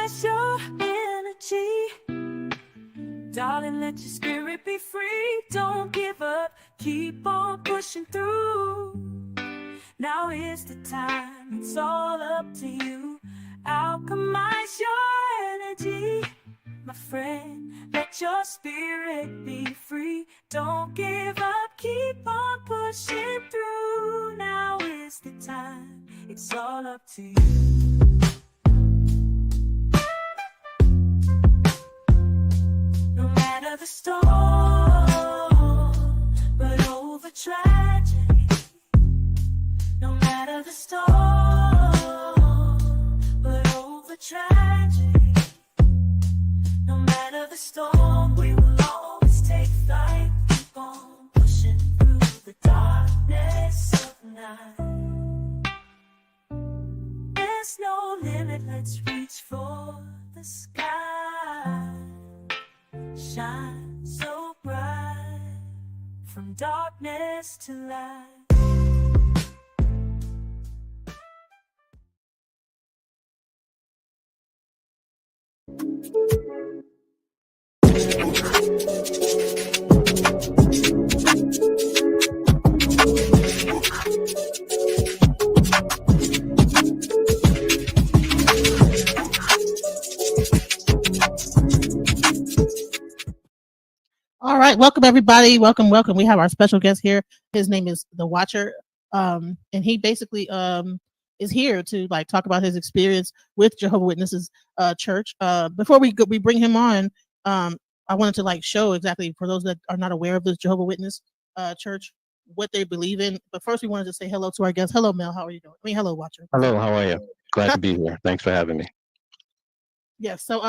compromise your energy. Darling, let your spirit be free. Don't give up, keep on pushing through. Now is the time, it's all up to you. Alchemize your energy, my friend. Let your spirit be free. Don't give up, keep on pushing through. Now is the time, it's all up to you. No matter the storm, but over tragedy. No matter the storm, but over tragedy. No matter the storm, we will always take flight. Keep on pushing through the darkness of night. There's no limit, let's reach for the sky. Shine so bright, from darkness to light. All right, welcome everybody. Welcome. We have our special guest here. His name is The Watcher, and he basically is here to like talk about his experience with Jehovah's Witnesses church. Before we bring him on, I wanted to like show exactly for those that are not aware of this Jehovah's Witness church what they believe in. But first, we wanted to say hello to our guest. Hello, Mel. How are you doing? I mean, hello, Watcher. Hello, how are you? Glad to be here. Thanks for having me. Yes. So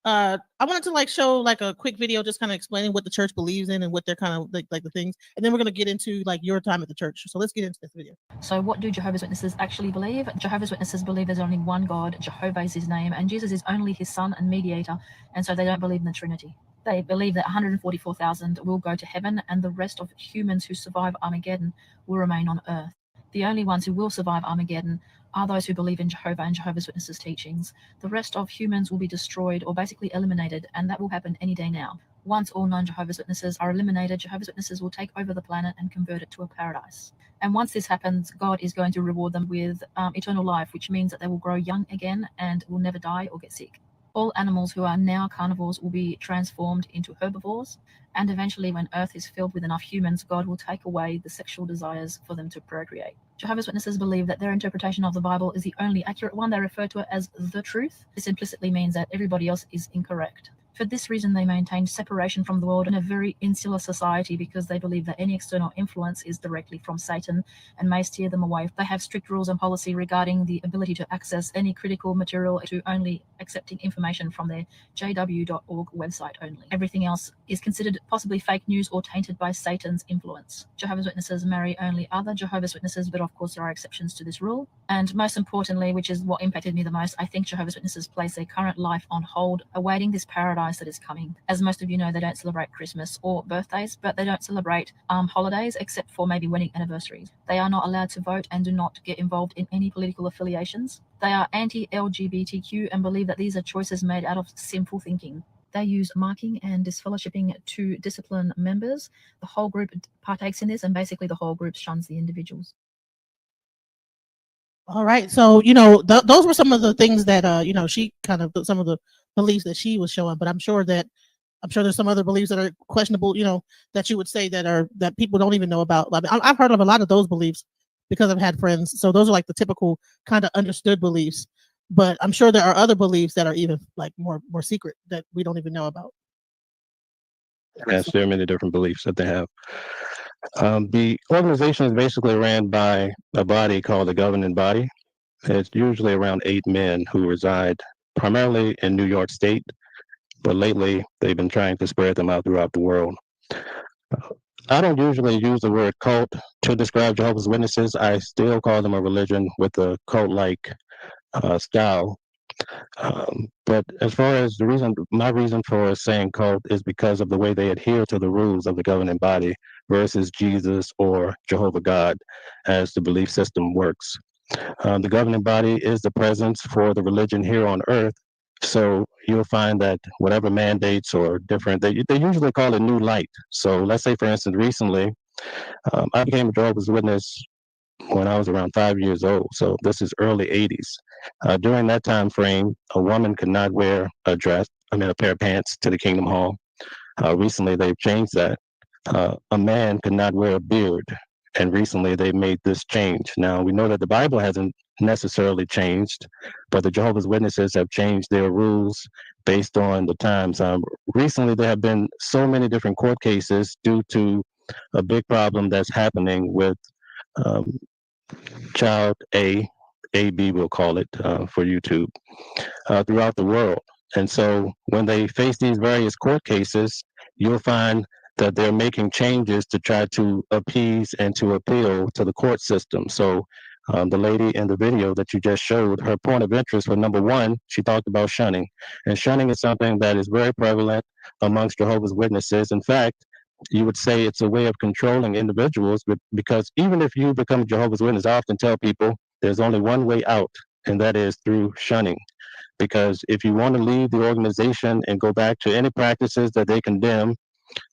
I wanted to like show like a quick video just kind of explaining what the church believes in and what they're kind of like the things, and then we're going to get into like your time at the church. So let's get into this video. So what do Jehovah's Witnesses actually believe? Jehovah's Witnesses believe there's only one God, Jehovah is his name, and Jesus is only his son and mediator, and so they don't believe in the Trinity. They believe that 144,000 will go to heaven and the rest of humans who survive Armageddon will remain on earth. The only ones who will survive Armageddon are those who believe in Jehovah and Jehovah's Witnesses teachings. The rest of humans will be destroyed or basically eliminated, and that will happen any day now. Once all non-Jehovah's Witnesses are eliminated, Jehovah's Witnesses will take over the planet and convert it to a paradise. And once this happens, God is going to reward them with eternal life, which means that they will grow young again and will never die or get sick. All animals who are now carnivores will be transformed into herbivores, and eventually when Earth is filled with enough humans, God will take away the sexual desires for them to procreate. Jehovah's Witnesses believe that their interpretation of the Bible is the only accurate one. They refer to it as the truth. This implicitly means that everybody else is incorrect. For this reason, they maintain separation from the world in a very insular society because they believe that any external influence is directly from Satan and may steer them away. They have strict rules and policy regarding the ability to access any critical material to only accepting information from their jw.org website only. Everything else is considered possibly fake news or tainted by Satan's influence. Jehovah's Witnesses marry only other Jehovah's Witnesses, but of course there are exceptions to this rule. And most importantly, which is what impacted me the most, I think Jehovah's Witnesses place their current life on hold, awaiting this paradise that is coming. As most of you know, they don't celebrate Christmas or birthdays, but they don't celebrate holidays except for maybe wedding anniversaries. They are not allowed to vote and do not get involved in any political affiliations. They are anti-LGBTQ and believe that these are choices made out of sinful thinking. They use marking and disfellowshipping to discipline members. The whole group partakes in this, and basically the whole group shuns the individuals. All right, so those were some of the things that she kind of some of the beliefs that she was showing, but I'm sure there's some other beliefs that are questionable, that you would say that people don't even know about. I mean, I've heard of a lot of those beliefs because I've had friends. So those are like the typical kind of understood beliefs, but I'm sure there are other beliefs that are even like more secret that we don't even know about. Yes, there are many different beliefs that they have. The organization is basically ran by a body called the governing body. It's usually around 8 men who reside primarily in New York State, but lately they've been trying to spread them out throughout the world. I don't usually use the word cult to describe Jehovah's Witnesses. I still call them a religion with a cult-like style. But as far as my reason for saying cult is because of the way they adhere to the rules of the governing body versus Jesus or Jehovah God as the belief system works. The governing body is the presence for the religion here on earth. So you'll find that whatever mandates or different, they usually call it new light. So let's say, for instance, recently, I became a Jehovah's Witness when I was around 5 years old. So this is early 80s. During that time frame, a woman could not wear a dress, a pair of pants to the Kingdom Hall. Recently, they've changed that. A man could not wear a beard, and recently they made this change. Now, we know that the Bible hasn't necessarily changed, but the Jehovah's Witnesses have changed their rules based on the times. Recently, there have been so many different court cases due to a big problem that's happening with um, child AB, we'll call it for YouTube, throughout the world. And so when they face these various court cases, you'll find that they're making changes to try to appease and to appeal to the court system. So the lady in the video that you just showed, her point of interest was, number one, she talked about shunning. And shunning is something that is very prevalent amongst Jehovah's Witnesses. In fact, you would say it's a way of controlling individuals, but because even if you become a Jehovah's Witness, I often tell people there's only one way out, and that is through shunning. Because if you want to leave the organization and go back to any practices that they condemn,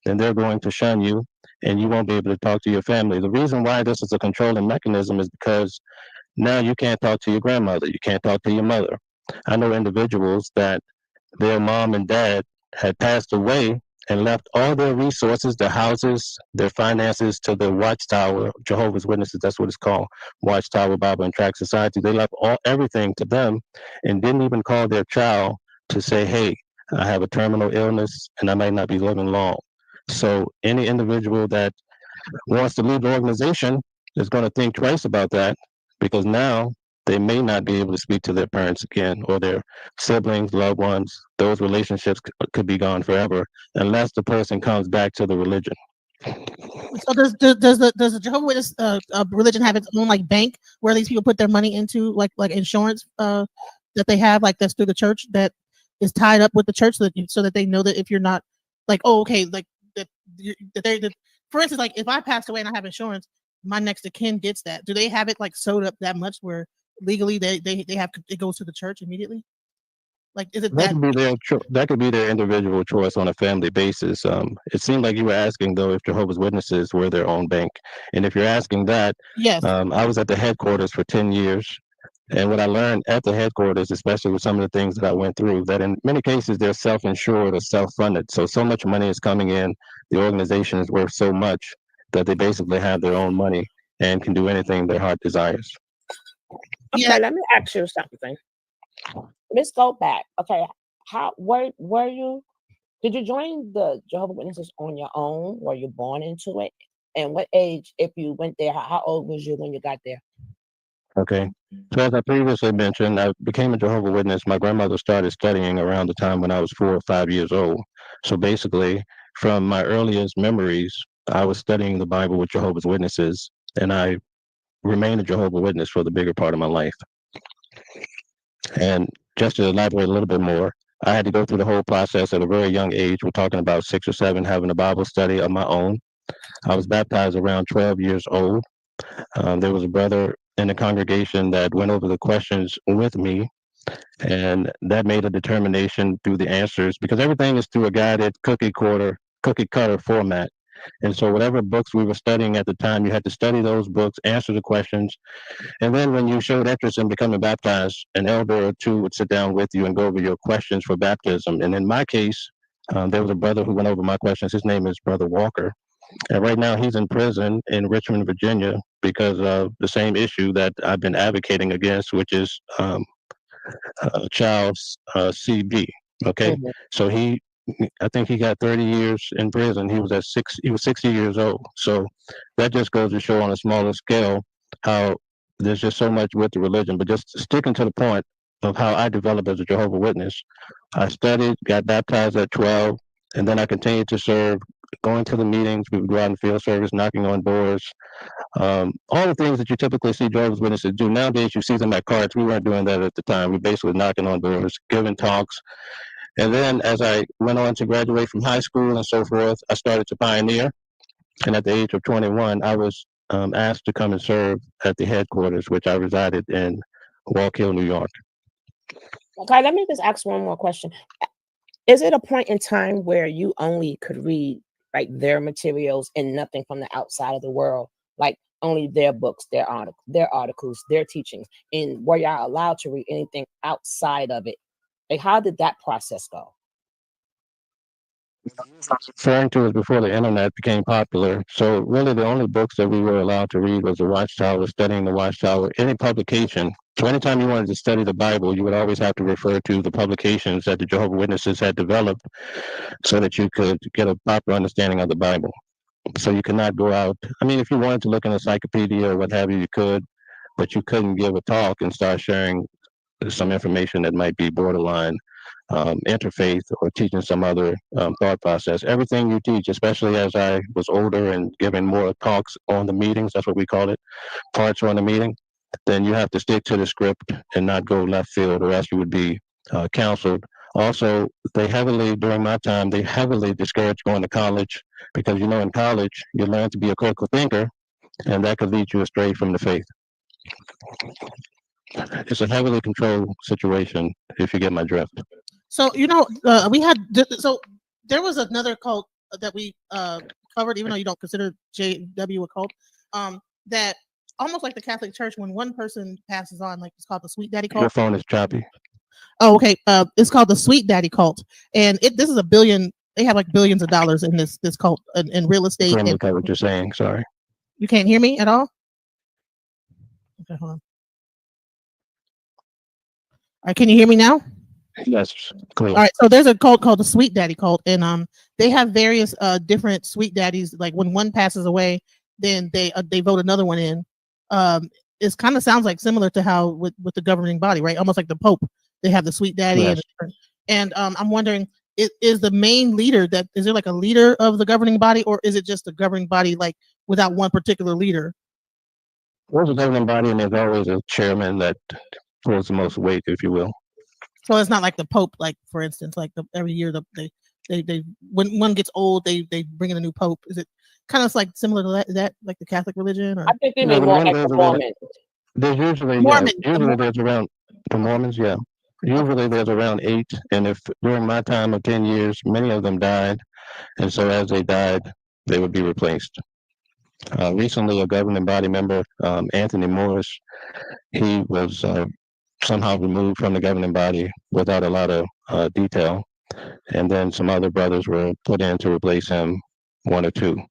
then they're going to shun you and you won't be able to talk to your family. The reason why this is a controlling mechanism is because now you can't talk to your grandmother, you can't talk to your mother. I know individuals that their mom and dad had passed away and left all their resources, their houses, their finances to the Watchtower, Jehovah's Witnesses, that's what it's called, Watchtower Bible and Tract Society. They left everything to them and didn't even call their child to say, hey, I have a terminal illness and I might not be living long. So any individual that wants to leave the organization is going to think twice about that, because now they may not be able to speak to their parents again or their siblings, loved ones. Those relationships could be gone forever unless the person comes back to the religion. So does the Jehovah's Witness religion have its own like bank where these people put their money into, like insurance that they have, like that's through the church, that is tied up with the church, so that they know that if you're not like, oh, okay, like that for instance, like if I passed away and I have insurance, my next of kin gets that. Do they have it like sewed up that much where legally they have, it goes to the church immediately? Like, is it that? That could be their individual choice on a family basis. It seemed like you were asking though if Jehovah's Witnesses were their own bank, and if you're asking that, Yes. I was at the headquarters for 10 years, and what I learned at the headquarters, especially with some of the things that I went through, that in many cases they're self-insured or self-funded. So much money is coming in, the organization is worth so much that they basically have their own money and can do anything their heart desires. Okay, let me ask you something. Let's go back. Okay, were you? Did you join the Jehovah's Witnesses on your own? Were you born into it? And what age, if you went there, how old was you when you got there? Okay. So as I previously mentioned, I became a Jehovah's Witness. My grandmother started studying around the time when I was 4 or 5 years old. So basically, from my earliest memories, I was studying the Bible with Jehovah's Witnesses, and I remained a Jehovah's Witness for the bigger part of my life. And just to elaborate a little bit more, I had to go through the whole process at a very young age. We're talking about 6 or 7, having a Bible study of my own. I was baptized around 12 years old. There was a brother in the congregation that went over the questions with me, and that made a determination through the answers, because everything is through a guided cookie cutter format. And so whatever books we were studying at the time, you had to study those books, answer the questions, and then when you showed interest in becoming baptized, an elder or two would sit down with you and go over your questions for baptism. And in my case, there was a brother who went over my questions. His name is Brother Walker. And right now he's in prison in Richmond, Virginia, because of the same issue that I've been advocating against, which is child's CB. Okay. Mhm. So I think he got 30 years in prison. He was 60 years old. So that just goes to show on a smaller scale how there's just so much with the religion. But just sticking to the point of how I developed as a Jehovah's Witness, I studied, got baptized at 12, and then I continued to serve, going to the meetings. We would go out in field service, knocking on doors, all the things that you typically see Jehovah's Witnesses do. Nowadays, you see them at cards. We weren't doing that at the time. We basically knocking on doors, giving talks. And then as I went on to graduate from high school and so forth, I started to pioneer. And at the age of 21, I was asked to come and serve at the headquarters, which I resided in Walk Hill, New York. Okay, let me just ask one more question. Is it a point in time where you only could read like their materials and nothing from the outside of the world, like only their books, their articles, their teachings, and were y'all allowed to read anything outside of it? Like, how did that process go? Referring to is before the internet became popular. So really the only books that we were allowed to read was the Watchtower, studying the Watchtower, any publication. So anytime you wanted to study the Bible, you would always have to refer to the publications that the Jehovah's Witnesses had developed so that you could get a proper understanding of the Bible. So you could not go out. I mean, if you wanted to look in an encyclopedia or what have you, you could, but you couldn't give a talk and start sharing some information that might be borderline interfaith or teaching some other thought process. Everything you teach, especially as I was older and giving more talks on the meetings, that's what we call it, parts on the meeting, then you have to stick to the script and not go left field, or else you would be counseled. Also, during my time, they heavily discouraged going to college because, in college, you learn to be a critical thinker, and that could lead you astray from the faith. It's a heavily controlled situation, if you get my drift. So so there was another cult that we covered, even though you don't consider JW a cult. That almost like the Catholic Church, when one person passes on, like it's called the Sweet Daddy cult. Your phone is choppy. Oh, okay. It's called the Sweet Daddy cult, and this is a billion. They have like billions of dollars in this cult in real estate. I can't what you're saying. Sorry. You can't hear me at all. Okay, hold on. All right, can you hear me now? Yes, clear. All right, so there's a cult called the Sweet Daddy cult, and they have various different sweet daddies. Like when one passes away, then they vote another one in. It kind of sounds like similar to how with the governing body, right? Almost like the Pope. They have the Sweet Daddy, yes. and I'm wondering, is the main leader is there like a leader of the governing body, or is it just a governing body like without one particular leader? There's a governing body, and there's always a chairman that holds the most weight, if you will. So it's not like the Pope, like for instance, like every year they when one gets old, they bring in a new Pope. Is it kind of like similar to that like the Catholic religion? Or I think they mean more like the Mormons. There's usually there's around the Mormons, yeah. Usually there's around 8, and if during my time of 10 years, many of them died, and so as they died, they would be replaced. Recently, a governing body member, Anthony Morris, he was somehow removed from the governing body without a lot of detail, and then some other brothers were put in to replace him, 1 or 2.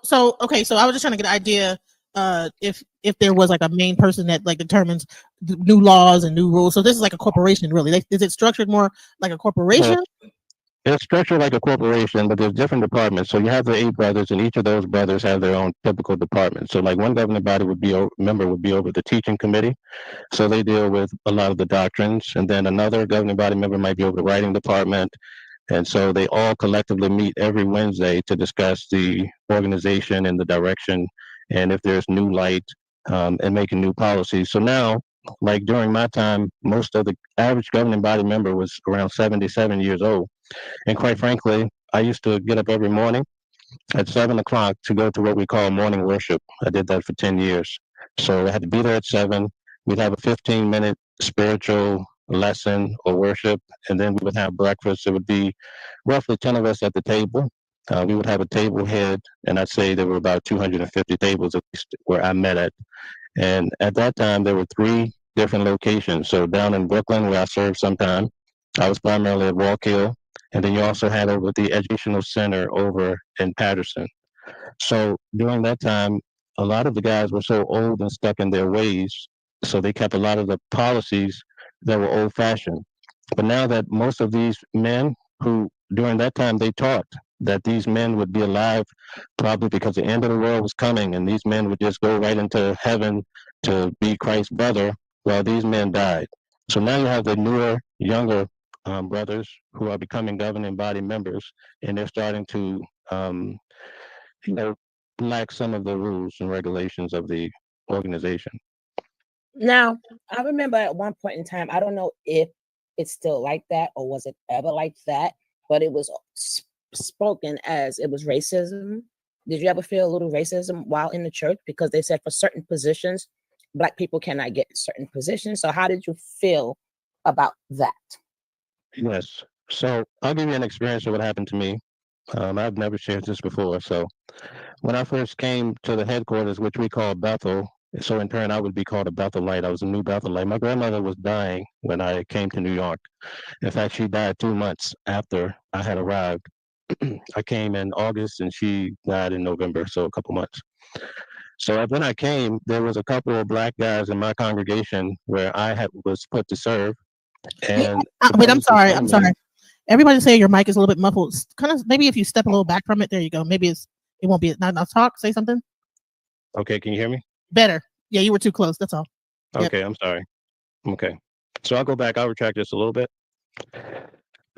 So okay, so I was just trying to get an idea if there was like a main person that like determines new laws and new rules. So this is like a corporation, really. Is it structured more like a corporation? It's structured like a corporation, but there's different departments. So you have the 8 brothers, and each of those brothers have their own typical department. So like one governing body member would be over the teaching committee. So they deal with a lot of the doctrines, and then another governing body member might be over the writing department. And so they all collectively meet every Wednesday to discuss the organization and the direction, and if there's new light, and making new policies. So now, like during my time, most of the average governing body member was around 77 years old. And quite frankly, I used to get up every morning at 7 o'clock to go to what we call morning worship. I did that for 10 years. So I had to be there at 7. We'd have a 15-minute spiritual lesson or worship, and then we would have breakfast. It would be roughly 10 of us at the table. We would have a table head, and I'd say there were about 250 tables at least where I met at. And at that time, there were 3 different locations. So down in Brooklyn, where I served sometime, I was primarily at Walk Hill. And then you also had over the Educational Center over in Patterson. So during that time, a lot of the guys were so old and stuck in their ways, so they kept a lot of the policies that were old fashioned. But now that most of these men who during that time they taught that these men would be alive probably because the end of the world was coming, and these men would just go right into heaven to be Christ's brother, well, these men died. So now you have the newer, younger brothers who are becoming governing body members, and they're starting to you know, lack some of the rules and regulations of the organization. Now, I remember at one point in time, I don't know if it's still like that or was it ever like that, but it was spoken as it was racism. Did you ever feel a little racism while in the church? Because they said for certain positions, Black people cannot get certain positions. So how did you feel about that? Yes. So I'll give you an experience of what happened to me. I've never shared this before. So when I first came to the headquarters, which we call Bethel, so in turn I would be called a Bethelite. I was a new Bethelite. My grandmother was dying when I came to New York. In fact, she died 2 months after I had arrived. I came in August and she died in November, so a couple months. So when I came, there was a couple of black guys in my congregation where was put to serve, and Wait, I'm supposed to sorry. train I'm me. sorry. Everybody say your mic is a little bit muffled. Kind of maybe if you step a little back from it, there you go. Maybe it won't be not talk. Say something Okay, can you hear me? better. Yeah, you were too close. That's all. Yep. Okay, I'm sorry. Okay, so I'll go back. I'll retract this a little bit.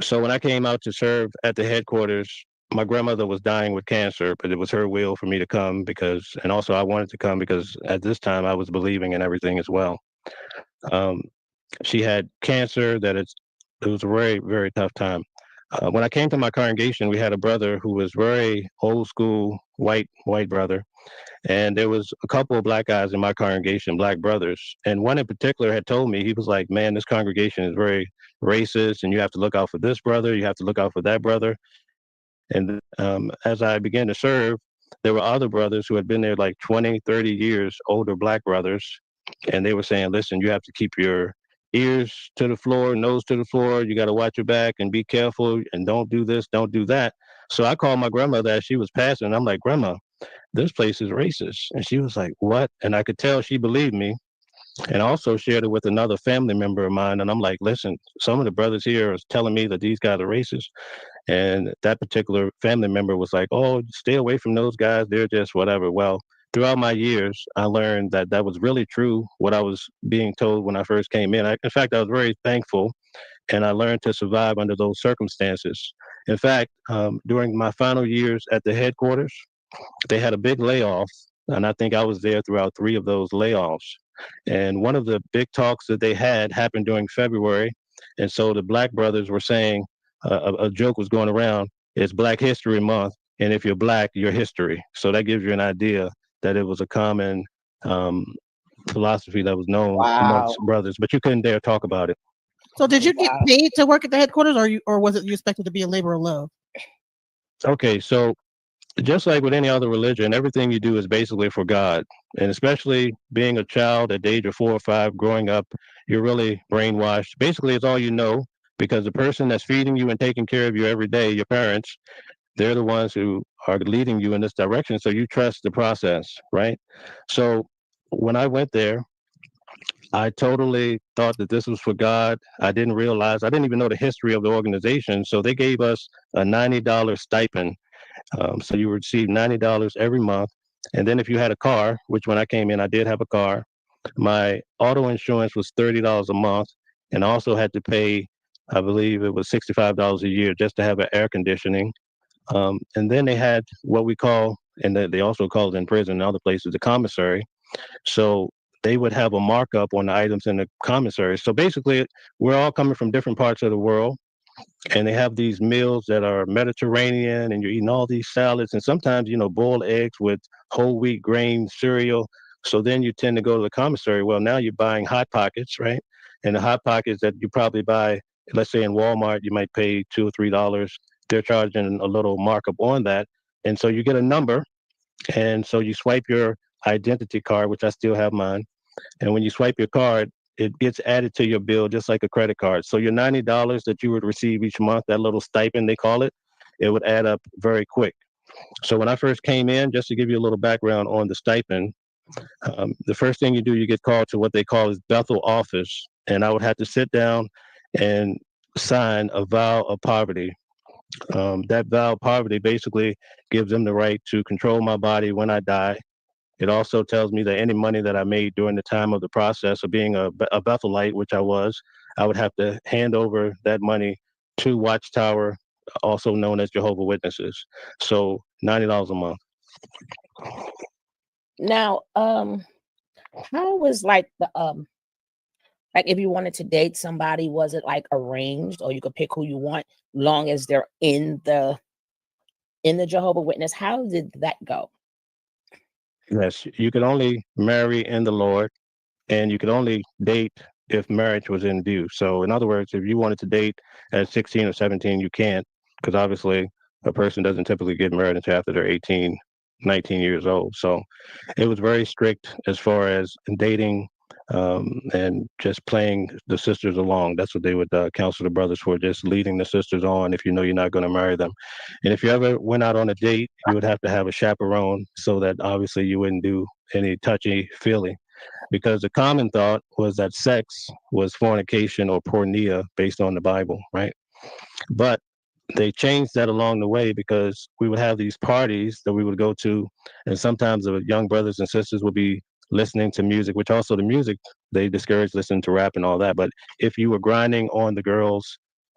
So when I came out to serve at the headquarters, my grandmother was dying with cancer, but it was her will for me to come and also I wanted to come because at this time I was believing in everything as well. Um, she had cancer it was a very, very tough time. When I came to my congregation, we had a brother who was very old school, white brother. And there was a couple of black guys in my congregation, black brothers. And one in particular had told me, he was like, man, this congregation is very racist and you have to look out for this brother. You have to look out for that brother. And as I began to serve, there were other brothers who had been there like 20, 30 years, older black brothers. And they were saying, listen, you have to keep your ears to the floor, nose to the floor. You got to watch your back and be careful and don't do this, don't do that. So I called my grandmother as she was passing. I'm like, Grandma, this place is racist. And she was like, what? And I could tell she believed me. And I also shared it with another family member of mine. And I'm like, listen, some of the brothers here are telling me that these guys are racist. And that particular family member was like, oh, stay away from those guys. They're just whatever. Well, throughout my years, I learned that that was really true, what I was being told when I first came in. In fact, I was very thankful and I learned to survive under those circumstances. In fact, during my final years at the headquarters, they had a big layoff, and I think I was there throughout 3 of those layoffs. And one of the big talks that they had happened during February, and so the black brothers were saying a joke was going around. It's Black History Month, and if you're black, you're history. So that gives you an idea that it was a common um, philosophy that was known Wow. amongst brothers, but you couldn't dare talk about it. So did you get Wow. paid to work at the headquarters, or was it you expected to be a labor of love? Okay, so just like with any other religion, everything you do is basically for God. And especially being a child at the age of 4 or 5, growing up, you're really brainwashed. Basically, it's all you know because the person that's feeding you and taking care of you every day, your parents, they're the ones who are leading you in this direction. So you trust the process, right? So when I went there, I totally thought that this was for God. I didn't even know the history of the organization. So they gave us a $90 stipend, so you receive $90 every month. And then if you had a car, which when I came in, I did have a car, my auto insurance was $30 a month. And I also had to pay, I believe it was $65 a year just to have an air conditioning. And then they had what we call, and they also call it in prison and other places, the commissary. So they would have a markup on the items in the commissary. So basically, we're all coming from different parts of the world and they have these meals that are Mediterranean, and you're eating all these salads, and sometimes boiled eggs with whole wheat grain cereal. So then you tend to go to the commissary. Well, now you're buying hot pockets, right? And the hot pockets that you probably buy, let's say in Walmart, you might pay $2 or $3. They're charging a little markup on that, and so you get a number, and so you swipe your identity card, which I still have mine, and when you swipe your card, it gets added to your bill just like a credit card. So your $90 that you would receive each month, that little stipend they call it, it would add up very quick. So when I first came in, just to give you a little background on the stipend, the first thing you do, you get called to what they call is Bethel office, and I would have to sit down and sign a vow of poverty. That vow of poverty basically gives them the right to control my body when I die. It also tells me that any money that I made during the time of the process of being a Bethelite, which I was, I would have to hand over that money to Watchtower, also known as Jehovah Witnesses. So $90 a month. Now, how was like the like if you wanted to date somebody, was it like arranged or you could pick who you want long as they're in the in the Jehovah Witness? How did that go? Yes, you could only marry in the Lord, and you could only date if marriage was in view. So, in other words, if you wanted to date at 16 or 17, you can't, because obviously a person doesn't typically get married until after they're 18, 19 years old. So, it was very strict as far as dating, and just playing the sisters along. That's what they would counsel the brothers for, just leading the sisters on if you know you're not going to marry them. And if you ever went out on a date, you would have to have a chaperone so that obviously you wouldn't do any touchy feely, because the common thought was that sex was fornication or pornea based on the Bible, right? But they changed that along the way, because we would have these parties that we would go to, and sometimes the young brothers and sisters would be listening to music, which also the music, they discouraged listening to rap and all that. But if you were grinding on the girls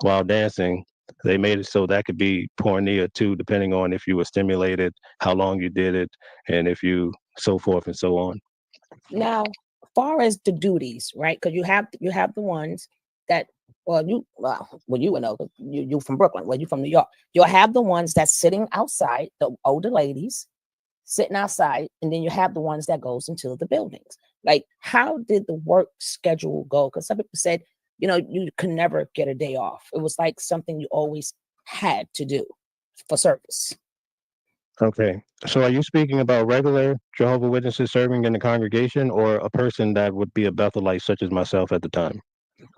while dancing, they made it so that could be pornea too, depending on if you were stimulated, how long you did it, and if you so forth and so on. Now, far as the duties, right? Because you have the ones that, you would know, 'cause you from Brooklyn, you from New York. You'll have the ones that's sitting outside, the older ladies sitting outside, and then you have the ones that goes into the buildings. Like, how did the work schedule go? Because some people said, you could never get a day off. It was like something you always had to do for service. Okay. So are you speaking about regular Jehovah Witnesses serving in the congregation, or a person that would be a Bethelite such as myself at the time?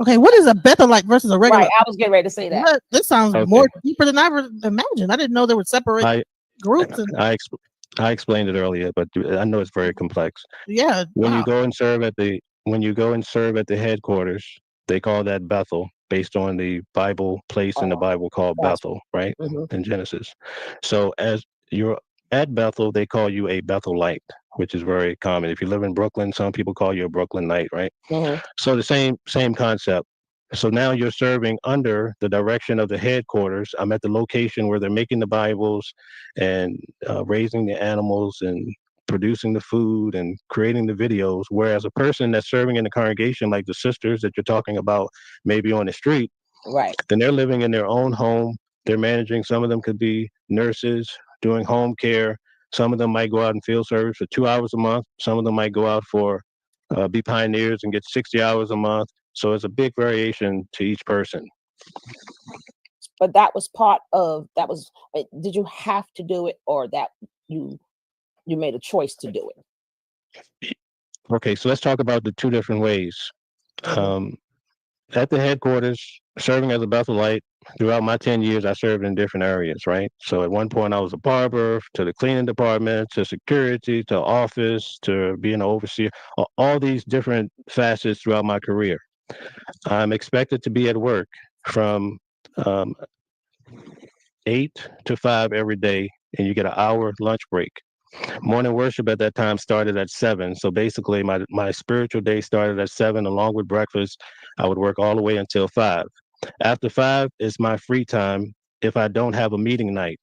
Okay, what is a Bethelite versus a regular? Right, I was getting ready to say that. This sounds Okay. more deeper than I ever imagined. I didn't know there were separate I groups. And I explained it earlier, but I know it's very complex. yeah, When you wow. go and serve at the headquarters, they call that Bethel, based on the Bible place in the Bible called Gotcha. Bethel, right? Mhm. In Genesis. So as you're at Bethel, they call you a Bethelite, which is very common. If you live in Brooklyn, some people call you a Brooklynite, right? Mhm. So the same concept. So now you're serving under the direction of the headquarters. I'm at the location where they're making the Bibles and raising the animals and producing the food and creating the videos. Whereas a person that's serving in the congregation, like the sisters that you're talking about, maybe on the street, Right. then they're living in their own home. They're managing. Some of them could be nurses doing home care. Some of them might go out and field service for 2 hours a month. Some of them might go out for be pioneers and get 60 hours a month. So it's a big variation to each person. But that was part of that was. Did you have to do it, or that you made a choice to do it? Okay, so let's talk about the two different ways. Mhm. At the headquarters, serving as a Bethelite, throughout my 10 years, I served in different areas, right? So at one point, I was a barber, to the cleaning department, to security, to office, to being an overseer, all these different facets throughout my career. I'm expected to be at work from um, 8 to 5 every day, and you get an hour lunch break. Morning worship at that time started at 7. So basically, my spiritual day started at 7, along with breakfast. I would work all the way until 5. After 5 is my free time if I don't have a meeting night.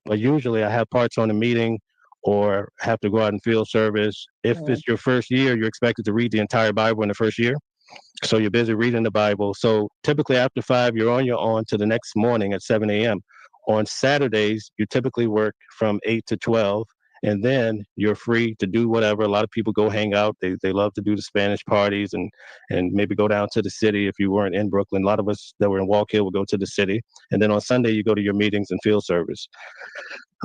But usually I have parts on the meeting or have to go out and field service. If Mhm. it's your first year, you're expected to read the entire Bible in the first year. So you're busy reading the Bible. So typically after 5, you're on your own to the next morning at 7 a.m. On Saturdays, you typically work from 8 to 12, and then you're free to do whatever. A lot of people go hang out. They love to do the Spanish parties and maybe go down to the city if you weren't in Brooklyn. A lot of us that were in Walk Hill would go to the city. And then on Sunday, you go to your meetings and field service.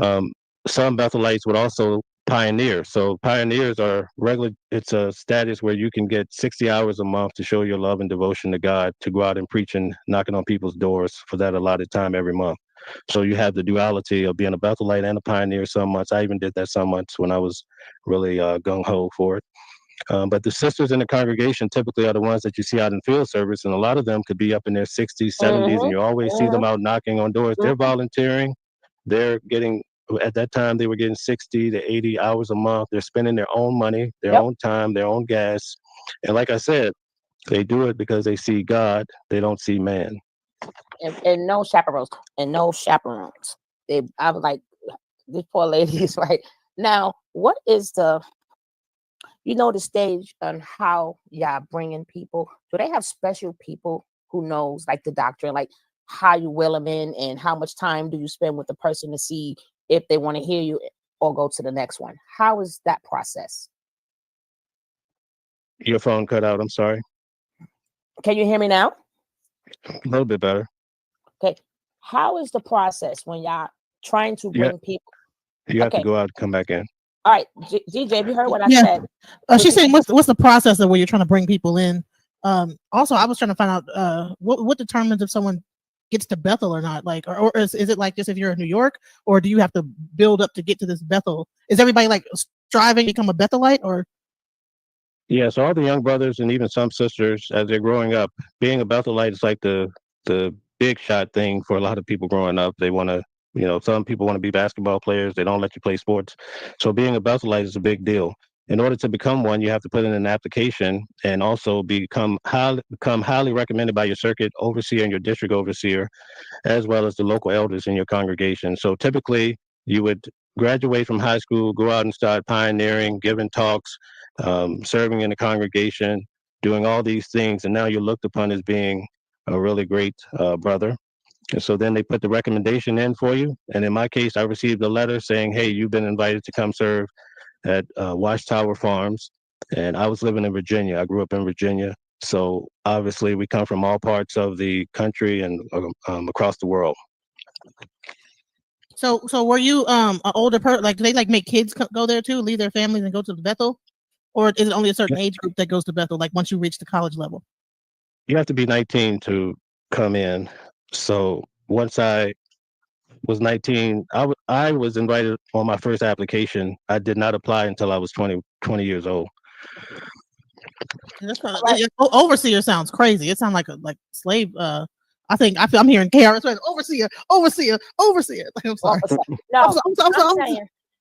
Um, some Bethelites would also pioneer. So pioneers are regular. It's a status where you can get 60 hours a month to show your love and devotion to God, to go out and preach and knocking on people's doors for that allotted time every month. So you have the duality of being a Bethelite and a pioneer some months. I even did that some months when I was really gung-ho for it. But the sisters in the congregation typically are the ones that you see out in field service, and a lot of them could be up in their 60s, 70s, and Mhm. you always see them out knocking on doors. They're volunteering. They're getting, at that time, they were getting 60 to 80 hours a month. They're spending their own money, their Yep. own time, their own gas. And like I said, they do it because they see God. They don't see man. And no chaperones. And no chaperones. I was like, these poor ladies, right? Now, what is the stage on how y'all bringing people? Do they have special people who knows like the doctrine, like how you will them in and how much time do you spend with the person to see if they want to hear you or go to the next one? How is that process? Your phone cut out. I'm sorry. Can you hear me now? A little bit better. Okay. How is the process when y'all trying to Yeah. bring people? You have to Okay. go out and come back in. All right, DJ, have you heard what I Yeah. said? She's saying what's the process of where you're trying to bring people in? Also, I was trying to find out what determines if someone gets to Bethel or not. Like, or is it like just if you're in New York, or do you have to build up to get to this Bethel? Is everybody like striving to become a Bethelite, or? Yeah, so all the young brothers and even some sisters, as they're growing up, being a Bethelite is like the big shot thing for a lot of people growing up. They want to, some people want to be basketball players. They don't let you play sports. So being a Bethelite is a big deal. In order to become one, you have to put in an application and also become highly recommended by your circuit overseer and your district overseer, as well as the local elders in your congregation. So typically, you would graduate from high school, go out and start pioneering, giving talks, serving in the congregation, doing all these things, and now you're looked upon as being a really great brother. And so then they put the recommendation in for you. And in my case, I received a letter saying, hey, you've been invited to come serve at Watchtower Farms. And I was living in Virginia. I grew up in Virginia. So obviously, we come from all parts of the country and across the world. So were you an older person? Like, do they like make kids go there too, leave their families and go to the Bethel, or is it only a certain age group that goes to Bethel? Like once you reach the college level, you have to be 19 to come in. So once I was 19, I was invited on my first application. I did not apply until I was 20 years old. that's kind of overseer sounds crazy. It sounds like a slave. I'm hearing KRS overseer. Like, I'm sorry. No,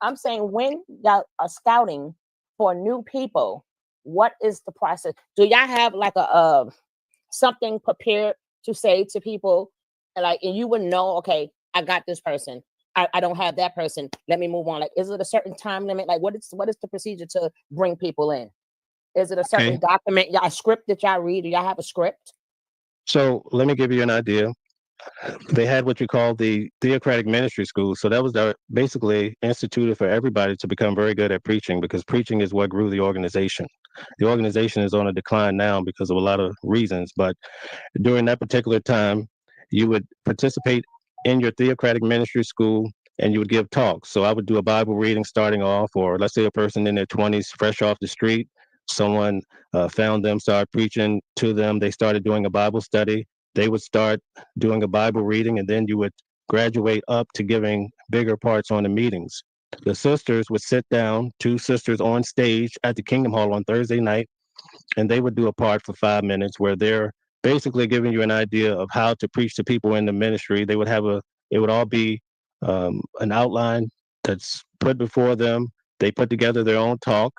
I'm saying when y'all are scouting for new people, what is the process? Do y'all have like a something prepared to say to people, like, and you would know, okay, I got this person. I don't have that person. Let me move on. Like, is it a certain time limit? Like, what is the procedure to bring people in? Is it a certain document, a script that y'all read? Do y'all have a script? So let me give you an idea. They had what you call the theocratic ministry school. So that was basically instituted for everybody to become very good at preaching, because preaching is what grew the organization. The organization is on a decline now because of a lot of reasons. But during that particular time, you would participate in your theocratic ministry school and you would give talks. So I would do a Bible reading starting off, or let's say a person in their 20s, fresh off the street, someone found them, started preaching to them. They started doing a Bible study. They would start doing a Bible reading, and then you would graduate up to giving bigger parts on the meetings. The sisters would sit down, 2 sisters on stage at the Kingdom Hall on Thursday night, and they would do a part for 5 minutes where they're basically giving you an idea of how to preach to people in the ministry. They would have it would all be an outline that's put before them. They put together their own talk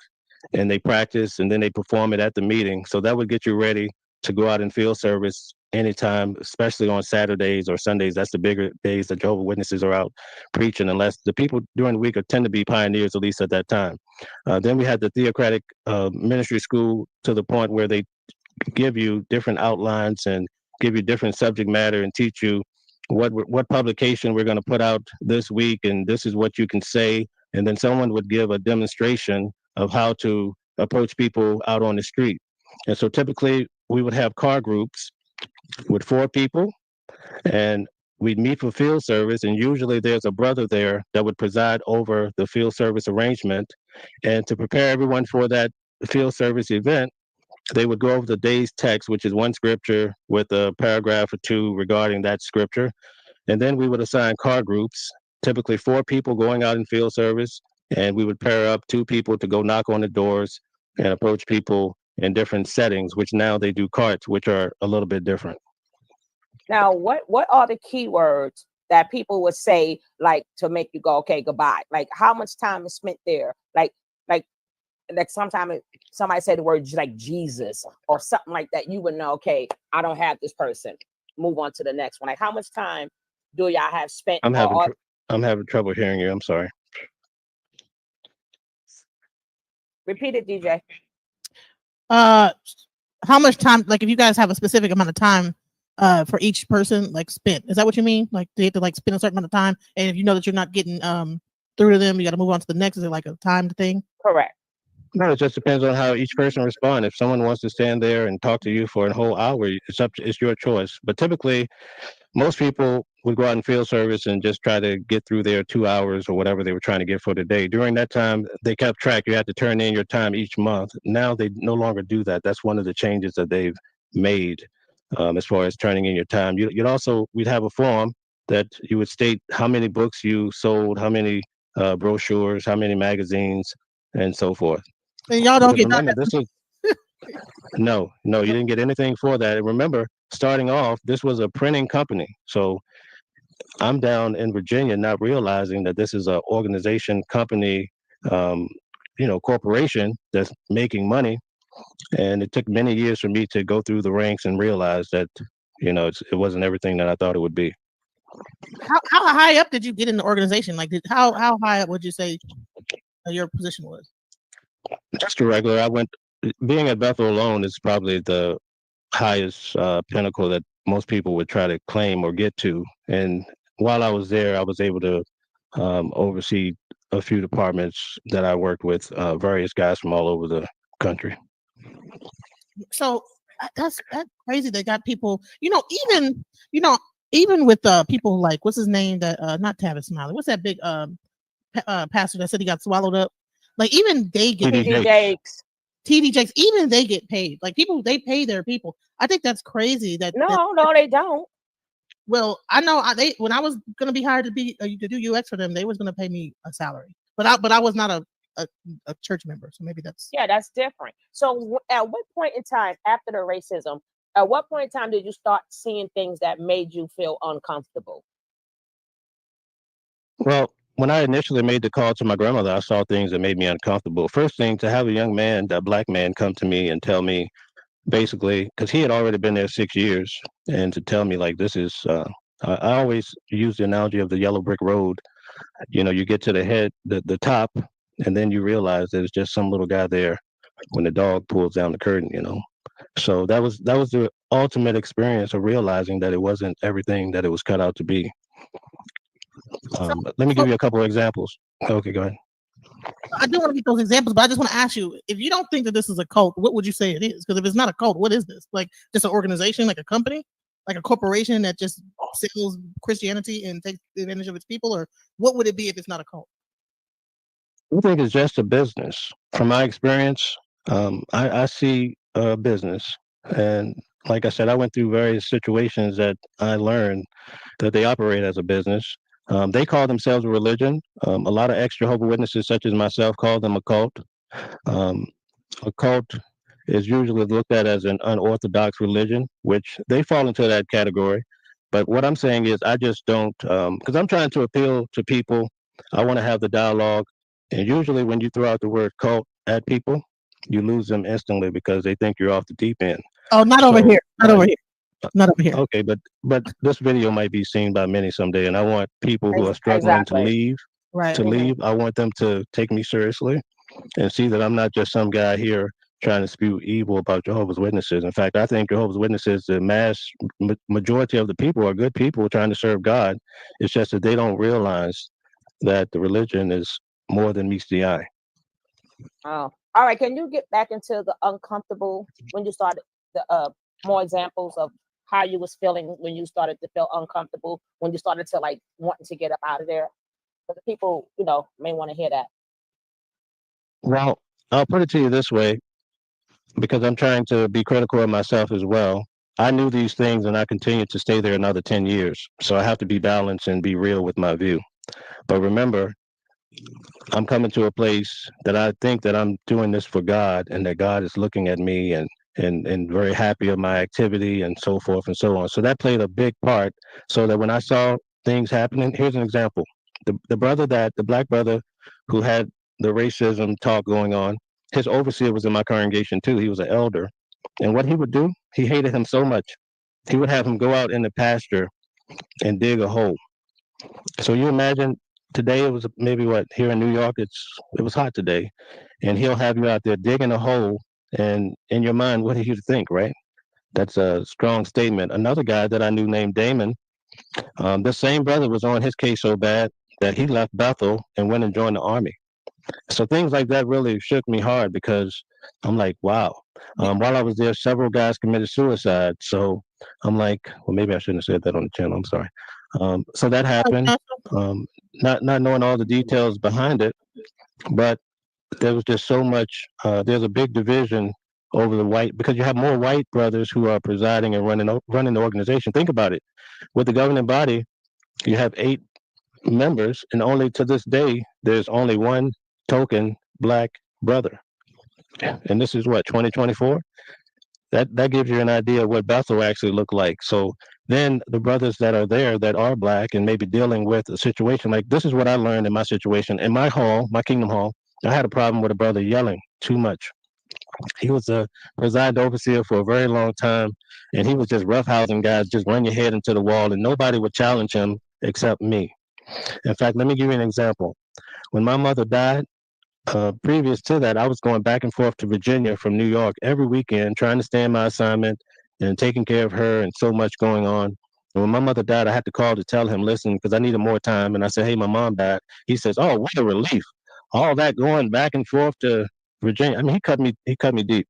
and they practice, and then they perform it at the meeting. So that would get you ready to go out and field service anytime, especially on Saturdays or Sundays. That's the bigger days that Jehovah's Witnesses are out preaching, unless the people during the week tend to be pioneers, at least at that time. Then we had the theocratic ministry school, to the point where they give you different outlines and give you different subject matter and teach you what publication we're going to put out this week, and this is what you can say. And then someone would give a demonstration of how to approach people out on the street. And so typically we would have car groups with 4 people, and we'd meet for field service, and usually there's a brother there that would preside over the field service arrangement. And to prepare everyone for that field service event, they would go over the day's text, which is one scripture with a paragraph or 2 regarding that scripture. And then we would assign car groups, typically 4 people going out in field service, and we would pair up 2 people to go knock on the doors and approach people in different settings, which now they do carts, which are a little bit different. Now, what are the keywords that people would say, like, to make you go, okay, goodbye? Like, how much time is spent there? Like sometimes somebody said the word like Jesus or something like that, you would know, okay, I don't have this person. Move on to the next one. Like, how much time do y'all have spent? I'm having trouble hearing you. I'm sorry. Repeat it, DJ. How much time? Like, if you guys have a specific amount of time for each person like spent. Is that what you mean? Like they have to like spend a certain amount of time, and if you know that you're not getting through to them, you got to move on to the next. Is it like a timed thing? Correct. No, it just depends on how each person responds. If someone wants to stand there and talk to you for a whole hour, it's your choice. But typically, most people would go out in field service and just try to get through their 2 hours or whatever they were trying to get for the day. During that time, they kept track. You had to turn in your time each month. Now they no longer do that. That's one of the changes that they've made as far as turning in your time. We'd have a form that you would state how many books you sold, how many brochures, how many magazines, and so forth. And y'all don't Because get remember, nothing. this is no, you didn't get anything for that. And remember, starting off, this was a printing company. So I'm down in Virginia, not realizing that this is a organization, company, um, corporation that's making money. And it took many years for me to go through the ranks and realize that, it wasn't everything that I thought it would be. How high up did you get in the organization? Like, how high up would you say your position was? Just a regular. Being at Bethel alone is probably the highest pinnacle that most people would try to claim or get to. And while I was there, I was able to oversee a few departments that I worked with, various guys from all over the country. So that's crazy. They got people, even with people like what's his name that not Tavis Smiley. What's that big pastor that said he got swallowed up? Like even they get TD TD Jakes. Jakes. TD Jakes, even they get paid. Like people, they pay their people. I think that's crazy. No, they don't. Well, I know when I was gonna be hired to be to do UX for them, they was gonna pay me a salary, but I was not a church member, so maybe that's That's different. So, at what point in time after the racism, at what point in time did you start seeing things that made you feel uncomfortable? Well, when I initially made the call to my grandmother, I saw things that made me uncomfortable. First thing, to have a black man, come to me and tell me basically, because he had already been there 6 years, and to tell me like this is, I always use the analogy of the yellow brick road. You get to the head, the top, and then you realize there's just some little guy there when the dog pulls down the curtain. So that was the ultimate experience of realizing that it wasn't everything that it was cut out to be. Let me give you a couple of examples. Okay, go ahead. I do want to get those examples, but I just want to ask you, if you don't think that this is a cult, what would you say it is? Because if it's not a cult, what is this? Like just an organization, like a company, like a corporation that just sells Christianity and takes advantage of its people, or what would it be if it's not a cult? I think it's just a business. From my experience, I see a business, and like I said, I went through various situations that I learned that they operate as a business. They call themselves a religion. A lot of ex-Jehovah's Witnesses, such as myself, call them a cult. Um, a cult is usually looked at as an unorthodox religion, which they fall into that category. But what I'm saying is, I just don't, because I'm trying to appeal to people. I want to have the dialogue. And usually, when you throw out the word cult at people, you lose them instantly because they think you're off the deep end. Oh, not over So, here. Not over here. Not over here. okay, but this video might be seen by many someday, and I want people who are struggling to Exactly. leave Right. to leave. I want them to take me seriously and see that I'm not just some guy here trying to spew evil about Jehovah's Witnesses. In fact, I think Jehovah's Witnesses, the majority of the people are good people trying to serve God. It's just that they don't realize that the religion is more than meets the eye. Oh, all right. Can you get back into the uncomfortable when you started the more examples of how you was feeling when you started to feel uncomfortable, when you started to like wanting to get up out of there? But the people, may want to hear that. Well, I'll put it to you this way, because I'm trying to be critical of myself as well. I knew these things and I continued to stay there another 10 years. So I have to be balanced and be real with my view. But remember, I'm coming to a place that I think that I'm doing this for God and that God is looking at me and very happy of my activity and so forth and so on. So that played a big part. So that when I saw things happening, here's an example. The black brother who had the racism talk going on, his overseer was in my congregation too. He was an elder. And what he would do, he hated him so much. He would have him go out in the pasture and dig a hole. So you imagine today it was maybe what here in New York it was hot today, and he'll have you out there digging a hole, and in your mind, what do you think, right? That's a strong statement. Another guy that I knew named Damon, this same brother was on his case so bad that he left Bethel and went and joined the army. So things like that really shook me hard because I'm like, wow. While I was there, several guys committed suicide. So I'm like, well, maybe I shouldn't have said that on the channel. I'm sorry. So that happened. Not knowing all the details behind it, but there was just so much. There's a big division over the white because you have more white brothers who are presiding and running the organization. Think about it. With the governing body, you have 8 members, and only to this day, there's only one token black brother. And this is what 2024. That gives you an idea of what Bethel actually looked like. So then the brothers that are there that are black and maybe dealing with a situation like this is what I learned in my situation in my hall, my Kingdom Hall. I had a problem with a brother yelling too much. He was a presiding overseer for a very long time, and he was just roughhousing guys, just run your head into the wall, and nobody would challenge him except me. In fact, let me give you an example. When my mother died, previous to that, I was going back and forth to Virginia from New York every weekend, trying to stay in my assignment and taking care of her, and so much going on. And when my mother died, I had to call to tell him, listen, because I needed more time. And I said, hey, my mom died. He says, oh, what a relief. All that going back and forth to Virginia. I mean, he cut me deep.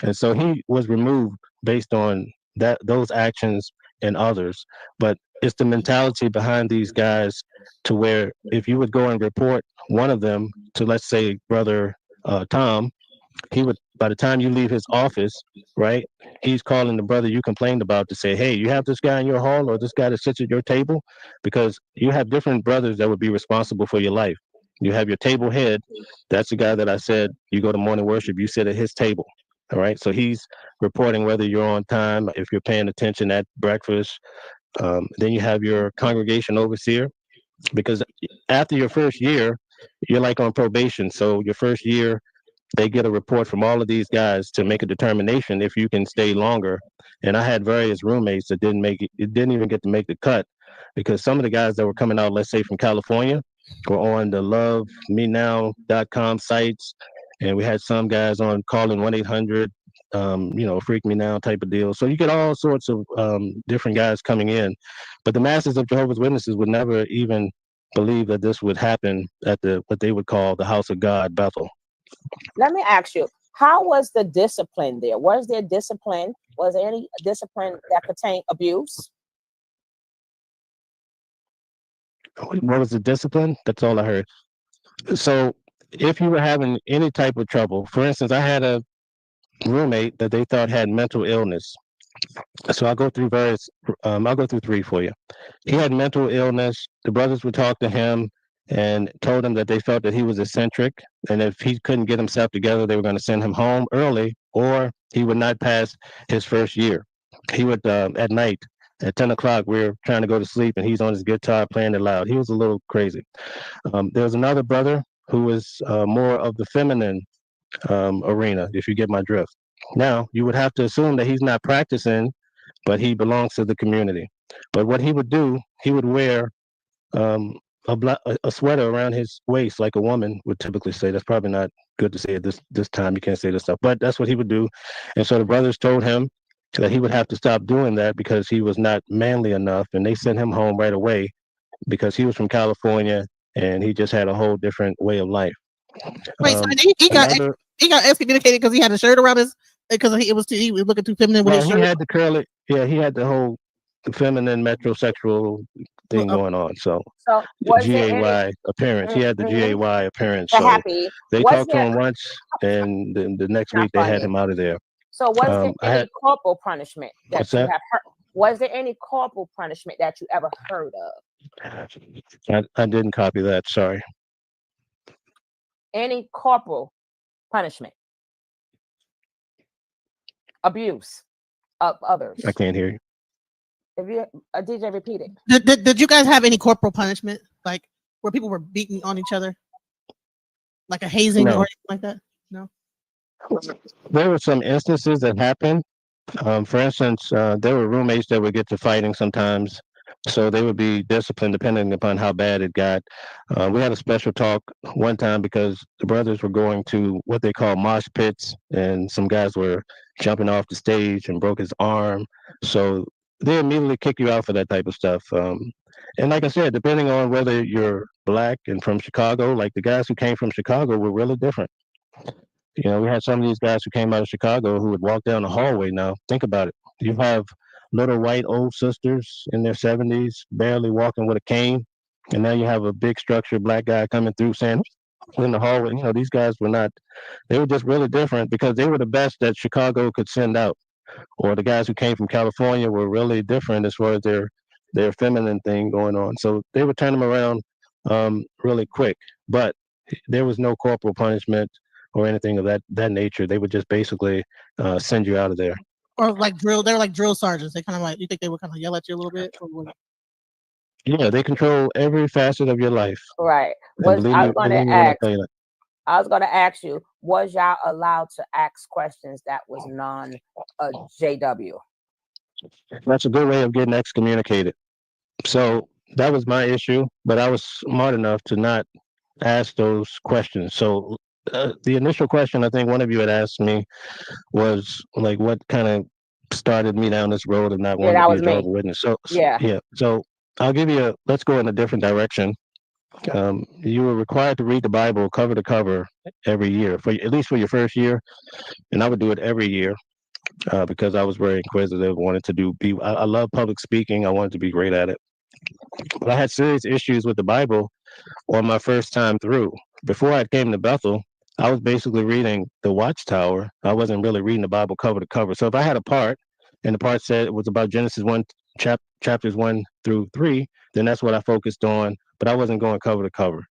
And so he was removed based on those actions and others. But it's the mentality behind these guys to where if you would go and report one of them to, let's say, brother Tom, he would, by the time you leave his office, right, he's calling the brother you complained about to say, hey, you have this guy in your hall or this guy that sits at your table, because you have different brothers that would be responsible for your life. You have your table head. That's the guy that I said, you go to morning worship, you sit at his table. All right. So he's reporting whether you're on time, if you're paying attention at breakfast. Then you have your congregation overseer, because after your first year, you're like on probation. So your first year, they get a report from all of these guys to make a determination if you can stay longer. And I had various roommates that didn't make it, didn't even get to make the cut, because some of the guys that were coming out, let's say from California, were on the lovemenow.com sites. And we had some guys on calling 1-800, freak me now type of deal. So you get all sorts of different guys coming in. But the masses of Jehovah's Witnesses would never even believe that this would happen at what they would call the house of God, Bethel. Let me ask you, how was the discipline there? Was there discipline? Was there any discipline that contained abuse? What was the discipline? That's all I heard. So if you were having any type of trouble, for instance, I had a roommate that they thought had mental illness. So I'll go through I'll go through 3 for you. He had mental illness. The brothers would talk to him and told him that they felt that he was eccentric, and if he couldn't get himself together, they were going to send him home early, or he would not pass his first year. He would, at night, at 10 o'clock, we were trying to go to sleep, and he's on his guitar playing it loud. He was a little crazy. There was another brother who was more of the feminine arena, if you get my drift. Now, you would have to assume that he's not practicing, but he belongs to the community. But what he would do, he would wear a sweater around his waist, like a woman would typically say. That's probably not good to say at this time. You can't say this stuff, but that's what he would do. And so the brothers told him that he would have to stop doing that because he was not manly enough, and they sent him home right away because he was from California and he just had a whole different way of life. Wait, so he got excommunicated because he had a shirt around his, because he was looking too feminine with his shirt. He had the curly, he had the whole feminine metrosexual thing going on. So GAY appearance. He had the GAY appearance. So they talked to him once, and the next week they had him out of there. So was there any corporal punishment that you have heard? Was there any corporal punishment that you ever heard of? I didn't copy that. Sorry. Any corporal punishment? Abuse of others? I can't hear you. If you DJ, repeat it. Did you guys have any corporal punishment, like where people were beating on each other, like a hazing or anything like that? No. There were some instances that happened. For instance, there were roommates that would get to fighting sometimes. So they would be disciplined depending upon how bad it got. We had a special talk one time because the brothers were going to what they call mosh pits, and some guys were jumping off the stage and broke his arm. So they immediately kick you out for that type of stuff. And like I said, depending on whether you're black and from Chicago, like the guys who came from Chicago were really different. You know, we had some of these guys who came out of Chicago who would walk down the hallway. Now, think about it. You have little white old sisters in their 70s, barely walking with a cane. And now you have a big structured black guy coming through saying, in the hallway. You know, these guys were not, they were just really different because they were the best that Chicago could send out. Or the guys who came from California were really different as far as their feminine thing going on. So they would turn them around really quick. But there was no corporal punishment or anything of that nature. They would just basically send you out of there. Or like drill, they're like drill sergeants. They kind of like, you think they would kind of yell at you a little bit? Or what? Yeah, they control every facet of your life. Right. And believe me when I tell you that. I was going to ask you, was y'all allowed to ask questions that was non JW? That's a good way of getting excommunicated. So that was my issue, but I was smart enough to not ask those questions. So the initial question I think one of you had asked me was like, what kind of started me down this road of not wanting to be a Jehovah's Witness. So yeah. So I'll give you let's go in a different direction. You were required to read the Bible cover to cover every year, for at least for your first year, and I would do it every year because I was very inquisitive. Wanted to I love public speaking. I wanted to be great at it, but I had serious issues with the Bible on my first time through. Before I came to Bethel, I was basically reading the Watchtower. I wasn't really reading the Bible cover to cover. So if I had a part, and the part said it was about Genesis 1, chapters 1 through 3, then that's what I focused on, but I wasn't going cover to cover.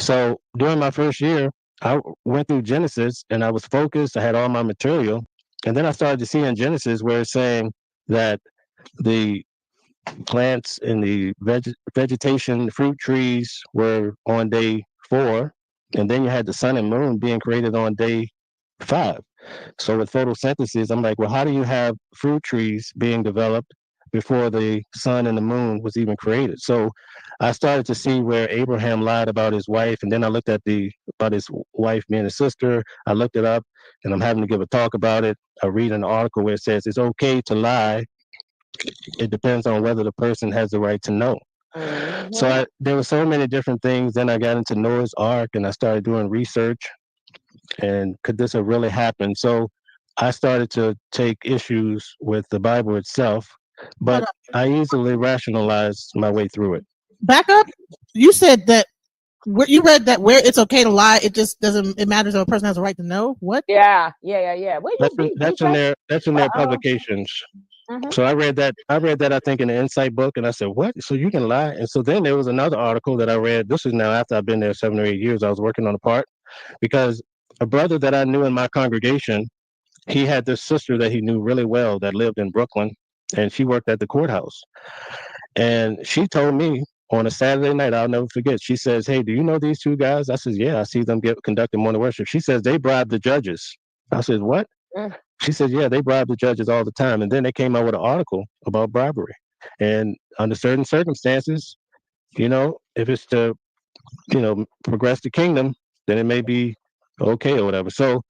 So during my first year, I went through Genesis and I was focused. I had all my material. And then I started to see in Genesis where it's saying that the plants and the vegetation, fruit trees were on day 4. And then you had the sun and moon being created on day 5. So with photosynthesis, I'm like, well, how do you have fruit trees being developed before the sun and the moon was even created? So I started to see where Abraham lied about his wife, and then I looked at about his wife being a sister. I looked it up, and I'm having to give a talk about it. I read an article where it says it's okay to lie. It depends on whether the person has the right to know. Mm-hmm. So there were so many different things. Then I got into Noah's Ark, and I started doing research. And could this have really happened? So I started to take issues with the Bible itself, but I easily rationalized my way through it. Back up. You said that you read that where it's okay to lie, it just doesn't. It matters if a person has a right to know. What? Yeah. That's in their publications. Mm-hmm. So I read that. I think in the Insight book, and I said, "What? So you can lie?" And so then there was another article that I read. This is now after I've been there 7 or 8 years. I was working on a part because a brother that I knew in my congregation, he had this sister that he knew really well that lived in Brooklyn, and she worked at the courthouse. And she told me on a Saturday night, I'll never forget, she says, "Hey, do you know these two guys?" I said, "Yeah, I see them conducting morning worship." She says, "They bribe the judges." I said, "What?" She said, "Yeah, they bribe the judges all the time." And then they came out with an article about bribery. And under certain circumstances, if it's to, progress the kingdom, then it may be okay or whatever. So,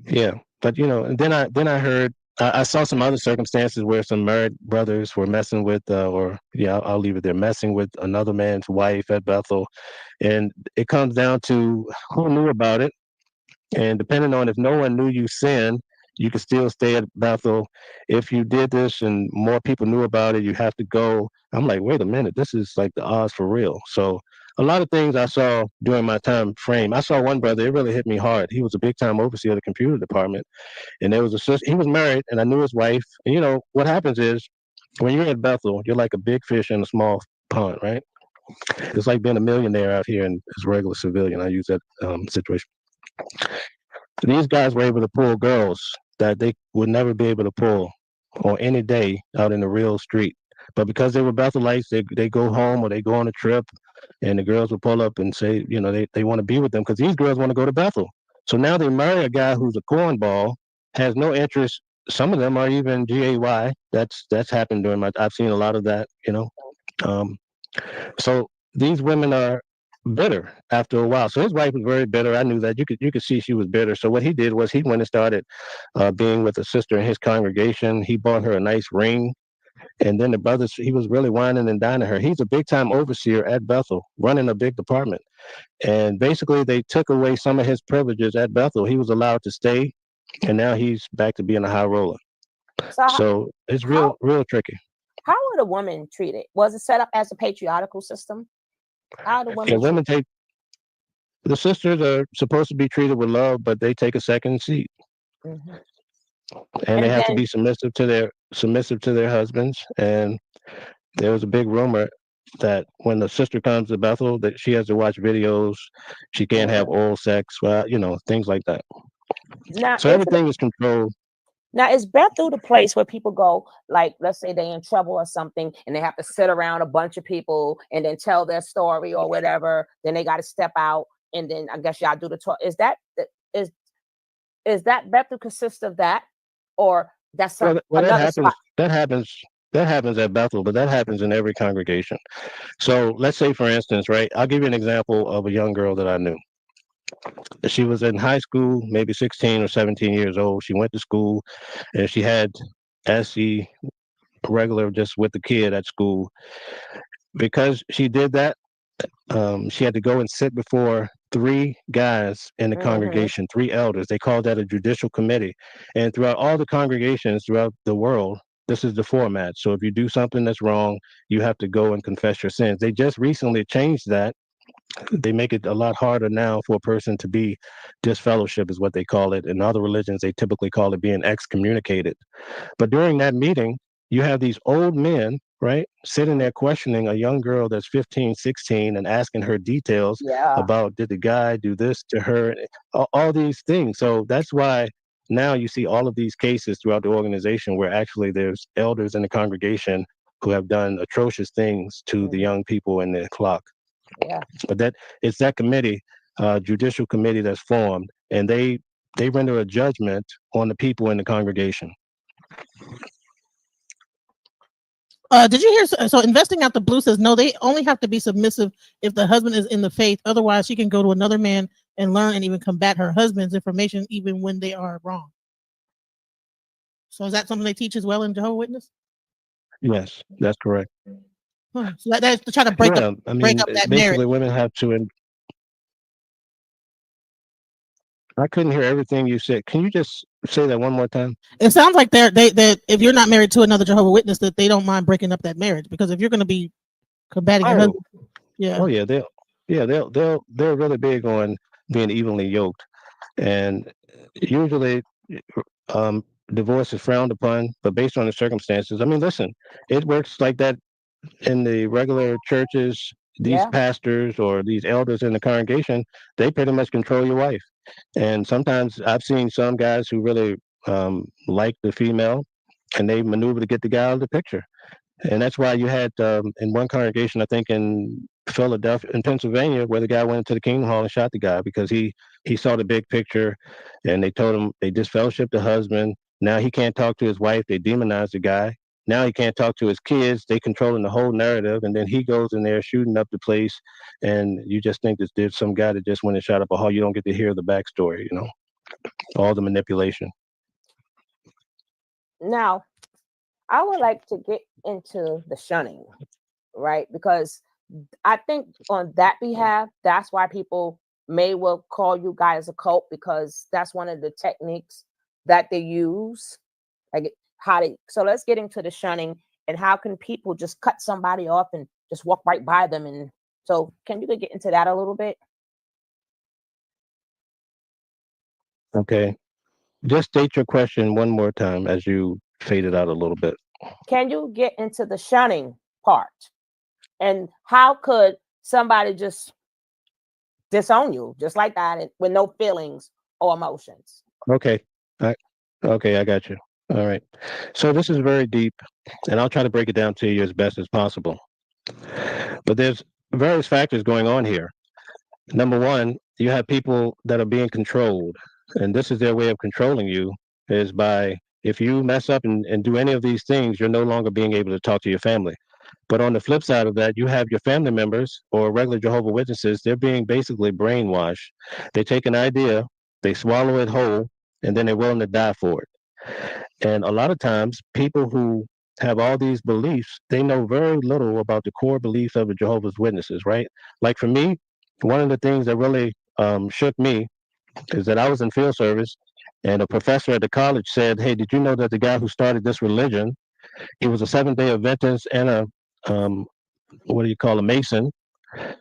yeah. But, and then I heard, I saw some other circumstances where some married brothers were messing with, I'll leave it there, messing with another man's wife at Bethel. And it comes down to who knew about it. And depending on if no one knew you sinned, you could still stay at Bethel. If you did this and more people knew about it, you have to go. I'm like, wait a minute, this is like the odds for real. So a lot of things I saw during my time frame. I saw one brother, it really hit me hard. He was a big time overseer of the computer department. And there was a sister, he was married, and I knew his wife. And what happens is when you're at Bethel, you're like a big fish in a small pond, right? It's like being a millionaire out here and as a regular civilian. I use that situation. These guys were able to pull girls that they would never be able to pull on any day out in the real street. But because they were Bethelites, they go home or they go on a trip, and the girls would pull up and say, they want to be with them because these girls want to go to Bethel. So now they marry a guy who's a cornball, has no interest. Some of them are even GAY. That's happened I've seen a lot of that, So these women are bitter after a while. So his wife was very bitter. I knew that. You could see she was bitter. So what he did was he went and started being with a sister in his congregation. He bought her a nice ring. And then the brothers, he was really whining and dining her. He's a big time overseer at Bethel, running a big department. And basically, they took away some of his privileges at Bethel. He was allowed to stay, and now he's back to being a high roller. So So it's how real tricky. how were the women treated? Was it set up as a patriarchal system? How are the Yeah, women women treated? take the sisters are supposed to be treated with love, but they take a second seat, Hmm. and they And have to then be submissive to their husbands. And there was a big rumor that when the sister comes to Bethel, that she has to watch videos. She can't have mhm. oral sex. Well, things like that. Now So everything is controlled. is Bethel the place where people go, like, let's say they're in trouble or something, and they have to sit around a bunch of people and then tell their story or whatever. Then they got to step out, and then I guess y'all do the talk. Is is that Bethel consist of that, or that's Well, that another happens. spot? That happens. That happens at Bethel, but that happens in every congregation. So let's say, for instance, right? I'll give you an example of a young girl that I knew. She was in high school, maybe 16 or 17 years old. She went to school, and she had SE regular just with the kid at school. Because she did that, she had to go and sit before three guys in the Hmm. congregation, three elders. They called that a judicial committee. And throughout all the congregations throughout the world, this is the format. So if you do something that's wrong, you have to go and confess your sins. They just recently changed that. They make it a lot harder now for a person to be disfellowship, is what they call it. In other religions, they typically call it being excommunicated. But during that meeting, you have these old men, right, sitting there questioning a young girl that's 15, 16, and asking her details Yeah. about, did the guy do this to her, all these things. So that's why now you see all of these cases throughout the organization where actually there's elders in the congregation who have done atrocious things to the Mhm. young people in the flock. Yeah. But it's that committee, judicial committee, that's formed, and they render a judgment on the people in the congregation. Did you hear? So investing out the blue says no. They only have to be submissive if the husband is in the faith. Otherwise, she can go to another man and learn and even combat her husband's information, even when they are wrong. So is that something they teach as well in Jehovah's Witness? Yes, that's correct. Huh. So that's to try to Yeah, I break mean, up that marriage. basically, women have to. I couldn't hear everything you said. Can you just say that one more time? It sounds like they if you're not married to another Jehovah's Witness, that they don't mind breaking up that marriage, because if you're going to be combating your Oh, husband, yeah. oh yeah, they're really big on being evenly yoked, and usually, um, divorce is frowned upon, but based on the circumstances. I mean, listen, it works like that in the regular churches. These Yeah. pastors or these elders in the congregation, they pretty much control your wife. And sometimes I've seen some guys who really like the female, and they maneuver to get the guy out of the picture. And that's why you had in one congregation, I think in Philadelphia, in Pennsylvania, where the guy went into the Kingdom Hall and shot the guy because he saw the big picture, and they told him they disfellowshipped the husband. Now he can't talk to his wife. They demonized the guy. Now he can't talk to his kids. They controlling the whole narrative, and then he goes in there shooting up the place, and you just think that there's some guy that just went and shot up a hall. You don't get to hear the backstory, all the manipulation. Now, I would like to get into the shunning, right? Because I think on that behalf, that's why people may well call you guys a cult, because that's one of the techniques that they use. Like how they so let's get into the shunning, and how can people just cut somebody off and just walk right by them. And so can you get into that a little bit? Okay, just state your question one more time as you fade it out a little bit. Can you get into the shunning part? And how could somebody just disown you just like that and with no feelings or emotions? Okay. I, okay, I got you. All right. So this is very deep, and I'll try to break it down to you as best as possible. But there's various factors going on here. Number one, you have people that are being controlled, and this is their way of controlling you, is by, if you mess up and do any of these things, you're no longer being able to talk to your family. But on the flip side of that, you have your family members or regular Jehovah Witnesses. They're being basically brainwashed. They take an idea, they swallow it whole, and then they're willing to die for it. And a lot of times, people who have all these beliefs, they know very little about the core beliefs of the Jehovah's Witnesses, right? Like for me, one of the things that really shook me is that I was in field service, and a professor at the college said, "Hey, did you know that the guy who started this religion, he was a Seventh-day Adventist and a what do you call a Mason?"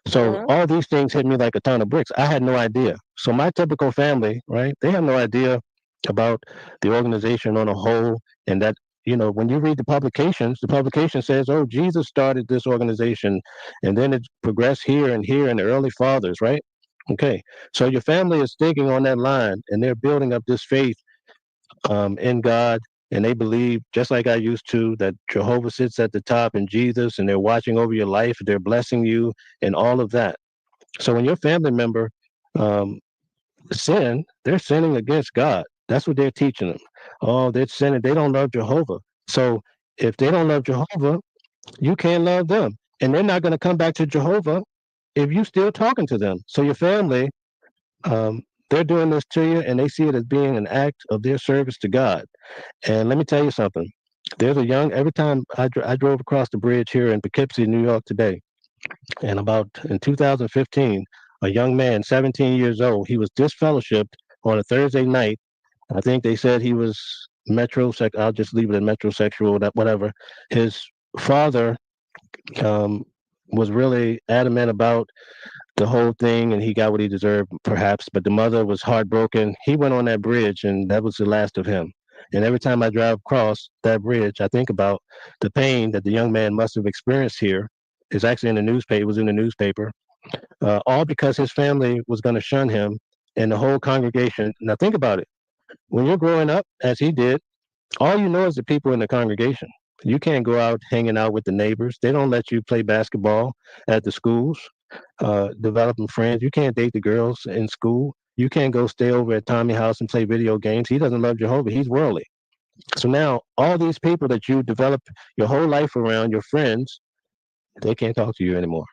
So Mhm. all these things hit me like a ton of bricks. I had no idea. So my typical family, right? They have no idea about the organization on a whole, and that when you read the publication says, "Oh, Jesus started this organization, and then it progressed here and here, and the early fathers," right? Okay, so your family is thinking on that line, and they're building up this faith in God, and they believe, just like I used to, that Jehovah sits at the top and Jesus, and they're watching over your life, they're blessing you, and all of that. So when your family member um, sin, they're sinning against God. That's what they're teaching them. Oh, they're sinning. They don't love Jehovah. So if they don't love Jehovah, you can't love them, and they're not going to come back to Jehovah if you still talking to them. So your family, um, they're doing this to you, and they see it as being an act of their service to God. And let me tell you something. Every time I drove across the bridge here in Poughkeepsie, New York today, and about in 2015, a young man, 17 years old, he was disfellowshipped on a Thursday night. I think they said he was metrosexual. I'll just leave it at metrosexual, whatever. His father um, was really adamant about the whole thing, and he got what he deserved, perhaps. But the mother was heartbroken. He went on that bridge, and that was the last of him. And every time I drive across that bridge, I think about the pain that the young man must have experienced here. It's actually in the newspaper. It was in the newspaper, all because his family was going to shun him, and the whole congregation. Now think about it. When you're growing up, as he did, all you know is the people in the congregation. You can't go out hanging out with the neighbors. They don't let you play basketball at the schools, developing friends. You can't date the girls in school. You can't go stay over at Tommy's house and play video games. He doesn't love Jehovah. He's worldly. So now all these people that you develop your whole life around, your friends, they can't talk to you anymore.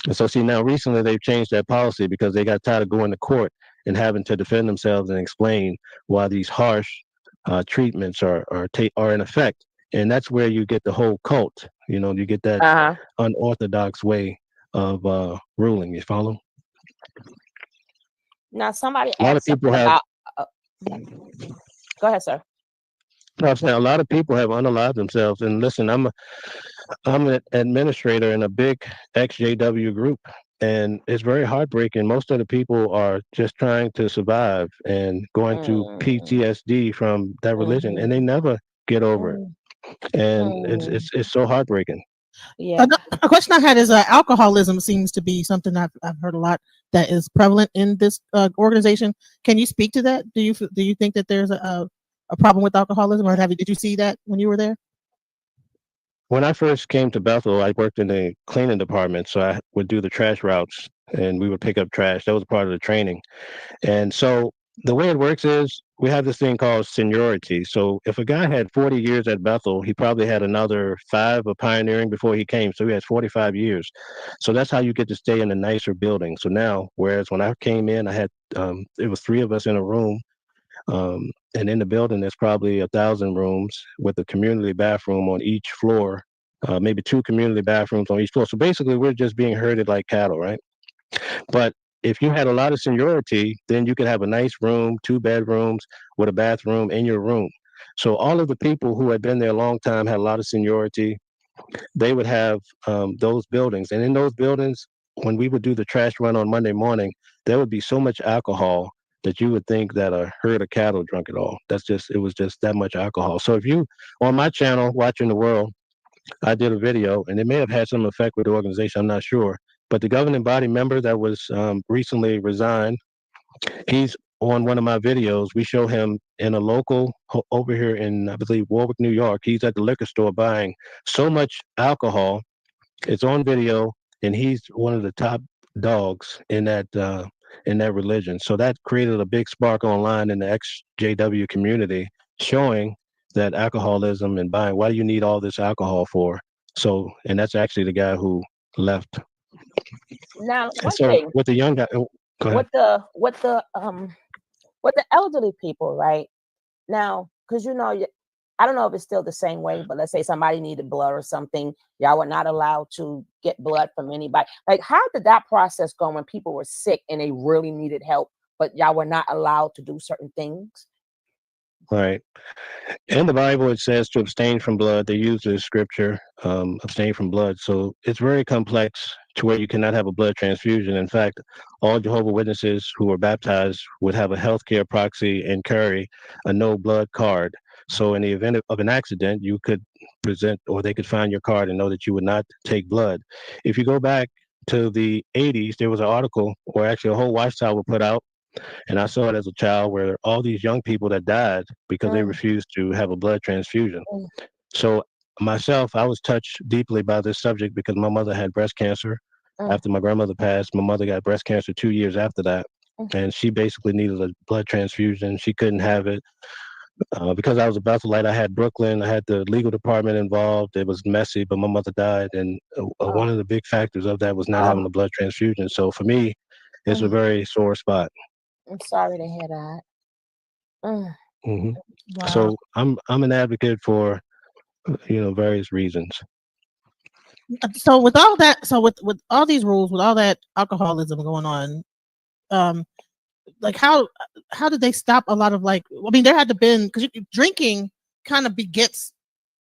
And so, see, now recently they've changed that policy because they got tired of going to court and having to defend themselves and explain why these harsh treatments are in effect. And that's where you get the whole cult. You get that Uh-huh. unorthodox way of ruling. You follow? Now somebody A lot of asked people something have. about. Go ahead, sir. I'm saying a lot of people have unalived themselves. And listen, I'm an administrator in a big XJW group, and it's very heartbreaking. Most of the people are just trying to survive and going through Mm, PTSD from that religion, and they mhm, never get over it. mm, And it's mm. it's it's so heartbreaking. Yeah. A question I had is alcoholism seems to be something I've heard a lot that is prevalent in this organization. Can you speak to that? Do you think that there's a problem with alcoholism, or did you see that when you were there? When I first came to Bethel, I worked in the cleaning department, so I would do the trash routes, and we would pick up trash. That was part of the training. And so the way it works is we have this thing called seniority. So if a guy had 40 years at Bethel, he probably had another 5 of pioneering before he came. So he has 45 years. So that's how you get to stay in a nicer building. So now, whereas when I came in, I had it was 3 of us in a room. And in the building, there's probably 1,000 rooms with a community bathroom on each floor, maybe 2 community bathrooms on each floor. So basically, we're just being herded like cattle, right? But if you had a lot of seniority, then you could have a nice room, 2 bedrooms with a bathroom in your room. So all of the people who had been there a long time had a lot of seniority. They would have those buildings, and in those buildings, when we would do the trash run on Monday morning, there would be so much alcohol that you would think that a herd of cattle drunk it all. It was just that much alcohol. So if you on my channel watching the world, I did a video, and it may have had some effect with the organization. I'm not sure, but the governing body member that was recently resigned, he's on one of my videos. We show him in a local over here in, I believe, Warwick, New York. He's at the liquor store buying so much alcohol. It's on video, and he's one of the top dogs in that religion. So that created a big spark online in the XJW community, showing that alcoholism and buying. Why do you need all this alcohol for? So, and that's actually the guy who left. Now, And one so thing with the young guy, go ahead. with the elderly people, right? Now, because I don't know if it's still the same way, but let's say somebody needed blood or something, y'all were not allowed to get blood from anybody. Like, how did that process go when people were sick and they really needed help, but y'all were not allowed to do certain things? Right. In the Bible, it says to abstain from blood. They use the scripture, abstain from blood. So it's very complex to where you cannot have a blood transfusion. In fact, all Jehovah Witnesses who are baptized would have a healthcare proxy and carry a no blood card. So in the event of an accident, you could present, or they could find your card and know that you would not take blood. If you go back to the 80s, there was an article, or actually a whole watchtower was put out, and I saw it as a child, where all these young people that died because they Mm, refused to have a blood transfusion. mm, So myself, I was touched deeply by this subject because my mother had breast cancer. mm, After my grandmother passed, my mother got breast cancer 2 years after that. mm. And she basically needed a blood transfusion. She couldn't have it. Because I was a Betholite, I had Brooklyn, I had the legal department involved. It was messy, but my mother died. And Oh, one of the big factors of that was not having oh, a blood transfusion. So for me, it's a mm, very sore spot. I'm sorry to hear that. Mm, Hmm. Wow. So I'm an advocate for various reasons. So with all that, so with all these rules, with all that alcoholism going on, um, like how did they stop a lot of, like, I mean, there had to been, because drinking kind of begets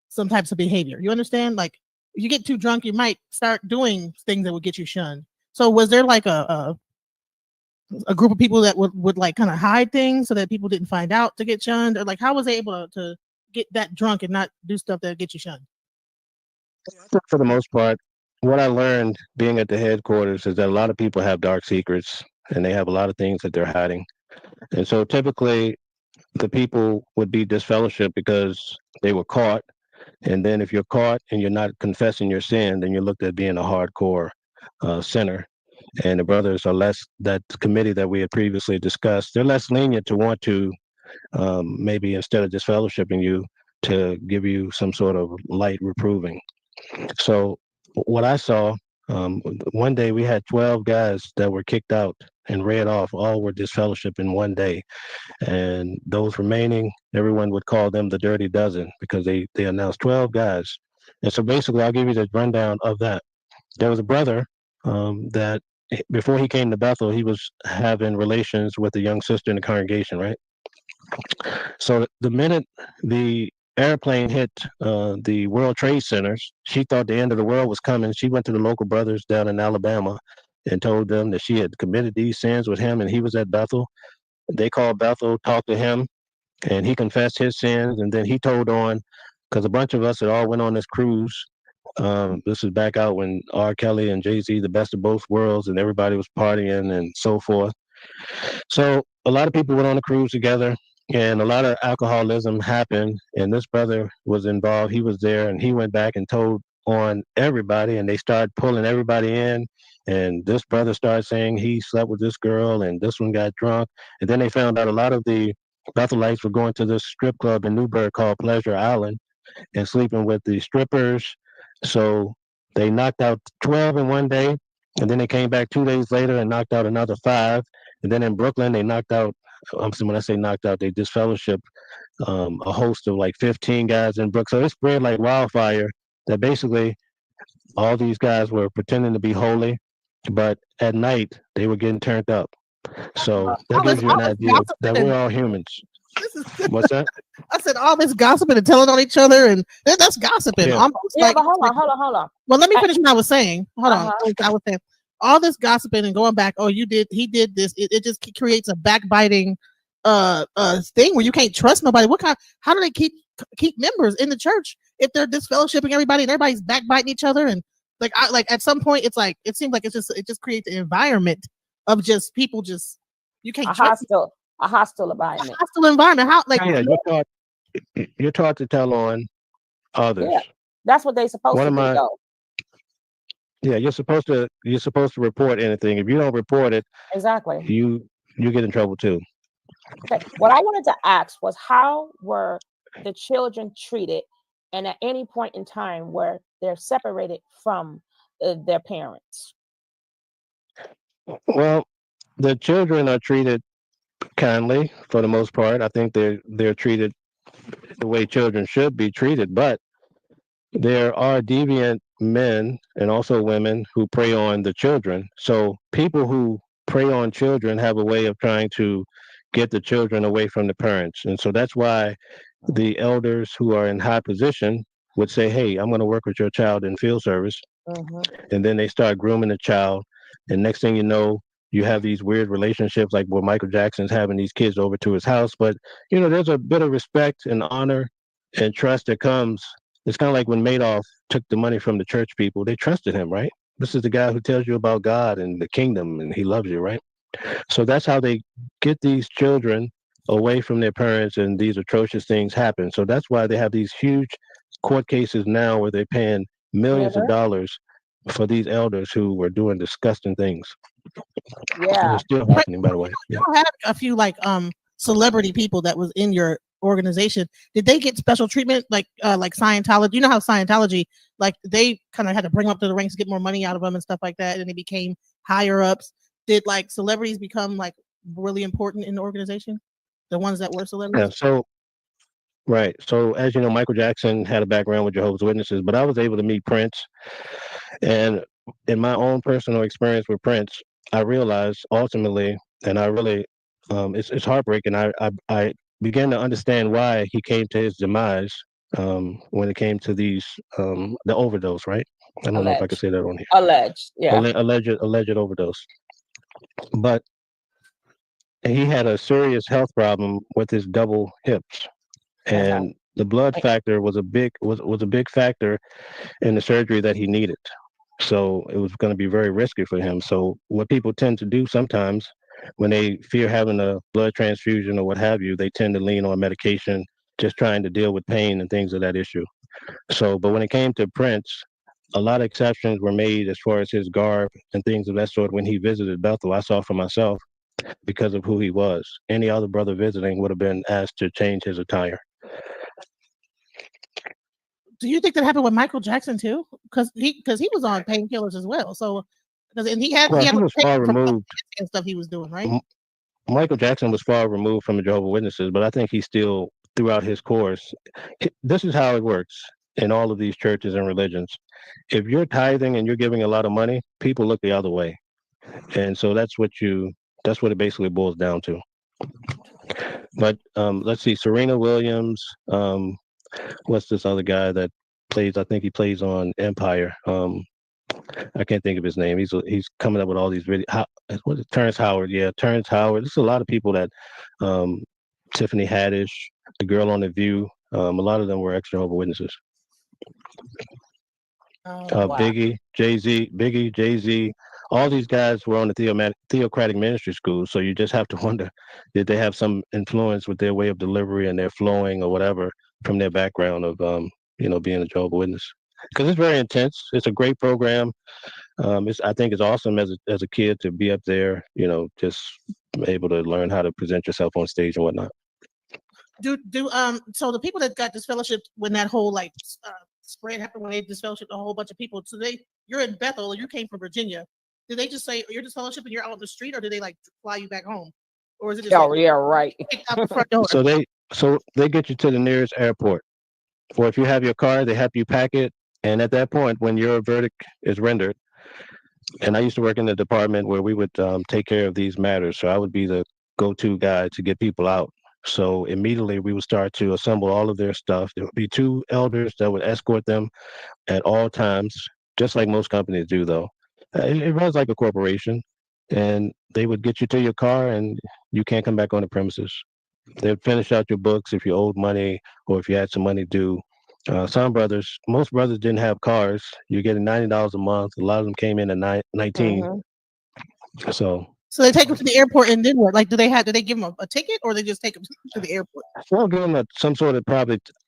some types of behavior. You understand? Like, if you get too drunk, you might start doing things that would get you shunned. So was there like a group of people that would like kind of hide things so that people didn't find out to get shunned, or like how was they able to get that drunk and not do stuff that get you shunned? For the most part, what I learned being at the headquarters is that a lot of people have dark secrets and they have a lot of things that they're hiding. And so typically the people would be disfellowshipped because they were caught. And then if you're caught and you're not confessing your sin, then you're looked at being a hardcore sinner. And the brothers are less, that committee that we had previously discussed, they're less lenient to want to, maybe instead of disfellowshipping you, to give you some sort of light reproving. So what I saw, one day we had 12 guys that were kicked out and read off. All were disfellowship in one day. And those remaining, everyone would call them the Dirty Dozen because they announced 12 guys. And so basically, I'll give you the rundown of that. There was a brother that before he came to Bethel, he was having relations with a young sister in the congregation, right? So the minute the airplane hit the World Trade Centers, she thought the end of the world was coming. She went to the local brothers down in Alabama and told them that she had committed these sins with him, and he was at Bethel. They called Bethel, talked to him, and he confessed his sins. And then he told on, because a bunch of us had all went on this cruise. This is back out when R. Kelly and Jay-Z, the best of both worlds, and everybody was partying and so forth. So a lot of people went on a cruise together, and a lot of alcoholism happened. And this brother was involved. He was there, and he went back and told on everybody, and they started pulling everybody in. And this brother started saying he slept with this girl, and this one got drunk. And then they found out a lot of the Bethelites were going to this strip club in Newburgh called Pleasure Island and sleeping with the strippers. So they knocked out 12 in one day, and then they came back 2 days later and knocked out another five. And then in Brooklyn, they knocked out. When I say knocked out, they disfellowshipped a host of like 15 guys in Brooklyn. So it spread like wildfire. That basically all these guys were pretending to be holy, but at night they were getting turned up. So that gives you All an this idea that gossiping we're and all humans. this is, What's that? I said all this gossiping and telling on each other, and that's gossiping. Yeah. Almost yeah, like, but hold on. well, let me I, finish what I was saying. Hold on. uh-huh. I was saying all this gossiping and going back. Oh, he did this. It just creates a backbiting thing where you can't trust nobody. How do they keep members in the church if they're disfellowshipping everybody and everybody's backbiting each other? And like at some point it's like it seems like it just creates an environment of just people just you can't A trust hostile a environment. hostile environment. How like Yeah, you're taught to tell on others. Yeah, that's what they supposed One to of do, my though. Yeah, you're supposed to report anything. If you don't report it, Exactly. you get in trouble too. Okay. What I wanted to ask was how were the children treated and at any point in time where they're separated from their parents? Well, the children are treated kindly for the most part. I think they're treated the way children should be treated, but there are deviant men and also women who prey on the children. So people who prey on children have a way of trying to get the children away from the parents. And so that's why the elders who are in high position would say, "Hey, I'm going to work with your child in field service." Mm-hmm. And then they start grooming the child. And next thing you know, you have these weird relationships like where Michael Jackson's having these kids over to his house. But, there's a bit of respect and honor and trust that comes. It's kind of like when Madoff took the money from the church people, they trusted him, right? This is the guy who tells you about God and the kingdom and he loves you, right? So that's how they get these children away from their parents and these atrocious things happen. So that's why they have these huge court cases now where they're paying millions of dollars for these elders who were doing disgusting things. Yeah. And it's still happening, by the way. You had a few celebrity people that was in your organization. Did they get special treatment like Scientology? You know how Scientology, like they kind of had to bring them up to the ranks, get more money out of them and stuff like that, and they became higher ups. Did like celebrities become like really important in the organization? The ones that were celebrities? Yeah, so right. So as you know, Michael Jackson had a background with Jehovah's Witnesses, but I was able to meet Prince. And in my own personal experience with Prince, I realized ultimately, and I really, it's heartbreaking. I began to understand why he came to his demise when it came to these the overdose. Right? I don't know if I can say that on here. Alleged, yeah. Alleged overdose. But he had a serious health problem with his double hips, and the blood factor was a big factor in the surgery that he needed. So it was going to be very risky for him. So what people tend to do sometimes when they fear having a blood transfusion or what have you, they tend to lean on medication, just trying to deal with pain and things of that issue. So, but when it came to Prince, a lot of exceptions were made as far as his garb and things of that sort. When he visited Bethel, I saw for myself because of who he was. Any other brother visiting would have been asked to change his attire. Do you think that happened with Michael Jackson too? Because he was on painkillers as well. So, and he was far removed and stuff he was doing, right? Michael Jackson was far removed from the Jehovah's Witnesses, but I think he still, throughout his course, this is how it works in all of these churches and religions. If you're tithing and you're giving a lot of money, people look the other way, and so that's what it basically boils down to. But let's see, Serena Williams. What's this other guy that plays? I think he plays on Empire. I can't think of his name. He's coming up with all these videos. What is Terrence Howard? Yeah, Terrence Howard. There's a lot of people that Tiffany Haddish, the girl on The View. A lot of them were ex-Jehovah's Witnesses. Biggie, Jay-Z, all these guys were on the theocratic ministry school. So you just have to wonder, did they have some influence with their way of delivery and their flowing or whatever from their background of being a Jehovah's Witness? Because it's very intense. It's a great program. I think it's awesome as a kid to be up there, just able to learn how to present yourself on stage and whatnot. So the people that got disfellowshipped when that whole spread happened, when they disfellowshipped a whole bunch of people, so you're in Bethel, you came from Virginia. Did they just say you're disfellowshipped and you're out on the street, or did they fly you back home, or is it just right? Out the front door? So they get you to the nearest airport, or if you have your car, they help you pack it. And at that point, when your verdict is rendered, and I used to work in the department where we would take care of these matters. So I would be the go-to guy to get people out. So immediately we would start to assemble all of their stuff. There would be 2 elders that would escort them at all times, just like most companies do, though. It runs like a corporation. And they would get you to your car and you can't come back on the premises. They'd finish out your books if you owed money or if you had some money due. Most brothers didn't have cars. You're getting $90 a month. A lot of them came in at 19. Mm-hmm. So they take them to the airport and then what? Do they give them a ticket or they just take them to the airport? Well, give them some sort of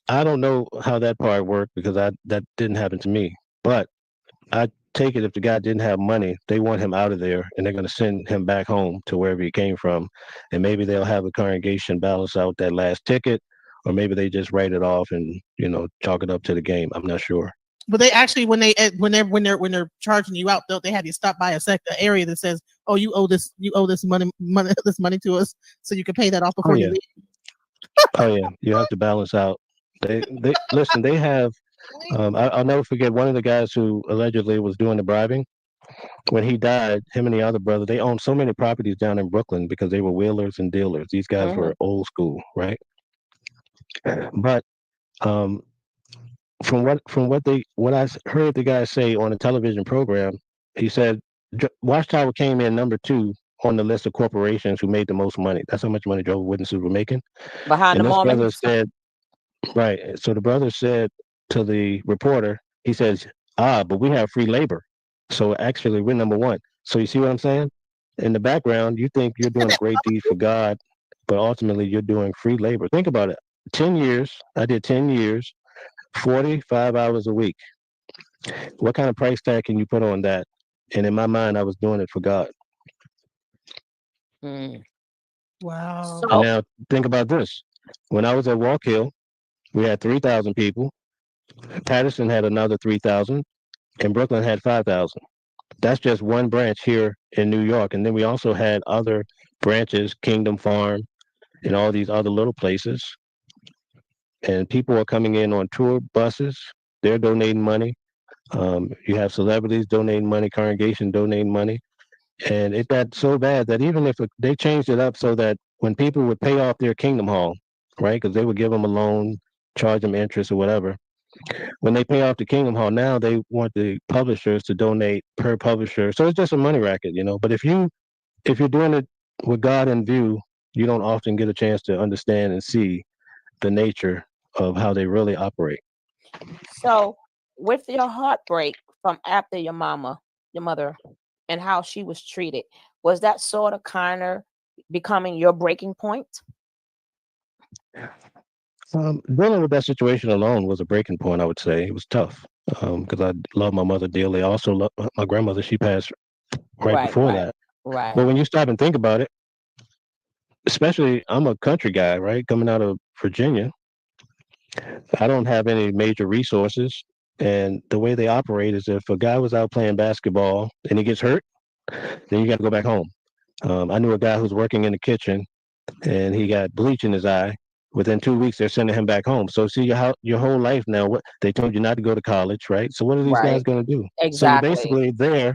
I don't know how that part worked because that didn't happen to me. But I take it if the guy didn't have money, they want him out of there and they're going to send him back home to wherever he came from. And maybe they'll have the congregation balance out that last ticket, or maybe they just write it off and chalk it up to the game. I'm not sure. But they actually, when they're charging you out, they have you stop by a area that says, "Oh, you owe this money this money to us, so you can pay that off Oh before you yeah, leave." oh yeah. You have to balance out. They listen. They have. I'll never forget one of the guys who allegedly was doing the bribing. When he died, him and the other brother, they owned so many properties down in Brooklyn because they were wheelers and dealers. These guys Mm-hmm. were old school, right? But um, what I heard the guy say on a television program, he said Watchtower came in number 2 on the list of corporations who made the most money. That's how much money Jehovah's Witnesses were making. Behind the And this brother Mormons. said, right. So the brother said to the reporter, he says, but we have free labor. So actually, we're number 1. So you see what I'm saying? In the background, you think you're doing a great deed for God, but ultimately you're doing free labor. Think about it. 10 years, I did 10 years, 45 hours a week. What kind of price tag can you put on that? And in my mind, I was doing it for God. Mm. Wow. And So now think about this. When I was at Walk Hill, we had 3,000 people. Patterson had another 3,000, and Brooklyn had 5,000. That's just one branch here in New York. And then we also had other branches, Kingdom Farm, and all these other little places. And people are coming in on tour buses. They're donating money. You have celebrities donating money, congregation donating money. And it got so bad that even if they changed it up so that when people would pay off their Kingdom Hall, right, because they would give them a loan, charge them interest or whatever. When they pay off the Kingdom Hall, now they want the publishers to donate per publisher. So it's just a money racket. But if you're doing it with God in view, you don't often get a chance to understand and see the nature of how they really operate. So, with your heartbreak from after your mother, and how she was treated, was that sort of kind of becoming your breaking point? Dealing with that situation alone was a breaking point, I would say. It was tough because I love my mother dearly. I also love my grandmother. She passed right Right, before right, that. right. But when you stop and think about it, especially I'm a country guy, right? Coming out of Virginia, I don't have any major resources. And the way they operate is if a guy was out playing basketball and he gets hurt, then you got to go back home. I knew a guy who was working in the kitchen and he got bleach in his eye. Within 2 weeks, they're sending him back home. So see your whole life now. What they told you not to go to college, right? So what are these guys Right. going to do? So you're Exactly. basically there,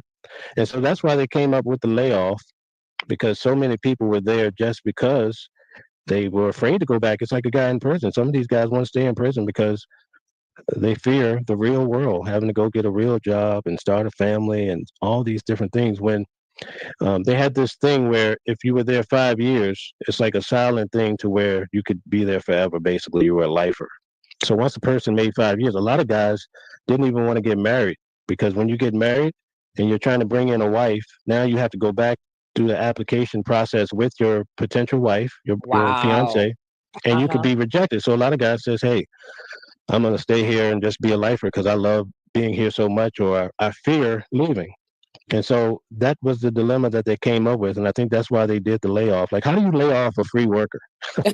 and so that's why they came up with the layoff because so many people were there just because they were afraid to go back. It's like a guy in prison. Some of these guys want to stay in prison because they fear the real world, having to go get a real job and start a family and all these different things. When they had this thing where if you were there 5 years, it's like a silent thing to where you could be there forever. Basically, you were a lifer. So once a person made 5 years, a lot of guys didn't even want to get married because when you get married and you're trying to bring in a wife, now you have to go back through the application process with your potential wife, your Wow. fiance, and you could Uh-huh. be rejected. So a lot of guys says, "Hey, I'm gonna stay here and just be a lifer because I love being here so much, or I fear leaving." And so that was the dilemma that they came up with. And I think that's why they did the layoff. Like, how do you lay off a free worker?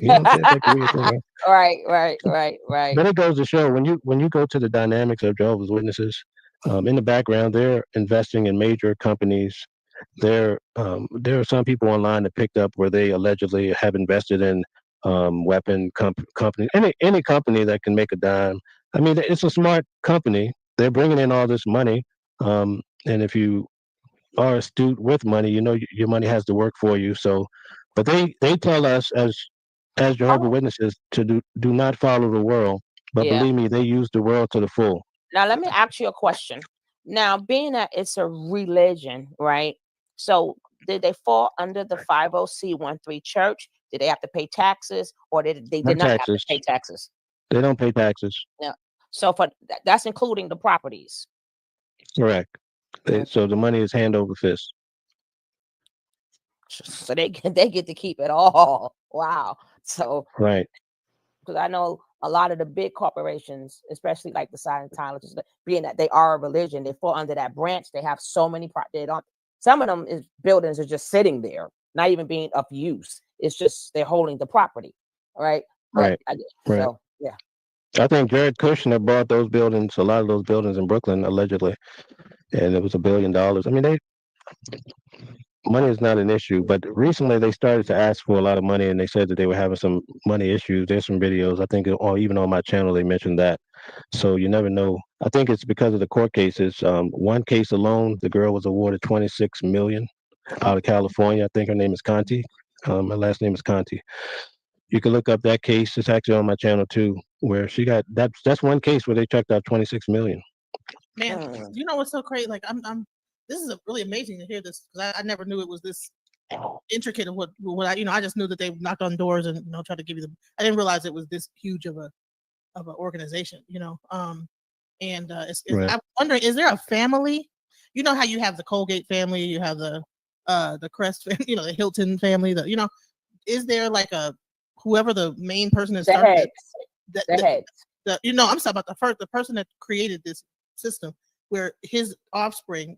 You know what I'm saying? It's like a weird thing, right? Right, right, right, right. But it goes to show when you go to the dynamics of Jehovah's Witnesses, in the background, they're investing in major companies. There are some people online that picked up where they allegedly have invested in weapon company, any company that can make a dime. I mean, it's a smart company. They're bringing in all this money, and if you are astute with money, your money has to work for you. So, but they tell us as Jehovah Oh, Witnesses to do not follow the world, but yeah. believe me, they use the world to the full. Now let me ask you a question. Now, being that it's a religion, right? So did they fall under the 50C13 church? Did they have to pay taxes, or they No did not have to taxes. pay taxes? They don't pay taxes. Yeah. So for that's including the properties. Correct. Mm. So the money is hand over fist. So they get to keep it all. Wow. So Right. because I know a lot of the big corporations, especially like the Scientologists, being that they are a religion, they fall under that branch. They have so many. They don't. Some of them is buildings are just sitting there, not even being of use. It's just they're holding the property, right? Right. I did. Right. So yeah. I think Jared Kushner bought those buildings, a lot of those buildings in Brooklyn, allegedly, and it was $1 billion. I mean, money is not an issue, but recently they started to ask for a lot of money, and they said that they were having some money issues. There's some videos, I think, or even on my channel, they mentioned that. So you never know. I think it's because of the court cases. One case alone, the girl was awarded 26 million out of California. I think her name is Conti. My last name is Conti. You can look up that case. It's actually on my channel too, where she got that. That's one case where they checked out 26 million. Man, you know what's so crazy? Like I'm. This is really amazing to hear this because I never knew it was this intricate of what I just knew that they knocked on doors and tried to give you the. I didn't realize it was this huge of an organization. And Right. I'm wondering, is there a family? You know how you have the Colgate family, you have the Crest, the Hilton family. Is there like a whoever the main person that started the heads. I'm talking about the person that created this system where his offspring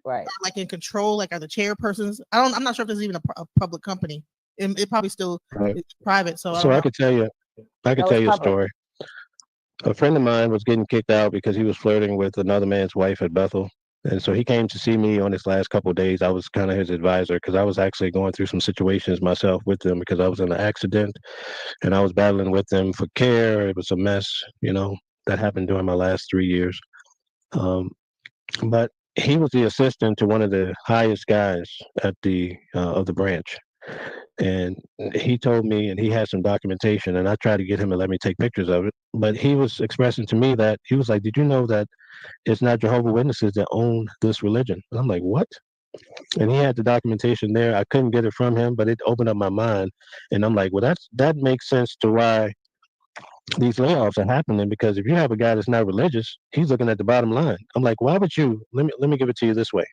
right are like in control, like are the chairpersons. I'm not sure if there's even a public company. It probably still Right. is private. So I could tell you a story. A friend of mine was getting kicked out because he was flirting with another man's wife at Bethel. And so he came to see me on his last couple of days. I was kind of his advisor because I was actually going through some situations myself with him because I was in an accident and I was battling with him for care. It was a mess, that happened during my last 3 years. But he was the assistant to one of the highest guys at the of the branch. And he told me, and he had some documentation, and I tried to get him to let me take pictures of it. But he was expressing to me that he was like, "Did you know that it's not Jehovah's Witnesses that own this religion?" And I'm like, "What?" And he had the documentation there. I couldn't get it from him, but it opened up my mind. And I'm like, "Well, that makes sense to why these layoffs are happening. Because if you have a guy that's not religious, he's looking at the bottom line." I'm like, "Why would you? Let me give it to you this way."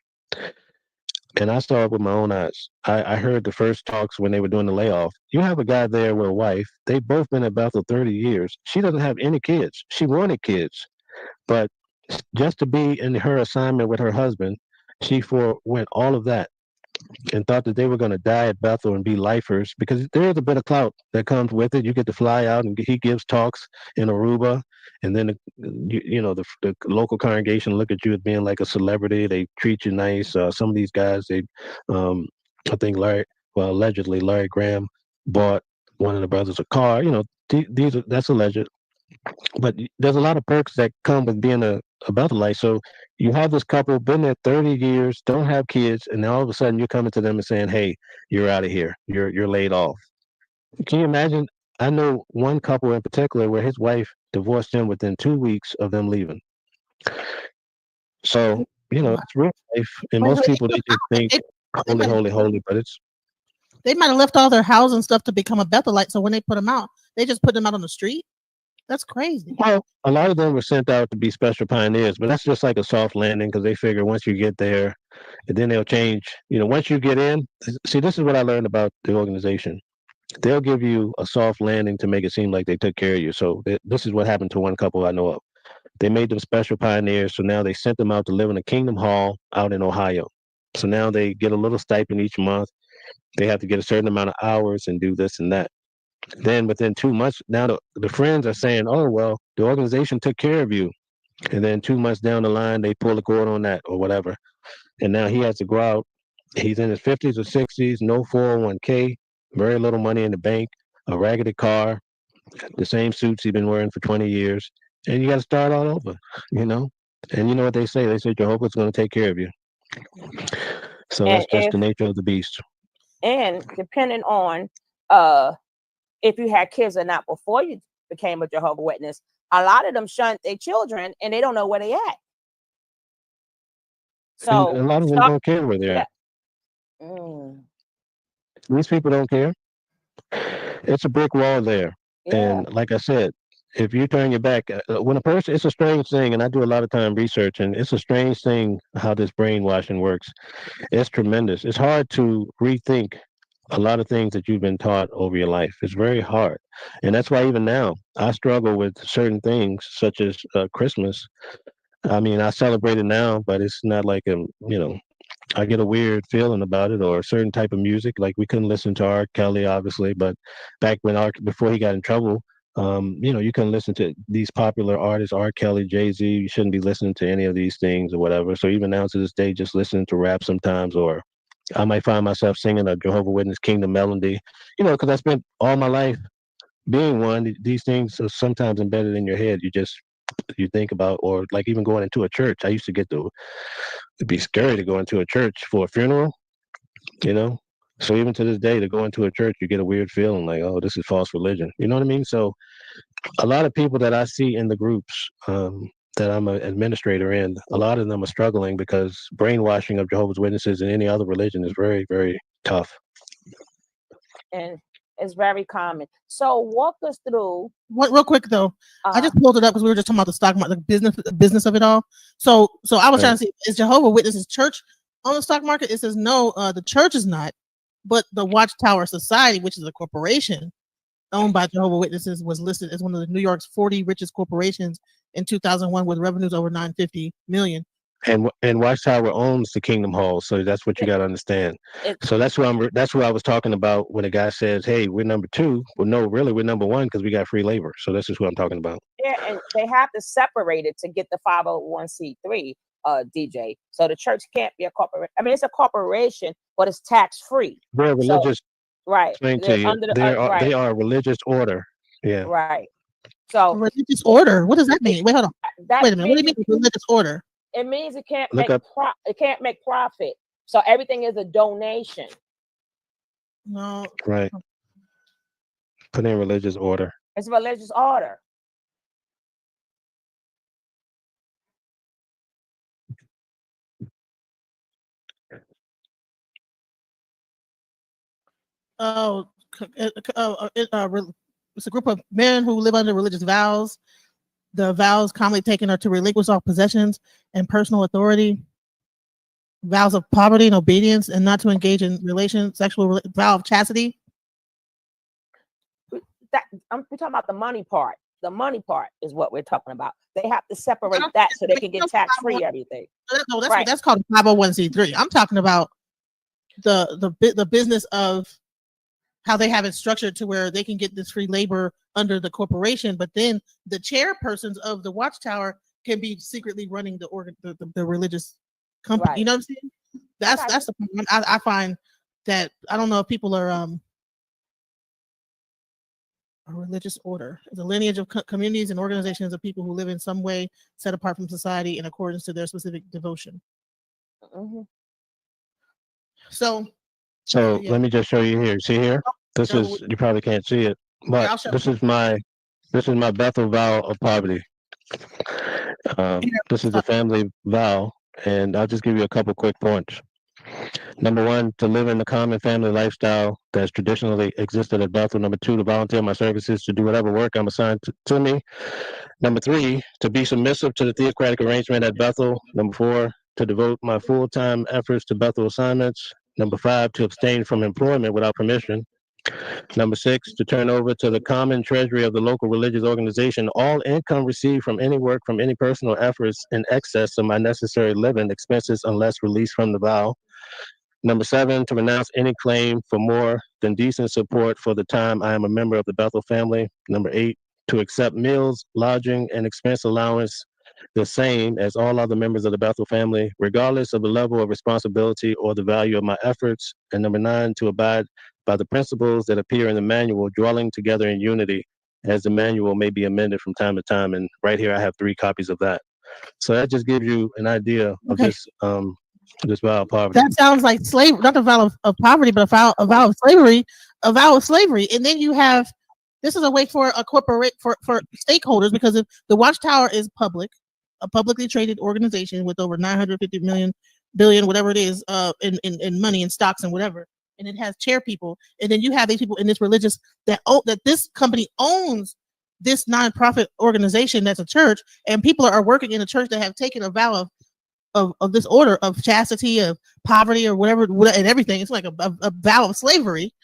And I saw it with my own eyes. I heard the first talks when they were doing the layoff. You have a guy there with a wife. They've both been at Bethel 30 years. She doesn't have any kids. She wanted kids. But just to be in her assignment with her husband, she forewent all of that and thought that they were going to die at Bethel and be lifers because there is a bit of clout that comes with it. You get to fly out and he gives talks in Aruba, and then the local congregation look at you as being like a celebrity. They treat you nice. Some of these guys, I think allegedly Larry Graham bought one of the brothers a car. That's alleged. But there's a lot of perks that come with being a Bethelite. So you have this couple been there 30 years, don't have kids, and then all of a sudden you're coming to them and saying, "Hey, you're out of here. You're laid off." Can you imagine? I know one couple in particular where his wife divorced him within 2 weeks of them leaving. So it's real life, and most people they just think holy, holy, holy, but they might have left all their house and stuff to become a Bethelite. So when they put them out, they just put them out on the street. That's crazy. Well, a lot of them were sent out to be special pioneers, but that's just like a soft landing because they figure once you get there, and then they'll change. Once you get in, see, this is what I learned about the organization. They'll give you a soft landing to make it seem like they took care of you. So this is what happened to one couple I know of. They made them special pioneers, so now they sent them out to live in a Kingdom Hall out in Ohio. So now they get a little stipend each month. They have to get a certain amount of hours and do this and that. Then within 2 months, now the friends are saying, "Oh, well, the organization took care of you." And then 2 months down the line, they pull the cord on that or whatever. And now he has to go out. He's in his 50s or 60s, no 401k, very little money in the bank, a raggedy car, the same suits he's been wearing for 20 years. And you got to start all over, And you know what they say? They say Jehovah's going to take care of you. So that's just the nature of the beast. And depending on if you had kids or not before you became a Jehovah's Witness, a lot of them shunt their children and they don't know where they at. So and a lot of them don't care where they're at. These people don't care. It's a brick wall there. Yeah. And like I said, if you turn your back, when a person, it's a strange thing, and I do a lot of time research, and it's a strange thing how this brainwashing works. It's tremendous. It's hard to rethink a lot of things that you've been taught over your life. It's very hard. And that's why even now I struggle with certain things such as Christmas. I mean, I celebrate it now, but it's not like I get a weird feeling about it, or a certain type of music. Like we couldn't listen to R. Kelly, obviously, but back when before he got in trouble, you couldn't listen to these popular artists, R. Kelly, Jay-Z. You shouldn't be listening to any of these things or whatever. So even now to this day, just listening to rap sometimes, or I might find myself singing a Jehovah Witness Kingdom melody, because I spent all my life being one. These things are sometimes embedded in your head. You think about, or like even going into a church. I used to get to it'd be scary to go into a church for a funeral, you know. So even to this day, to go into a church, you get a weird feeling like, oh, this is false religion. You know what I mean? So a lot of people that I see in the groups that I'm an administrator in, a lot of them are struggling because brainwashing of Jehovah's Witnesses and any other religion is very, very tough. And it's very common. So walk us through. Real quick though, I just pulled it up because we were just talking about the stock market, the business of it all. So I was trying to see, is Jehovah Witnesses church on the stock market? It says no, the church is not, but the Watchtower Society, which is a corporation owned by Jehovah Witnesses, was listed as one of the New York's 40 richest corporations in 2001 with revenues over $950 million. And Watchtower owns the Kingdom Hall, so that's what you got to understand. So that's what I was talking about when a guy says, "Hey, we're number 2." Well, no, really, we're number 1 because we got free labor. So this is what I'm talking about. Yeah, and they have to separate it to get the 501c3, DJ. So the church can't be a corporation. I mean, it's a corporation, but it's tax free. They're religious. Right. Explain to you. They are a religious order. Yeah. Right. So religious order. What does that mean? Wait, hold on. Wait a minute. What do you mean religious order? It means it can't make profit. So everything is a donation. No. Right. Put in religious order. It's a religious order. It's a group of men who live under religious vows. The vows commonly taken are to relinquish all possessions and personal authority, vows of poverty and obedience, and not to engage in vow of chastity. We're talking about the money part. The money part is what we're talking about. They have to separate that so they can get tax-free everything. No, that's called 501c3. I'm talking about the business of how they have it structured to where they can get this free labor under the corporation, but then the chairpersons of the Watchtower can be secretly running the religious company. Right. You know what I'm saying? That's the point. I find that I don't know if people are a religious order. It's a lineage of communities and organizations of people who live in some way set apart from society in accordance to their specific devotion. Mm-hmm. So yeah. Let me just show you here. See here? You probably can't see it, but this is my Bethel vow of poverty. This is the family vow, and I'll just give you a couple quick points. Number 1, to live in the common family lifestyle that's traditionally existed at Bethel. Number 2, to volunteer my services to do whatever work I'm assigned to me. Number 3, to be submissive to the theocratic arrangement at Bethel. Number 4, to devote my full-time efforts to Bethel assignments. Number 5, to abstain from employment without permission. Number 6, to turn over to the common treasury of the local religious organization all income received from any work from any personal efforts in excess of my necessary living expenses unless released from the vow. Number 7, to renounce any claim for more than decent support for the time I am a member of the Bethel family. Number 8, to accept meals, lodging, and expense allowance the same as all other members of the Bethel family, regardless of the level of responsibility or the value of my efforts. And number 9, to abide by the principles that appear in the manual, dwelling together in unity, as the manual may be amended from time to time. And right here, I have 3 copies of that. So that just gives you an idea of this vow of poverty. That sounds like slavery, not a vow of poverty, but a vow of slavery, And then you have, this is a way for a corporate, for stakeholders, because if the Watchtower is a publicly traded organization with over 950 billion, whatever it is, in money and stocks and whatever. And it has chair people. And then you have these people in this religious that this company owns this nonprofit organization that's a church, and people are working in a church that have taken a vow of this order of chastity, of poverty, or whatever, and everything. It's like a vow of slavery.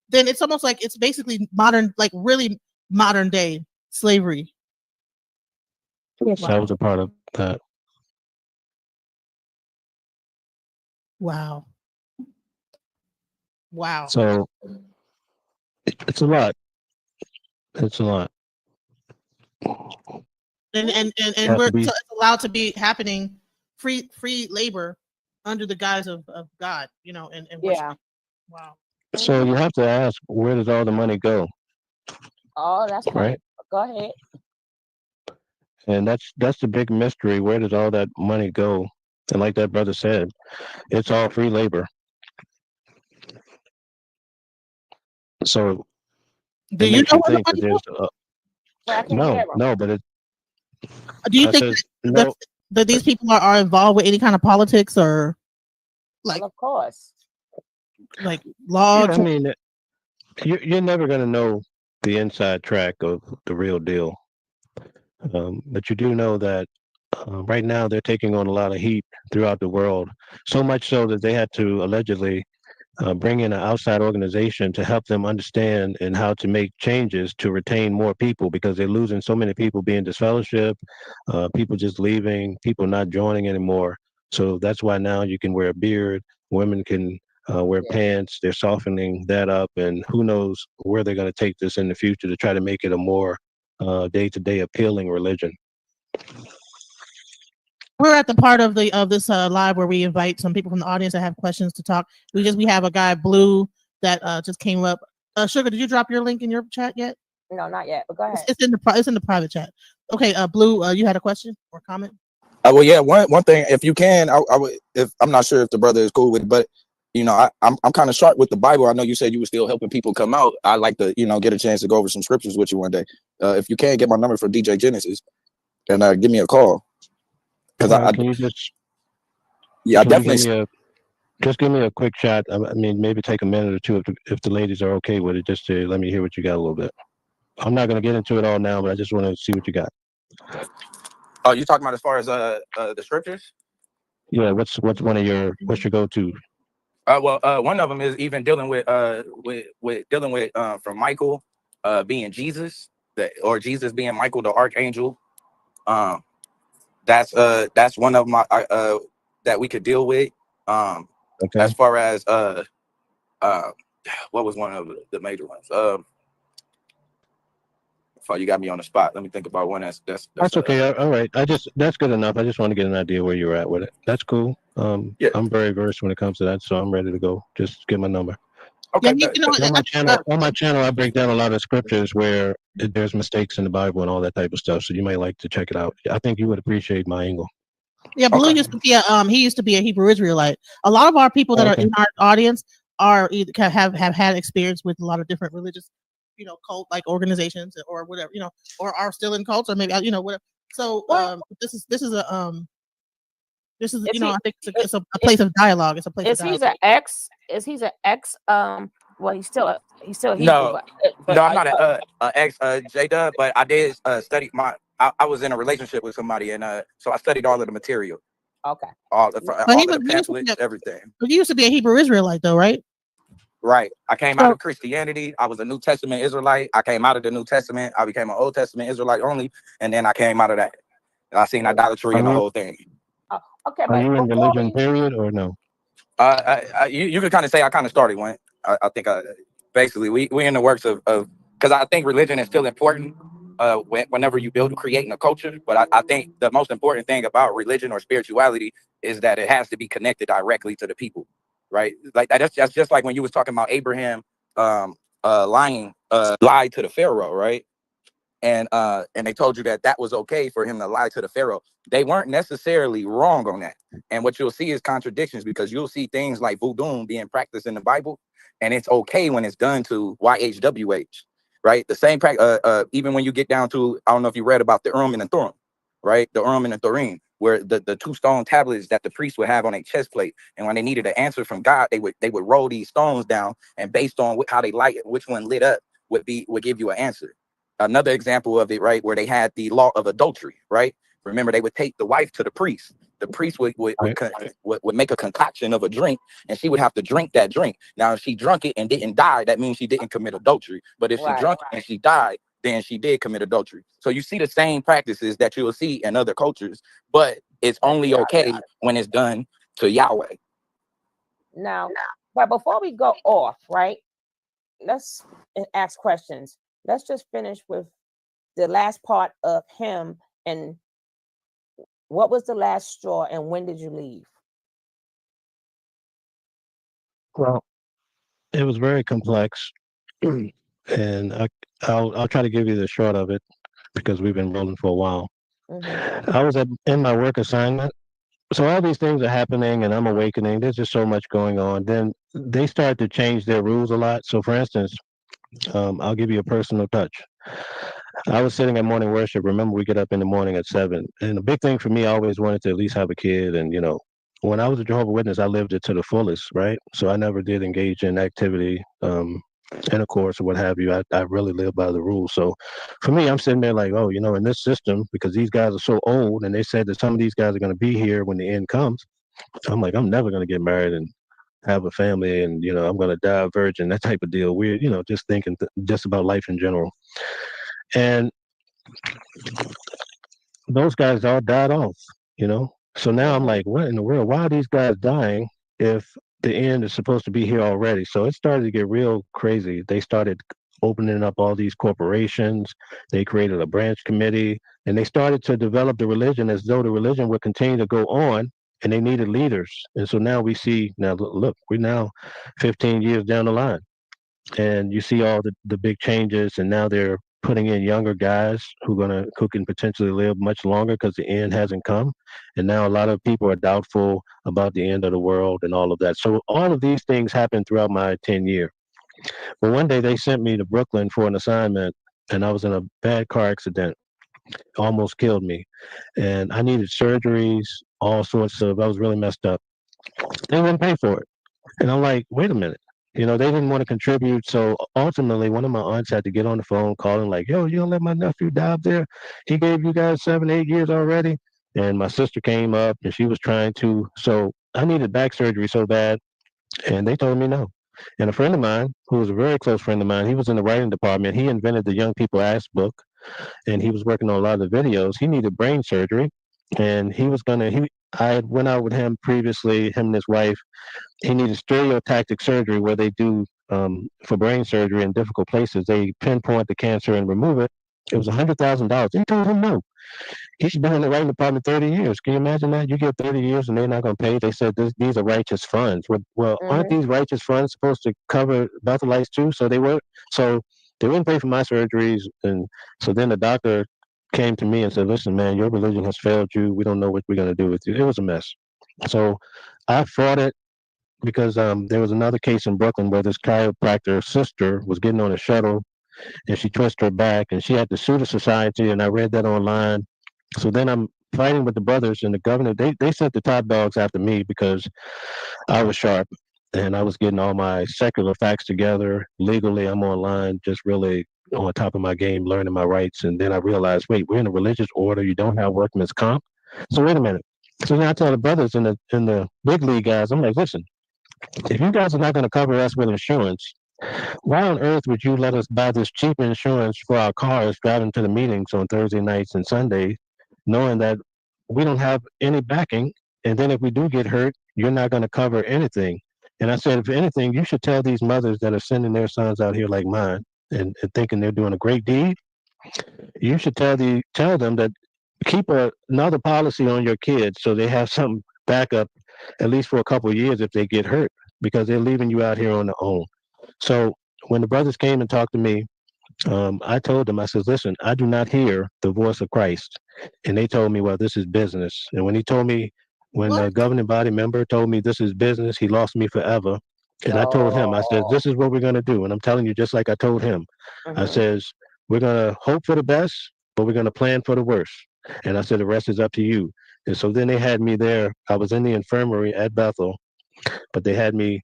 Then it's almost like it's basically modern, like really modern day slavery. Yes, wow. I was a part of that. Wow. Wow. So it's a lot. It's a lot. And we're so it's allowed to be happening free labor under the guise of God, you know, and Yeah. wow. So you have to ask, where does all the money go? Oh, that's funny. Right? Go ahead. And that's the big mystery. Where does all that money go? And like that brother said, it's all free labor. So Do it you makes know you where the think that money there's Well, I can't hear him. no, but it. Do you I think said that, no. that these people are involved with any kind of politics or like Well, of course. like law? Yeah, I mean, you're never going to know the inside track of the real deal. But you do know that right now they're taking on a lot of heat throughout the world, so much so that they had to allegedly bring in an outside organization to help them understand and how to make changes to retain more people because they're losing so many people being disfellowship, people just leaving, people not joining anymore. So that's why now you can wear a beard, women can wear Yeah. pants. They're softening that up, and who knows where they're going to take this in the future to try to make it a more day-to-day appealing religion. We're at the part of this live where we invite some people from the audience that have questions to talk. We have a guy Blue that just came up. Sugar, did you drop your link in your chat yet? No, not yet. But go ahead. It's in the private chat. Okay, Blue, you had a question or comment? Well, yeah, one thing, if you can, I would. If I'm not sure if the brother is cool with it, but you know, I'm kind of sharp with the Bible. I know you said you were still helping people come out. I like to, you know, get a chance to go over some scriptures with you one day. If you can, get my number for DJ Genesis and give me a call because Can you just I can you definitely. just give me a quick chat? I mean, maybe take a minute or two if the ladies are okay with it, just to let me hear what you got a little bit. I'm not going to get into it all now, but I just want to see what you got. Oh, you talking about as far as the scriptures? Yeah, what's what's your go-to? One of them is even dealing with dealing with from Michael being Jesus, or Jesus being Michael the archangel. That's one of my that we could deal with. Okay. As far as what was one of the major ones? You got me on the spot. Let me think about one. That's okay. All right. That's good enough. I just want to get an idea where you're at with it. That's cool. Yeah. I'm very versed when it comes to that, so I'm ready to go. Just get my number. Okay. Yeah, you know, On my channel, I break down a lot of scriptures where there's mistakes in the Bible and all that type of stuff. So you might like to check it out. I think you would appreciate my angle. yeah, Blue Okay. used to be he used to be a Hebrew Israelite. A lot of our people that are in our audience are either have had experience with a lot of different religious, you know, cult like organizations or whatever, you know, or are still in cults or maybe you know whatever. So this is you know, I think it's a place of dialogue. It's a place of dialogue. Is he an ex? Is he an ex? Well, he's still Hebrew. No, but no, I'm not an ex J-Dub, but I did study I was in a relationship with somebody, and so I studied all of the material, Okay. all But of the pamphlets, everything. But you used to be a Hebrew Israelite, though, right? Right. I came out of Christianity. I was a New Testament Israelite. I came out of the New Testament. I became an Old Testament Israelite only, and then I came out of that. And I seen idolatry and the whole thing. Okay, Are you in before religion, period, or no? You could kind of say I kind of started one. I think basically we in the works of because I think religion is still important whenever you build creating a culture. But I think the most important thing about religion or spirituality is that it has to be connected directly to the people, right? Like that's just like when you was talking about Abraham lying lied to the Pharaoh, right? And they told you that was okay for him to lie to the Pharaoh. They weren't necessarily wrong on that. And what you'll see is contradictions, because you'll see things like voodoo being practiced in the Bible, and it's okay when it's done to YHWH, right? The same practice. Even when you get down to, I don't know if you read about the Urim and the Thummim, right? The Urim and the Thummim, where the two stone tablets that the priests would have on a chest plate, and when they needed an answer from God, they would roll these stones down, and based on how they light it, which one lit up would give you an answer. Another example of it, right, where they had the law of adultery, right? Remember, they would take the wife to the priest. The priest would make a concoction of a drink, and she would have to drink that drink. Now, if she drunk it and didn't die, that means she didn't commit adultery. But if she drunk it and she died, then she did commit adultery. So you see the same practices that you will see in other cultures, but it's only okay when it's done to Yahweh. Now, but before we go off, right? Let's ask questions. Let's just finish with the last part of him and what was the last straw and when did you leave? Well, it was very complex, and I'll try to give you the short of it because we've been rolling for a while. I was in my work assignment. So all these things are happening and I'm awakening. There's just so much going on. Then they start to change their rules a lot. So for instance, I'll give you a personal touch. I was sitting at morning worship. Remember, we get up in the morning at 7. And the big thing for me, I always wanted to at least have a kid. And, when I was a Jehovah's Witness, I lived it to the fullest, right? So I never did engage in activity, intercourse or what have you. I really lived by the rules. So for me, I'm sitting there like, oh, in this system, because these guys are so old and they said that some of these guys are going to be here when the end comes. I'm like, I'm never going to get married and have a family and, I'm going to die a virgin, that type of deal. We're, just thinking just about life in general. And those guys all died off. So now I'm like, what in the world? Why are these guys dying if the end is supposed to be here already? So it started to get real crazy. They started opening up all these corporations. They created a branch committee and they started to develop the religion as though the religion would continue to go on and they needed leaders. And so now we see, now look, we're now 15 years down the line and you see all the big changes and now they're putting in younger guys who can potentially live much longer because the end hasn't come, and now a lot of people are doubtful about the end of the world and all of that. So all of these things happened throughout my 10 year. But one day they sent me to Brooklyn for an assignment, and I was in a bad car accident, almost killed me, and I needed surgeries, all sorts of. I was really messed up. They wouldn't pay for it. And I'm like, wait a minute. They didn't want to contribute. So ultimately, one of my aunts had to get on the phone calling, like, yo, you don't let my nephew die up there. He gave you guys 7, 8 years already. And my sister came up and she was trying to. So I needed back surgery so bad. And they told me no. And a friend of mine, who was a very close friend of mine, he was in the writing department. He invented the Young People Ask book and he was working on a lot of the videos. He needed brain surgery. And he was I had went out with him previously, him and his wife. He needed stereotactic surgery where they do for brain surgery in difficult places. They pinpoint the cancer and remove it. It was $100,000. They told him no. He's been in the writing department 30 years. Can you imagine that? You get 30 years and they're not going to pay. They said these are righteous funds. Well, aren't these righteous funds supposed to cover Betholites too? So they wouldn't pay for my surgeries. And so then the doctor came to me and said, listen, man, your religion has failed you. We don't know what we're going to do with you. It was a mess. So I fought it because there was another case in Brooklyn where this chiropractor sister was getting on a shuttle and she twisted her back and she had to sue the society. And I read that online. So then I'm fighting with the brothers and the governor. They sent the top dogs after me because I was sharp and I was getting all my secular facts together. Legally, I'm online, just really on top of my game, learning my rights. And then I realized, wait, we're in a religious order. You don't have workman's comp. So wait a minute. So now I tell the brothers in the big league guys, I'm like, listen, if you guys are not going to cover us with insurance, why on earth would you let us buy this cheap insurance for our cars driving to the meetings on Thursday nights and Sundays, knowing that we don't have any backing? And then if we do get hurt, you're not going to cover anything. And I said, if anything, you should tell these mothers that are sending their sons out here like mine and thinking they're doing a great deed. You should tell them that keep another policy on your kids so they have some backup at least for a couple of years if they get hurt because they're leaving you out here on their own. So when the brothers came and talked to me, I told them, I said, listen, I do not hear the voice of Christ. And they told me, well, this is business. And when the governing body member told me this is business, he lost me forever. And I told him, I said, this is what we're going to do. And I'm telling you, just like I told him, I says, we're going to hope for the best, but we're going to plan for the worst. And I said, the rest is up to you. And so then they had me there. I was in the infirmary at Bethel, but they had me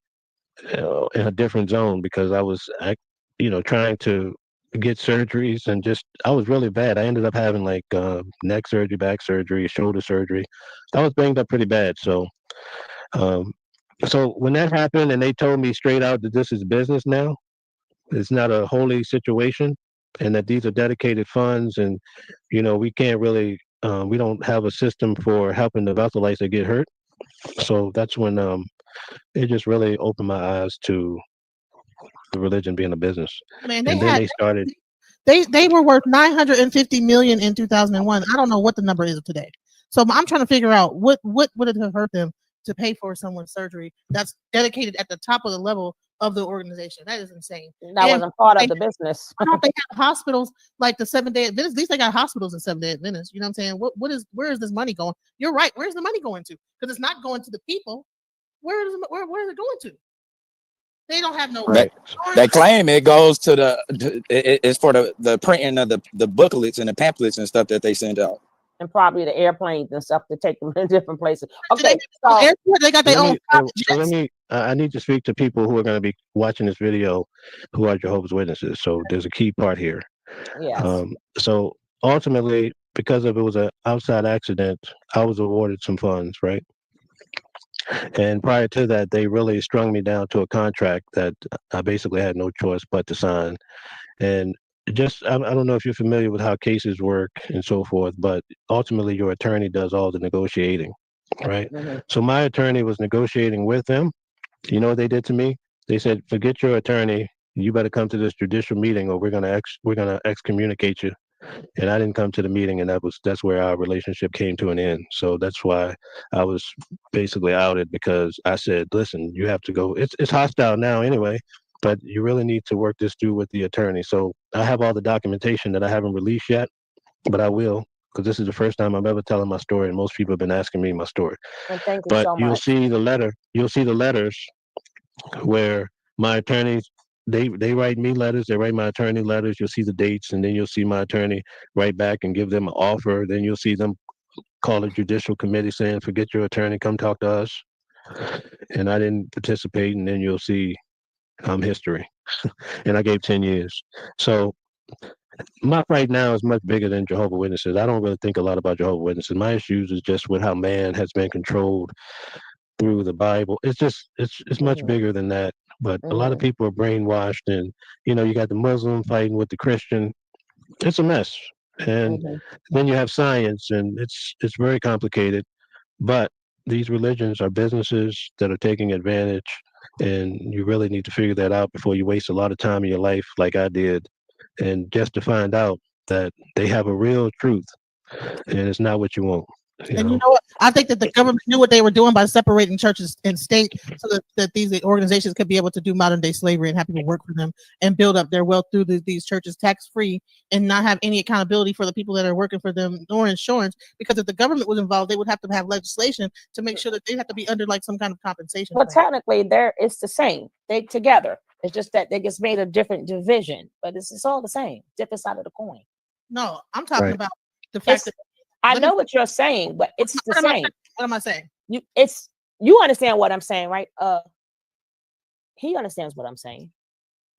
in a different zone because I was, trying to get surgeries and I was really bad. I ended up having like neck surgery, back surgery, shoulder surgery. I was banged up pretty bad. Um, so when that happened and they told me straight out that this is business now, it's not a holy situation and that these are dedicated funds and, we can't really, we don't have a system for helping the Bethelites that get hurt. So that's when it just really opened my eyes to the religion being a business. Man, And then they started. they were worth 950 million in 2001. I don't know what the number is today. So I'm trying to figure out what would it have hurt them to pay for someone's surgery that's dedicated at the top of the level of the organization. That is insane. That And wasn't part of the business. why don't they have hospitals like the Seventh-day Adventists? At least they got hospitals in Seventh-day Adventists. You know what I'm saying? Where is this money going? You're right. Where's the money going to? Because it's not going to the people. Where is it going to? They don't have no Right. They claim it goes to it's for the printing of the booklets and the pamphlets and stuff that they send out. And probably the airplanes and stuff to take them to different places. Do they Okay, have no so airport? They got their own private So let jets. me. I need to speak to people who are going to be watching this video, who are Jehovah's Witnesses. So there's a key part here. yes. So ultimately, because of it was an outside accident, I was awarded some funds, right? And prior to that, they really strung me down to a contract that I basically had no choice but to sign. And just, I don't know if you're familiar with how cases work and so forth, but ultimately your attorney does all the negotiating, right? Mhm. So my attorney was negotiating with them. You know what they did to me? They said, "Forget your attorney. You better come to this judicial meeting, or we're gonna excommunicate you." And I didn't come to the meeting, and that's where our relationship came to an end. So that's why I was basically outed, because I said, "Listen, you have to go. It's hostile now anyway, but you really need to work this through with the attorney." So I have all the documentation that I haven't released yet, but I will, because this is the first time I'm ever telling my story, and most people have been asking me my story. And thank you But so you'll much. see the letter. You'll see the letters where my attorneys, they write me letters, they write my attorney letters. You'll see the dates, and then you'll see my attorney write back and give them an offer. Then you'll see them call a judicial committee saying, "Forget your attorney, come talk to us." And I didn't participate, and then you'll see history. And I gave 10 years. So my fight now is much bigger than Jehovah's Witnesses. I don't really think a lot about Jehovah's Witnesses. My issues is just with how man has been controlled through the Bible. It's much Mhm. bigger than that. But a lot of Mhm. people are brainwashed, and you got the Muslim fighting with the Christian. It's a mess. And Mhm. then you have science, and it's very complicated. But these religions are businesses that are taking advantage, and you really need to figure that out before you waste a lot of time in your life, like I did, and just to find out that they have a real truth, and it's not what you want. And you know what? I think that the government knew what they were doing by separating churches and state, so that these organizations could be able to do modern day slavery and have people work for them and build up their wealth through these churches tax free, and not have any accountability for the people that are working for them, nor insurance. Because if the government was involved, they would have to have legislation to make sure that they have to be under like some kind of compensation Well, plan. technically, it's the same. They together. It's just that they just made a different division, but it's all the same, different side of the coin. No, I'm talking Right. about the fact that I let me- know what you're saying, but it's the what am I same. saying? What am I saying? You understand what I'm saying, right? He understands what I'm saying.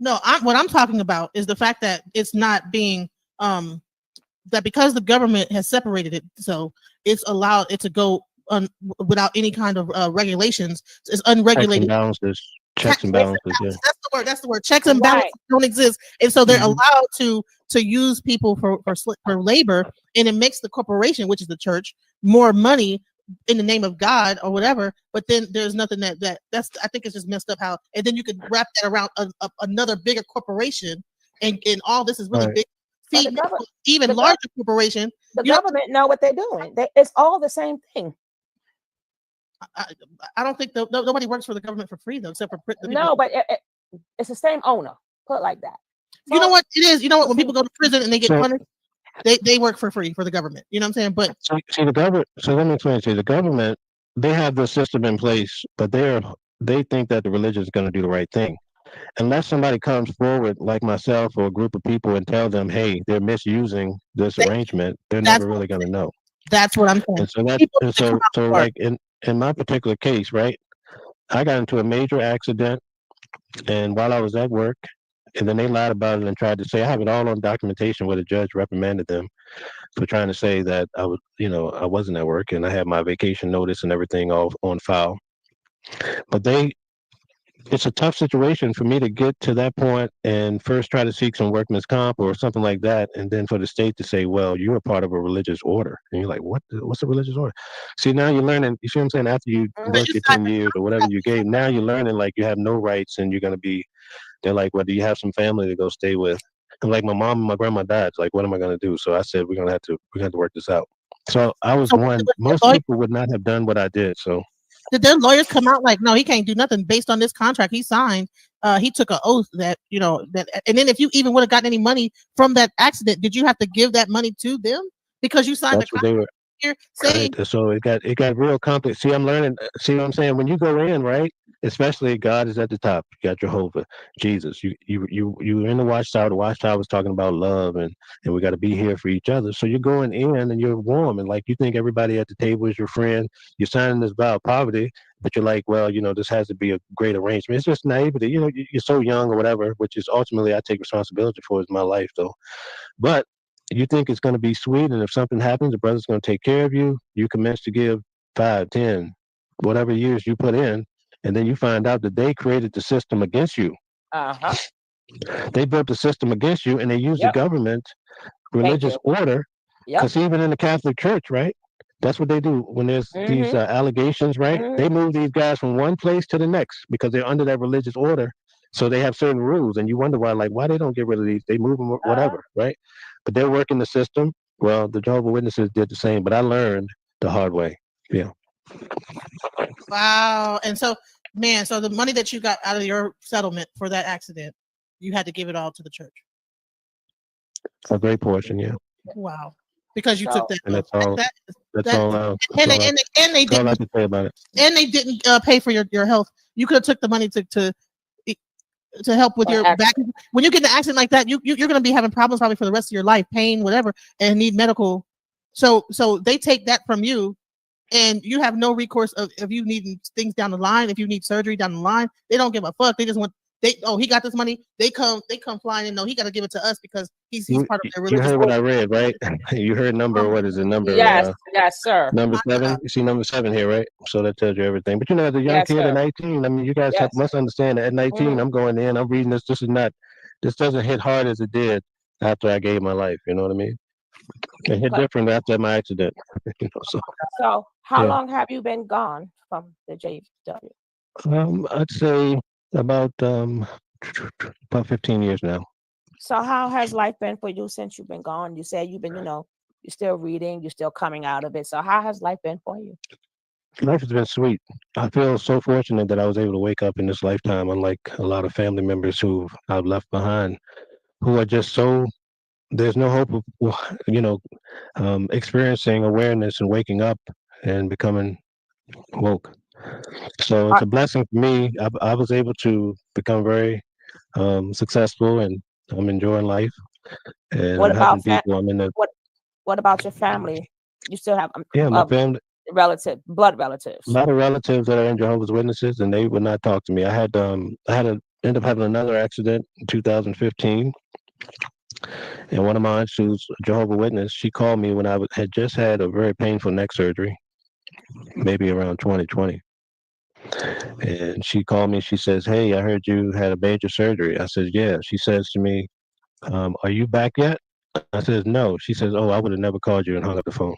No, what I'm talking about is the fact that it's not being that because the government has separated it, so it's allowed it to go without any kind of regulations. It's unregulated. Checks and balances. Yeah. That's the word. Checks and balances don't exist, and so they're allowed to use people for labor, and it makes the corporation, which is the church, more money in the name of God or whatever. But then there's nothing that's I think it's just messed up how, and then you could wrap that around another bigger corporation, and all this is really Right. big. But Feed the even larger corporation. The government know what they're doing. It's all the same thing. I don't think nobody works for the government for free though, except for the people. No, but it's the same owner. Put it like that. So, you know what it is? You know what? When people go to prison and they get punished, they work for free for the government. You know what I'm saying? But see the government. So let me explain to you. The government, they have the system in place, but they think that the religion is going to do the right thing. Unless somebody comes forward, like myself or a group of people, and tell them, "Hey, they're misusing this arrangement," they're never really going to know. That's what I'm saying. And so like in my particular case, right? I got into a major accident, and while I was at work, and then they lied about it and tried to say, I have it all on documentation where the judge reprimanded them for trying to say that I wasn't at work, and I had my vacation notice and everything all on file. But they it's a tough situation for me to get to that point and first try to seek some workman's comp or something like that, and then for the state to say, "Well, you're a part of a religious order," and you're like, "What? What's a religious order?" See, now you're learning. You see what I'm saying? After you But work you your signed 10 years or whatever you gave, now you're learning like you have no rights, and you're gonna be. They're like, "Well, do you have some family to go stay with?" And like my mom and my grandma died. It's like, what am I gonna do? So I said, we're gonna have to work this out. So I was so one. Most people would not have done what I did. So did their lawyers come out like, no, he can't do nothing based on this contract he signed? He took an oath that, you know, that, and then if you even would have gotten any money from that accident, did you have to give that money to them because you signed the that's what they contract were. here Right. saying, So it got real complex. See, I'm learning. See what I'm saying? When you go in, right? Especially God is at the top. You got Jehovah, Jesus. You're in the watchtower. The watchtower was talking about love and we got to be here for each other. So you're going in and you're warm and like you think everybody at the table is your friend. You're signing this vow of poverty, but you're like, well, this has to be a great arrangement. It's just naivety. You're so young or whatever, which is ultimately I take responsibility for is my life though. But you think it's going to be sweet, and if something happens, the brother's going to take care of you. You commence to give 5, 10, whatever years you put in, and then you find out that they created the system against you. Uh-huh. They built the system against you, and they use the Yep. government, Thank religious you. order, Yep. because even in the Catholic Church, right? That's what they do when there's these Mm-hmm. allegations, right? Mm-hmm. They move these guys from one place to the next because they're under that religious order. So they have certain rules, and you wonder why they don't get rid of these. They move them, whatever, right? But they're working the system. Well, the Jehovah's Witnesses did the same, but I learned the hard way. Yeah, wow. And so, man, so the money that you got out of your settlement for that accident, you had to give it all to the church. a great portion. Yeah, Wow. Because you So took that and oath. that's all. That's That all. and they That's all I didn't can say about it. pay for your health. You could have took the money to help with your back. When you get in an accident like that, you're going to be having problems probably for the rest of your life, pain, whatever, and need medical. So they take that from you, and you have no recourse of if you need things down the line, if you need surgery down the line. They don't give a fuck. They just want he got this money. They come flying and no, he got to give it to us because he's part of their You religious heard what order. I read, right? You heard number. What is it? yes, yes, sir. Number 7. You see number 7 here, right? So that tells you everything. But as a young Yes, kid at sir. 19, I mean, you guys Yes. must understand that at 19, Mm-hmm. I'm going in, I'm reading this. This doesn't hit hard as it did after I gave my life. You know what I mean? It hit different after my accident. So So how yeah, long have you been gone from the JW? I'd say about about 15 years now. So how has life been for you since you've been gone? You said you've been, you're still reading, you're still coming out of it. So how has life been for you? Life has been sweet. I feel so fortunate that I was able to wake up in this lifetime, unlike a lot of family members who I've left behind, who are just so there's no hope of experiencing awareness and waking up and becoming woke. So it's Uh, a blessing for me. I was able to become very successful, and I'm enjoying life, and what I'm about helping people. I'm in the what about your family? You still have yeah, my family. blood A relatives. lot of relatives that are in Jehovah's Witnesses, and they would not talk to me. I had to end up having another accident in 2015. And one of my aunts, who's a Jehovah's Witness, she called me when had just had a very painful neck surgery, maybe around 2020. And she called me. She says, "Hey, I heard you had a major surgery." I said, "Yeah." She says to me, "Are you back yet?" I says, "No." She says, "Oh, I would have never called you," and hung up the phone.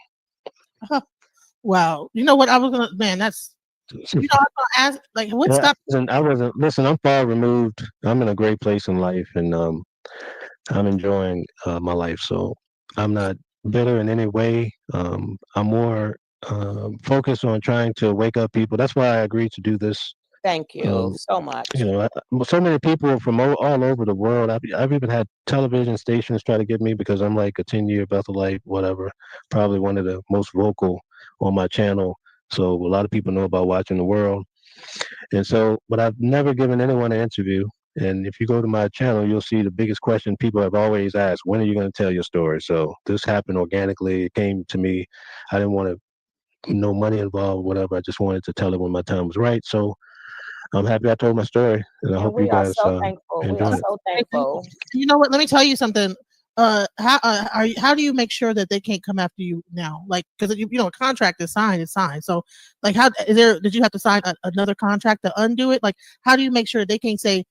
Wow. You know what? I was gonna, man, that's, I was gonna ask, like, what Yeah, stopped? I wasn't. Listen, I'm far removed. I'm in a great place in life, and I'm enjoying my life. So I'm not bitter in any way. I'm more focused on trying to wake up people. That's why I agreed to do this. Thank you Um, so much. so many people from all over the world. I've even had television stations try to get me because I'm like a 10-year Betholite, whatever. Probably one of the most vocal on my channel. So a lot of people know about Watching the World. And so, but I've never given anyone an interview. And if you go to my channel, you'll see the biggest question people have always asked: when are you going to tell your story? So this happened organically. It came to me. I didn't want to no money involved, whatever. I just wanted to tell it when my time was right. So I'm happy I told my story, and I And hope you we are guys so thankful. We are enjoy it. so thankful. You know what? Let me tell you something. how do you make sure that they can't come after you now? Like, because you know a contract is signed, it's signed. So, like, how is there? Did you have to sign another contract to undo it? Like, how do you make sure they can't say,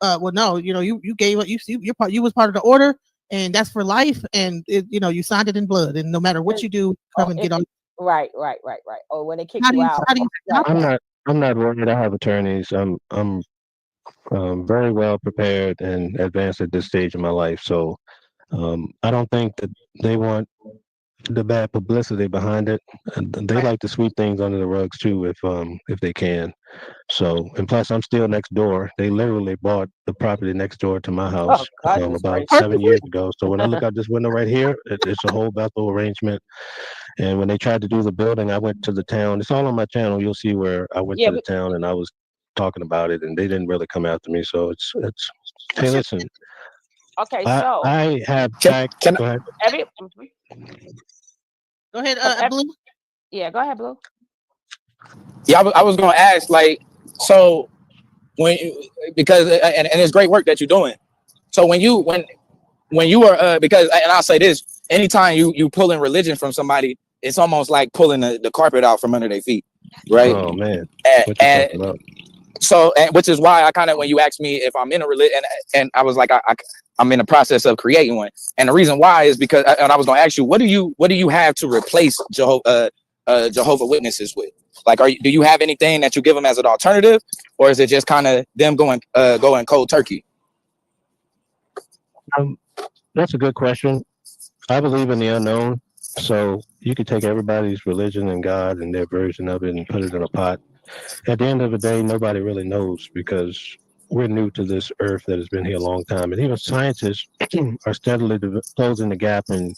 well, no, you know, you gave it, you was part of the order, and that's for life, and you signed it in blood, and no matter what you do, come and get on. Right. Or when they kick you out. How I'm not worried. I have attorneys. I'm very well prepared and advanced at this stage of my life. So I don't think that they want the bad publicity behind it. And they like to sweep things under the rugs too, if they can. So, and plus, I'm still next door. They literally bought the property next door to my house Goodness about gracious. 7 years ago. So when I look out this window right here, it's a whole Bethel arrangement. And when they tried to do the building, I went to the town. It's all on my channel. You'll see where I went Yeah, to the town and I was talking about it, and they didn't really come after me. So it's. Hey, listen, okay, so I have Can, fact. can Go ahead. every Go ahead, Blue. yeah, go ahead, Blue. yeah, I was gonna ask, like, so when because and it's great work that you're doing. So when you are because and I'll say this, anytime you pulling religion from somebody, it's almost like pulling the carpet out from under their feet, right? Oh man, And, what you talking about? so, and which is why I kind of, when you asked me if I'm in a religion, and I was like, I'm in the process of creating one, and the reason why is because, and I was going to ask you, what do you have to replace Jehovah Witnesses with? Like, do you have anything that you give them as an alternative, or is it just kind of them going cold turkey? That's a good question. I believe in the unknown, so you could take everybody's religion and God and their version of it and put it in a pot. At the end of the day, nobody really knows because we're new to this earth that has been here a long time, and even scientists are steadily closing the gap and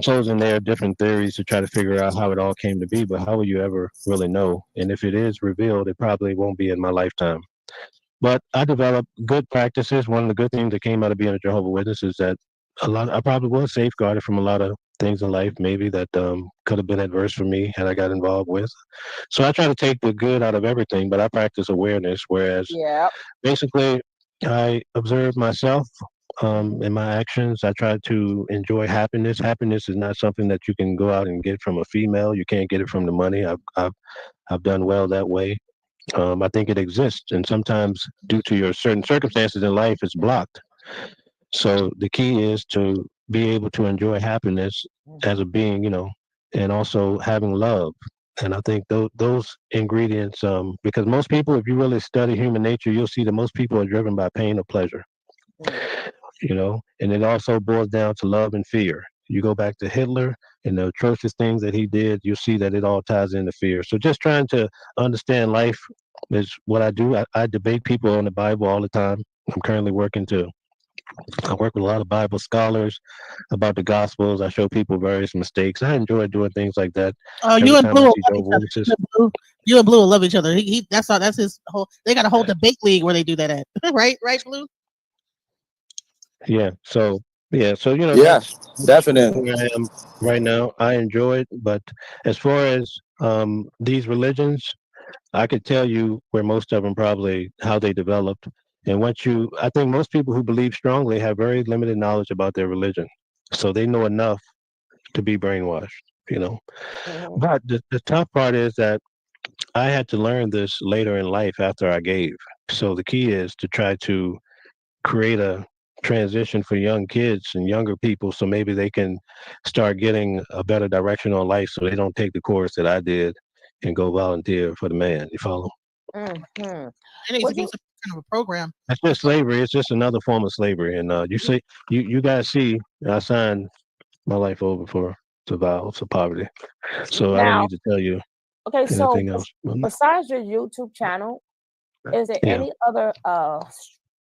closing their different theories to try to figure out how it all came to be. But how will you ever really know? And if it is revealed, it probably won't be in my lifetime. But I developed good practices. One of the good things that came out of being a Jehovah Witness is that I probably was safeguarded from a lot of things in life, maybe that could have been adverse for me had I got involved with. So I try to take the good out of everything, but I practice awareness. Whereas Yeah. basically, I observe myself in my actions. I try to enjoy happiness. Happiness is not something that you can go out and get from a female. You can't get it from the money. I've done well that way. I think it exists, and sometimes due to your certain circumstances in life, it's blocked. So the key is to be able to enjoy happiness as a being, and also having love. And I think those ingredients, because most people, if you really study human nature, you'll see that most people are driven by pain or pleasure, and it also boils down to love and fear. You go back to Hitler and the atrocious things that he did, you'll see that it all ties into fear. So just trying to understand life is what I do. I debate people on the Bible all the time. I work with a lot of Bible scholars about the Gospels. I show people various mistakes. I enjoy doing things like that. Oh, Every you and time Blue I will see love Jehovah's each other. Witnesses, You and Blue will love each other. That's his whole. They got a whole debate league where they do that at. right, Blue. yeah. So Yeah, that's definitely. where I am right now. I enjoy it, but as far as these religions, I could tell you where most of them probably how they developed. And I think most people who believe strongly have very limited knowledge about their religion. So they know enough to be brainwashed. But the tough part is that I had to learn this later in life after I gave. So the key is to try to create a transition for young kids and younger people so maybe they can start getting a better direction on life so they don't take the course that I did and go volunteer for the man. You follow? Mm-hmm. It needs to be some kind of a program. That's just slavery. It's just another form of slavery. And you guys see, I signed my life over for survival, to poverty. So I don't Now, need to tell you okay, so anything else. besides your YouTube channel, is there Yeah. any other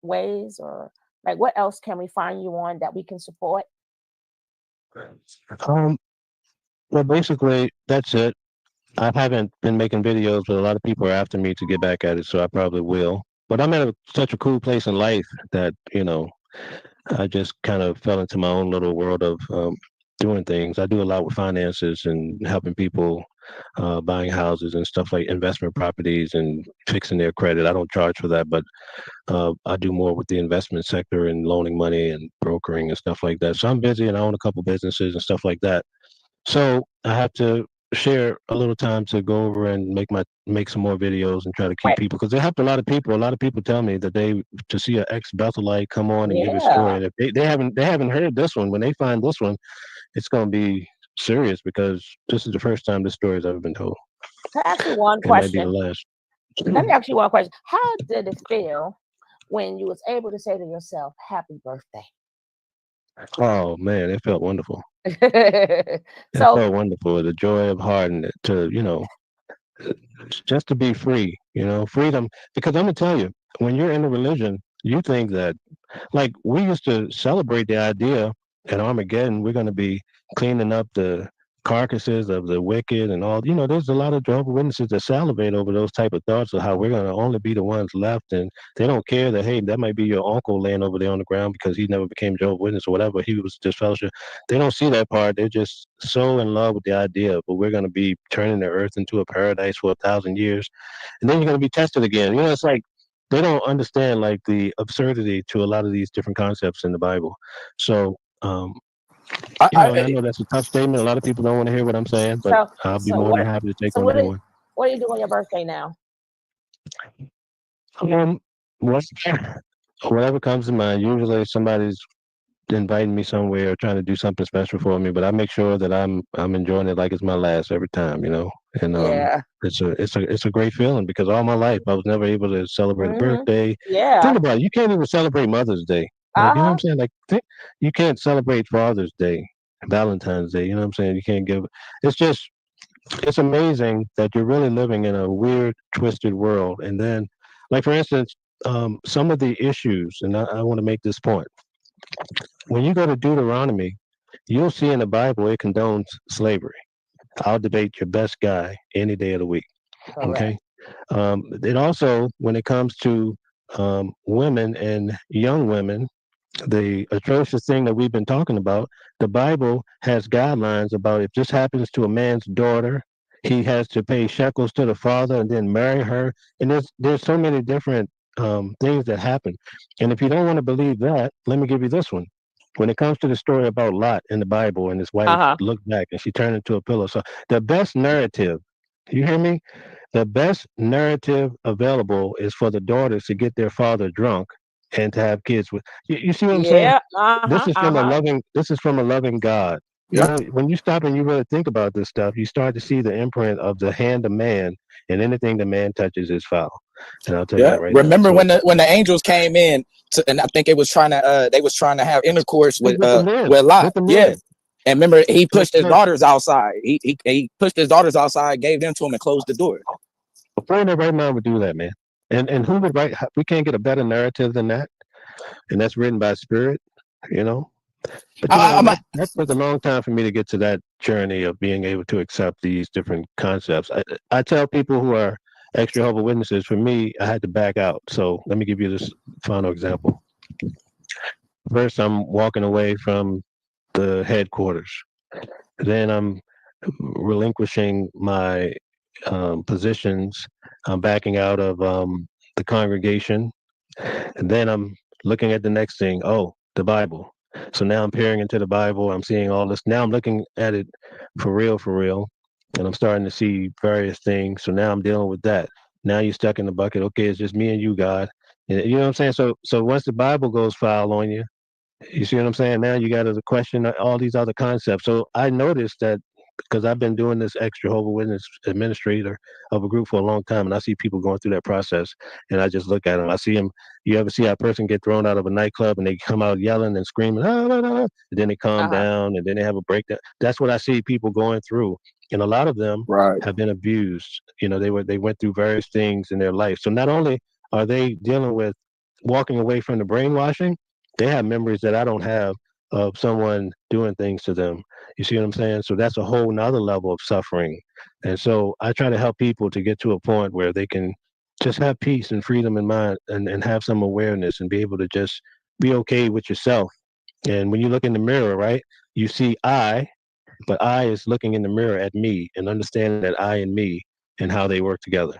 ways, or like what else can we find you on that we can support? Well, basically, that's it. I haven't been making videos, but a lot of people are after me to get back at it, so I probably will. But I'm at such a cool place in life that, I just kind of fell into my own little world of doing things. I do a lot with finances and helping people buying houses and stuff like investment properties and fixing their credit. I don't charge for that, but I do more with the investment sector and loaning money and brokering and stuff like that. So I'm busy and I own a couple businesses and stuff like that. So I have to share a little time to go over and make some more videos and try to keep Right. people, because they helped a lot of people. A lot of people tell me that they to see an ex Bethelite come on and give his story, Yeah. and if they haven't heard this one, when they find this one, it's going to be serious, because this is the first time this story has ever been told. Can I ask you one It might be the question? last. Let me ask you one question. How did it feel when you was able to say to yourself, "Happy birthday"? Oh man, it felt wonderful. It So, felt wonderful. The joy of heart, and to just to be free. Freedom. Because I'm gonna tell you, when you're in a religion, you think that, like, we used to celebrate the idea at Armageddon, we're going to be cleaning up the carcasses of the wicked and all. There's a lot of Jehovah's Witnesses that salivate over those type of thoughts of how we're going to only be the ones left, and they don't care that, hey, that might be your uncle laying over there on the ground because he never became Jehovah's Witness or whatever. He was disfellowship. They don't see that part. They're just so in love with the idea, but we're going to be turning the earth into a paradise for 1,000 years, and then you're going to be tested again. It's like they don't understand, like, the absurdity to a lot of these different concepts in the Bible. So, and I know that's a tough statement. A lot of people don't want to hear what I'm saying, but so, I'll be so more than what? happy to take So on what? anyone. What do you do on your birthday now? Um, what's, whatever comes to mind. Usually, somebody's inviting me somewhere or trying to do something special for me, but I make sure that I'm enjoying it like it's my last every time. And Yeah. it's a great feeling, because all my life I was never able to celebrate a Mm-hmm. birthday. Yeah. Think about it. You can't even celebrate Mother's Day. Like, you know what I'm Uh-huh. saying? Like, you can't celebrate Father's Day, Valentine's Day. You know what I'm saying? You can't give. It's just, it's amazing that you're really living in a weird, twisted world. And then, like, for instance, some of the issues, and I want to make this point. When you go to Deuteronomy, you'll see in the Bible it condones slavery. I'll debate your best guy any day of the week. Correct. Okay. It also, when it comes to women and young women, the atrocious thing that we've been talking about, the Bible has guidelines about if this happens to a man's daughter, he has to pay shekels to the father and then marry her. And there's so many different things that happen. And if you don't want to believe that, let me give you this one. When it comes to the story about Lot in the Bible, and his wife Uh-huh. looked back and she turned into a pillow. So the best narrative, you hear me? The best narrative available is for the daughters to get their father drunk and to have kids with. You see what I'm saying? Yeah. Uh-huh. Uh-huh. This is from a loving God. Yeah. When you stop and you really think about this stuff, you start to see the imprint of the hand of man, and anything the man touches is foul. And I'll tell you Yeah. that right now. Remember So when the angels came in and I think it was trying to they was trying to have intercourse with with the men, Lot. with the Yeah. men. And remember, he So, pushed his so daughters outside. He pushed his daughters outside, gave them to him, and closed the door. a friend of right mind would do that, man. And who would write? We can't get a better narrative than that, and that's written by Spirit. You know. But I, I'm, that took a long time for me to get to that journey of being able to accept these different concepts. I tell people who are ex Jehovah's Witnesses, for me, I had to back out. So let me give you this final example. First, I'm walking away from the headquarters. Then I'm relinquishing my positions. I'm backing out of the congregation. And then I'm looking at the next thing. Oh, the Bible. So now I'm peering into the Bible. I'm seeing all this. Now I'm looking at it for real, for real. And I'm starting to see various things. So now I'm dealing with that. Now you're stuck in the bucket. Okay, it's just me and you, God. And you know what I'm saying? So once the Bible goes foul on you, you see what I'm saying? Now you got to question all these other concepts. So I noticed that, because I've been doing this ex Jehovah Witness administrator of a group for a long time, and I see people going through that process, and I just look at them. I see them. You ever see a person get thrown out of a nightclub and they come out yelling and screaming, ah, ah, ah, and then they calm Uh-huh. down, and then they have a breakdown. That's what I see people going through, and a lot of them right. have been abused. They went through various things in their life. So not only are they dealing with walking away from the brainwashing, they have memories that I don't have of someone doing things to them. You see what I'm saying? So that's a whole nother level of suffering. And so I try to help people to get to a point where they can just have peace and freedom in mind, and have some awareness and be able to just be okay with yourself. And when you look in the mirror, right, you see I, But I is looking in the mirror at me and understanding that I and me and how they work together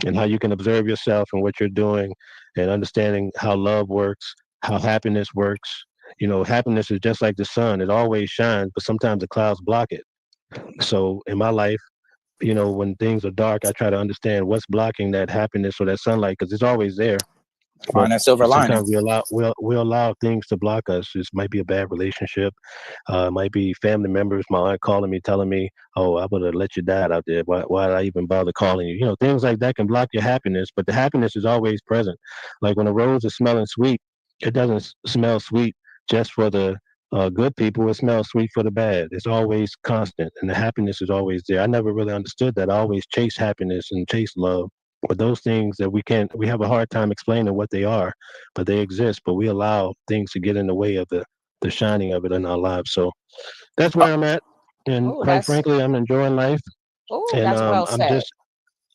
and how you can observe yourself and what you're doing and understanding how love works, how happiness works. You know, happiness is just like the sun. It always shines, but sometimes the clouds block it. So in my life, you know, when things are dark, I try to understand what's blocking that happiness or that sunlight because it's always there. But Find that silver lining. sometimes we allow things to block us. This might be a bad relationship. It might be family members. My aunt calling me, telling me, "Oh, I would have let your dad out there. Why did I even bother calling you?" You know, things like that can block your happiness. But the happiness is always present. Like when a rose is smelling sweet, it doesn't smell sweet just for the good people. It smells sweet for the bad. It's always constant, and the happiness is always there. I never really understood that. I always chase happiness and chase love. But those things that we have a hard time explaining what they are, but they exist. But we allow things to get in the way of the shining of it in our lives. So that's Uh, where I'm at. And Oh, quite frankly, I'm enjoying life. And that's well I'm said. just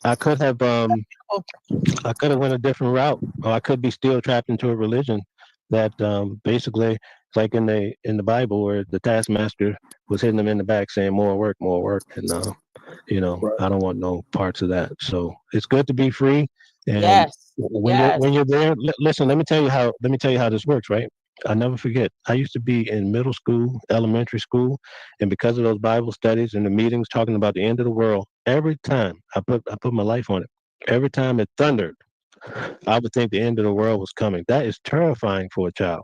I could have I could have went a different route, or I could be still trapped into a religion that basically it's like in the Bible where the taskmaster was hitting them in the back saying more work, and you know, Right. I don't want no parts of that. So it's good to be free. And Yes, yes. when you're there, listen. Let me tell you how this works. Right. I never forget. I used to be in middle school, elementary school, and because of those Bible studies and the meetings talking about the end of the world, every time I put my life on it. Every time it thundered, I would think the end of the world was coming. That is terrifying for a child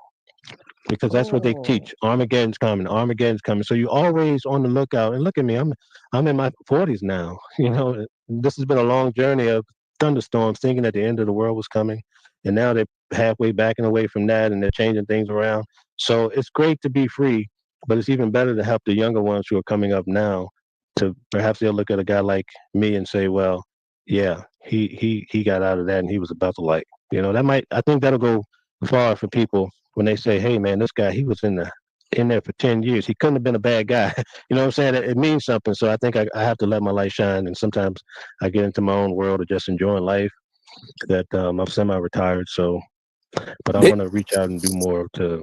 because that's what they Oh, teach. Armageddon's coming. Armageddon's coming. So you're always on the lookout. And look at me. I'm in my 40s now. You know, this has been a long journey of thunderstorms, thinking that the end of the world was coming, and now they're halfway backing away from that, and they're changing things around. So it's great to be free, but it's even better to help the younger ones who are coming up now. To perhaps they'll look at a guy like me and say, well, yeah, he got out of that and he was a Bethelite. You know, that might I think that'll go far for people when they say, "Hey, man, this guy he was in there for 10 years. He couldn't have been a bad guy." You know what I'm saying? It means something. So I think I have to let my light shine. And sometimes I get into my own world of just enjoying life. That I'm semi-retired. So, but I Did, want to reach out and do more to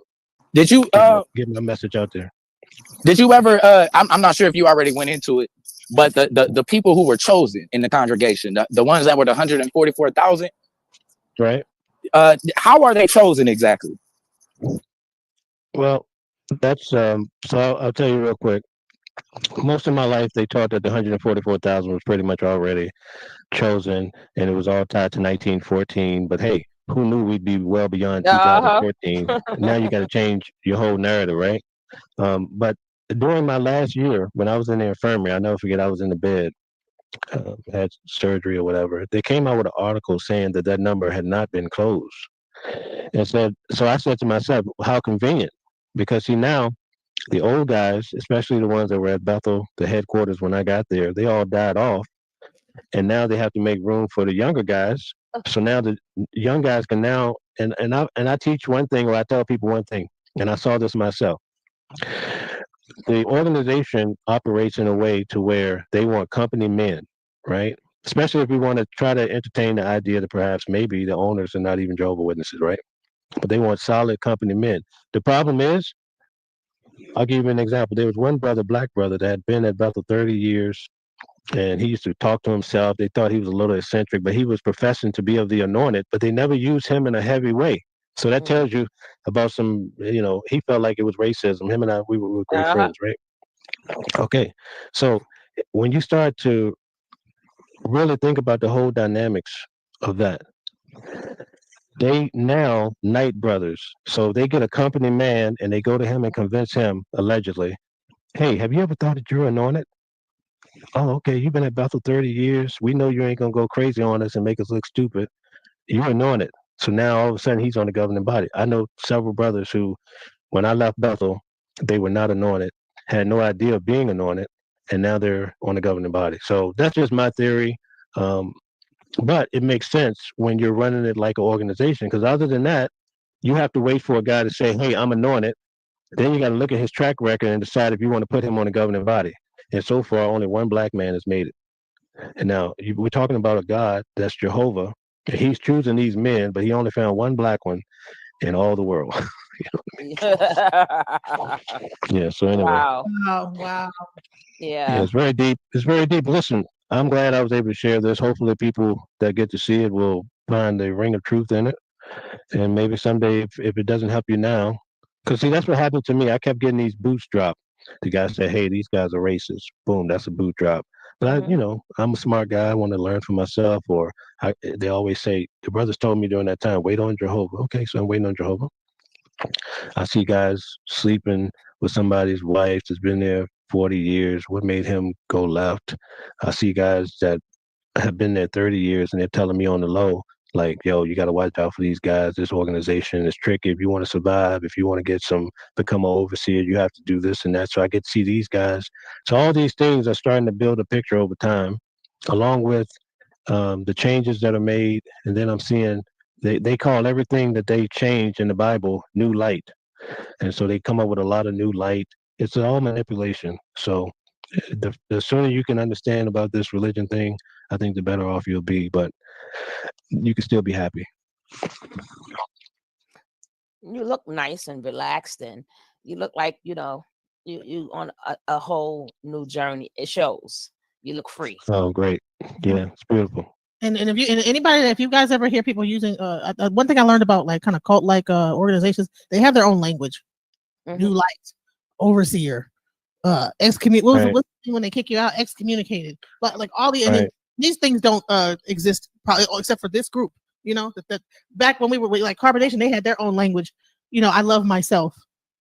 did you get my message out there. did you ever I'm not sure if you already went into it, but the people who were chosen in the congregation, the ones that were the 144,000, Right. how are they chosen exactly? Well, that's so I'll tell you real quick. Most of my life, they taught that the 144,000 was pretty much already chosen, and it was all tied to 1914. But hey, who knew we'd be well beyond uh-huh. 2014? Now you got to change your whole narrative, right? But during my last year, when I was in the infirmary, I never forget, I was in the bed, had surgery or whatever. They came out with an article saying that that number had not been closed, and said, so I said to myself, how convenient, because see now the old guys, especially the ones that were at Bethel, the headquarters when I got there, they all died off, and now they have to make room for the younger guys. So now the young guys can now, and I teach one thing, or I tell people one thing, and I saw this myself. The organization operates in a way to where they want company men, right? Especially if we want to try to entertain the idea that perhaps maybe the owners are not even Jehovah's Witnesses, right? But they want solid company men. The problem is, I'll give you an example. There was one brother, black brother, that had been at Bethel 30 years, and he used to talk to himself. They thought he was a little eccentric, but he was professing to be of the anointed, but they never used him in a heavy way. So that Mm. tells you about some, you know, he felt like it was racism. Him and I, we were great Uh-huh. friends, right? Okay. So when you start to really think about the whole dynamics of that, they now night brothers. So they get a company man and they go to him and convince him, allegedly, hey, have you ever thought that you're anointed? Oh, okay. You've been at Bethel 30 years. We know you ain't going to go crazy on us and make us look stupid. You're anointed. So now all of a sudden he's on the governing body. I know several brothers who, when I left Bethel, they were not anointed, had no idea of being anointed, and now they're on the governing body. So that's just my theory. Um, but it makes sense when you're running it like an organization, because other than that, you have to wait for a guy to say, hey, I'm anointed. Then you got to look at his track record and decide if you want to put him on the governing body. And so far, only one black man has made it. And now we're talking about a God that's Jehovah. And he's choosing these men, but he only found one black one in all the world. Yeah. So anyway, Wow. Wow. yeah, Yeah. it's very deep. It's very deep. Listen, I'm glad I was able to share this. Hopefully, people that get to see it will find the ring of truth in it. And maybe someday, if it doesn't help you now, because see, that's what happened to me. I kept getting these boots dropped. The guy said, "Hey, these guys are racist." Boom, that's a boot drop. But I, Mhm. I'm a smart guy. I want to learn for myself. Or they always say, the brothers told me during that time, wait on Jehovah. Okay, so I'm waiting on Jehovah. I see guys sleeping with somebody's wife that's been there 40 years. What made him go left? I see guys that have been there 30 years and they're telling me on the low, like, yo, you got to watch out for these guys. This organization is tricky. If you want to survive, if you want to become an overseer, you have to do this and that. So I get to see these guys. So all these things are starting to build a picture over time, along with the changes that are made. And then I'm seeing they call everything that they change in the Bible new light. And so they come up with a lot of new light. It's all manipulation. So the sooner you can understand about this religion thing, I think the better off you'll be. But you can still be happy. You look nice and relaxed, and you look like you on a whole new journey. It shows. You look free. Oh, great. Yeah, it's beautiful. And if you guys ever hear people using one thing I learned about like kind of cult like organizations, they have their own language. New Mhm. light, overseer, excommunicate. What was Right, what's the thing when they kick you out? Excommunicated. But like all the and then right, these things don't exist probably except for this group. That back when we were like carbonation, they had their own language. I love myself,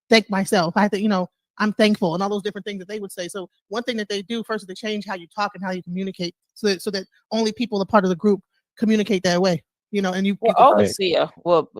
thank myself. I think I'm thankful and all those different things that they would say. So one thing that they do first is they change how you talk and how you communicate, so that only people a part of the group communicate that way. And you Well, right. overseer. Well,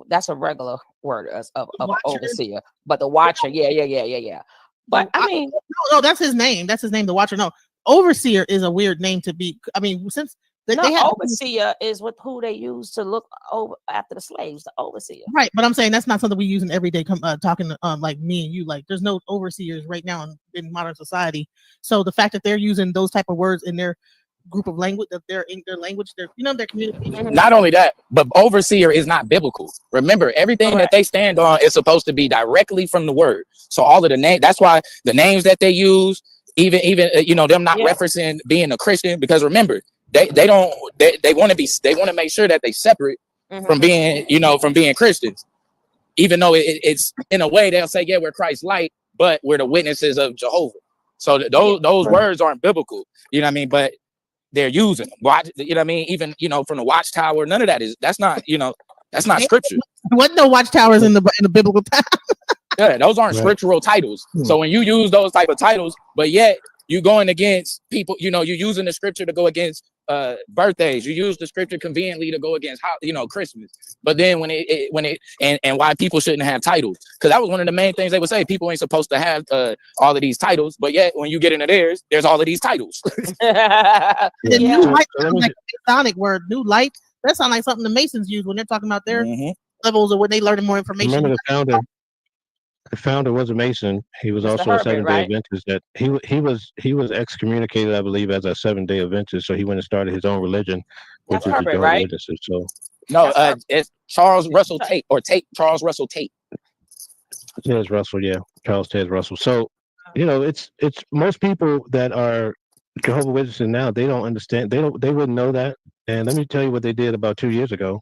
that's a regular word of an watcher. overseer, but the watcher. Yeah. But I mean, No, that's his name. That's his name, the watcher. No, overseer is a weird name to be. I mean, since no, they had overseer is who they use to look over after the slaves. The overseer. right, but I'm saying that's not something we use in everyday talking like me and you. Like, there's no overseers right now in modern society. So the fact that they're using those type of words in their group of language, that they're in their language, their communication. Not only that, but overseer is not biblical. Remember, everything that Correct. they stand on is supposed to be directly from the word. So all of the name, that's why the names that they use, even them not Yeah. referencing being a Christian, because remember, they want to make sure that they separate from Mhm. being Christians. Even though it's in a way they'll say, yeah, we're Christ light, but we're the witnesses of Jehovah. So Yeah. those words aren't biblical. You know what I mean? But they're using them. Watch, you know what I mean? Even from the watchtower, none of that's not scripture. What no watchtowers in the biblical time? Yeah, those aren't Right. scriptural titles. So when you use those type of titles, but yet you're going against people, you're using the scripture to go against birthdays. You use the scripture conveniently to go against Christmas. But then and why people shouldn't have titles, because that was one of the main things they would say. People ain't supposed to have all of these titles, but yet when you get into theirs, there's all of these titles. The Yeah. new light So let sounds me like a Masonic word. New light. That sounds like something the Masons use when they're talking about their levels or when they learning more information. remember the founder. The founder was a Mason. He was Mr. also a Herbert, 7-day right? Adventist. That he was excommunicated, I believe, as a 7-day Adventist. So he went and started his own religion, That's which is the Herbert, Jehovah's right? Witnesses. So No, That's Herbert. it's Charles Russell Tate or Charles Russell Tate. Ted Russell, yeah, Charles Ted Russell. So it's most people that are Jehovah's Witnesses now, they don't understand. They wouldn't know that. And let me tell you what they did about 2 years ago.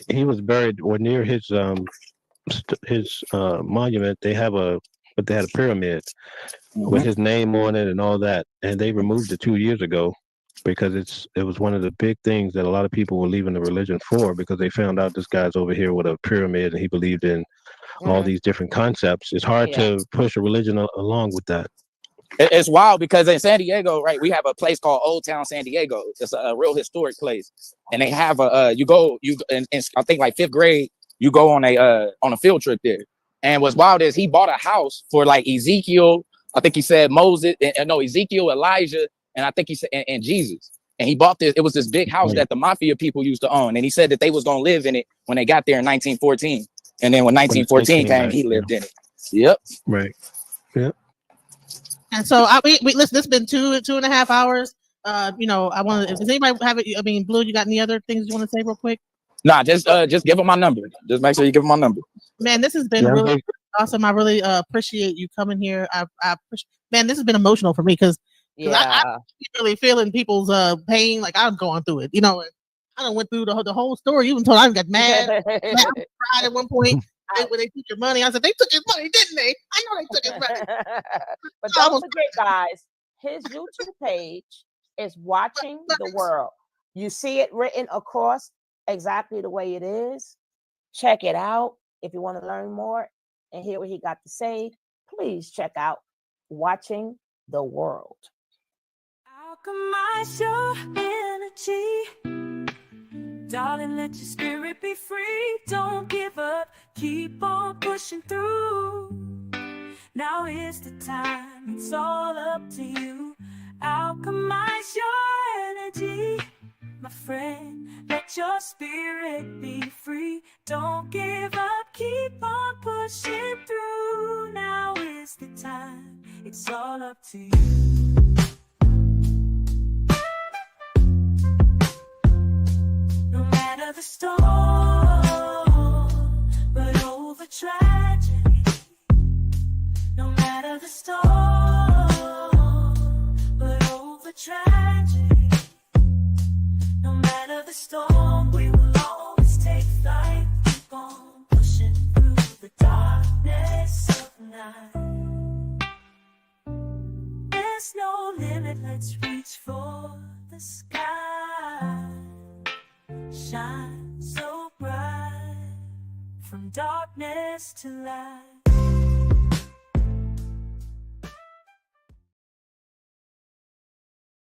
He was buried, or near his monument. They had a pyramid with his name on it and all that, and they removed it 2 years ago because it was one of the big things that a lot of people were leaving the religion for, because they found out this guy's over here with a pyramid and he believed in all Mhm. these different concepts. It's hard Yeah. to push a religion along with that. It's wild because in San Diego, right, we have a place called Old Town San Diego. It's a real historic place, and they have in I think like 5th grade, you go on a field trip there. And what's wild is he bought a house for like Ezekiel. I think he said Moses, no, Ezekiel, Elijah, and I think he said and Jesus. And he bought this. It was this big house Right. that the mafia people used to own, and he said that they was gonna live in it when they got there in 1914. And then when 1914 came, he lived in it. Yep. Right. Yep. And so we listen. It's been 2.5 hours. I want to. Does anybody have it? I mean, Blue, you got any other things you want to say real quick? Nah, just give him my number. Just make sure you give him my number. Man, this has been really awesome. I really appreciate you coming here. I appreciate, man, this has been emotional for me because I'm really feeling people's pain. Like I'm going through it, you know. I done went through the whole story, even until I got mad. I cried at one point when they took your money. I said, they took his money, didn't they? I know they took his money. But don't forget, guys, his YouTube page is Watching the World. You see it written across exactly the way it is. Check it out. If you want to learn more and hear what he got to say, please check out Watching the World. Alchemize your energy. Darling, let your spirit be free. Don't give up. Keep on pushing through. Now is the time. It's all up to you. Alchemize your energy. My friend, let your spirit be free. Don't give up, keep on pushing through. Now is the time, it's all up to you. No matter the storm, but over tragedy. No matter the storm, but over tragedy. No matter the storm, we will always take flight. Keep on pushing through the darkness of night. There's no limit, let's reach for the sky. Shine so bright, from darkness to light.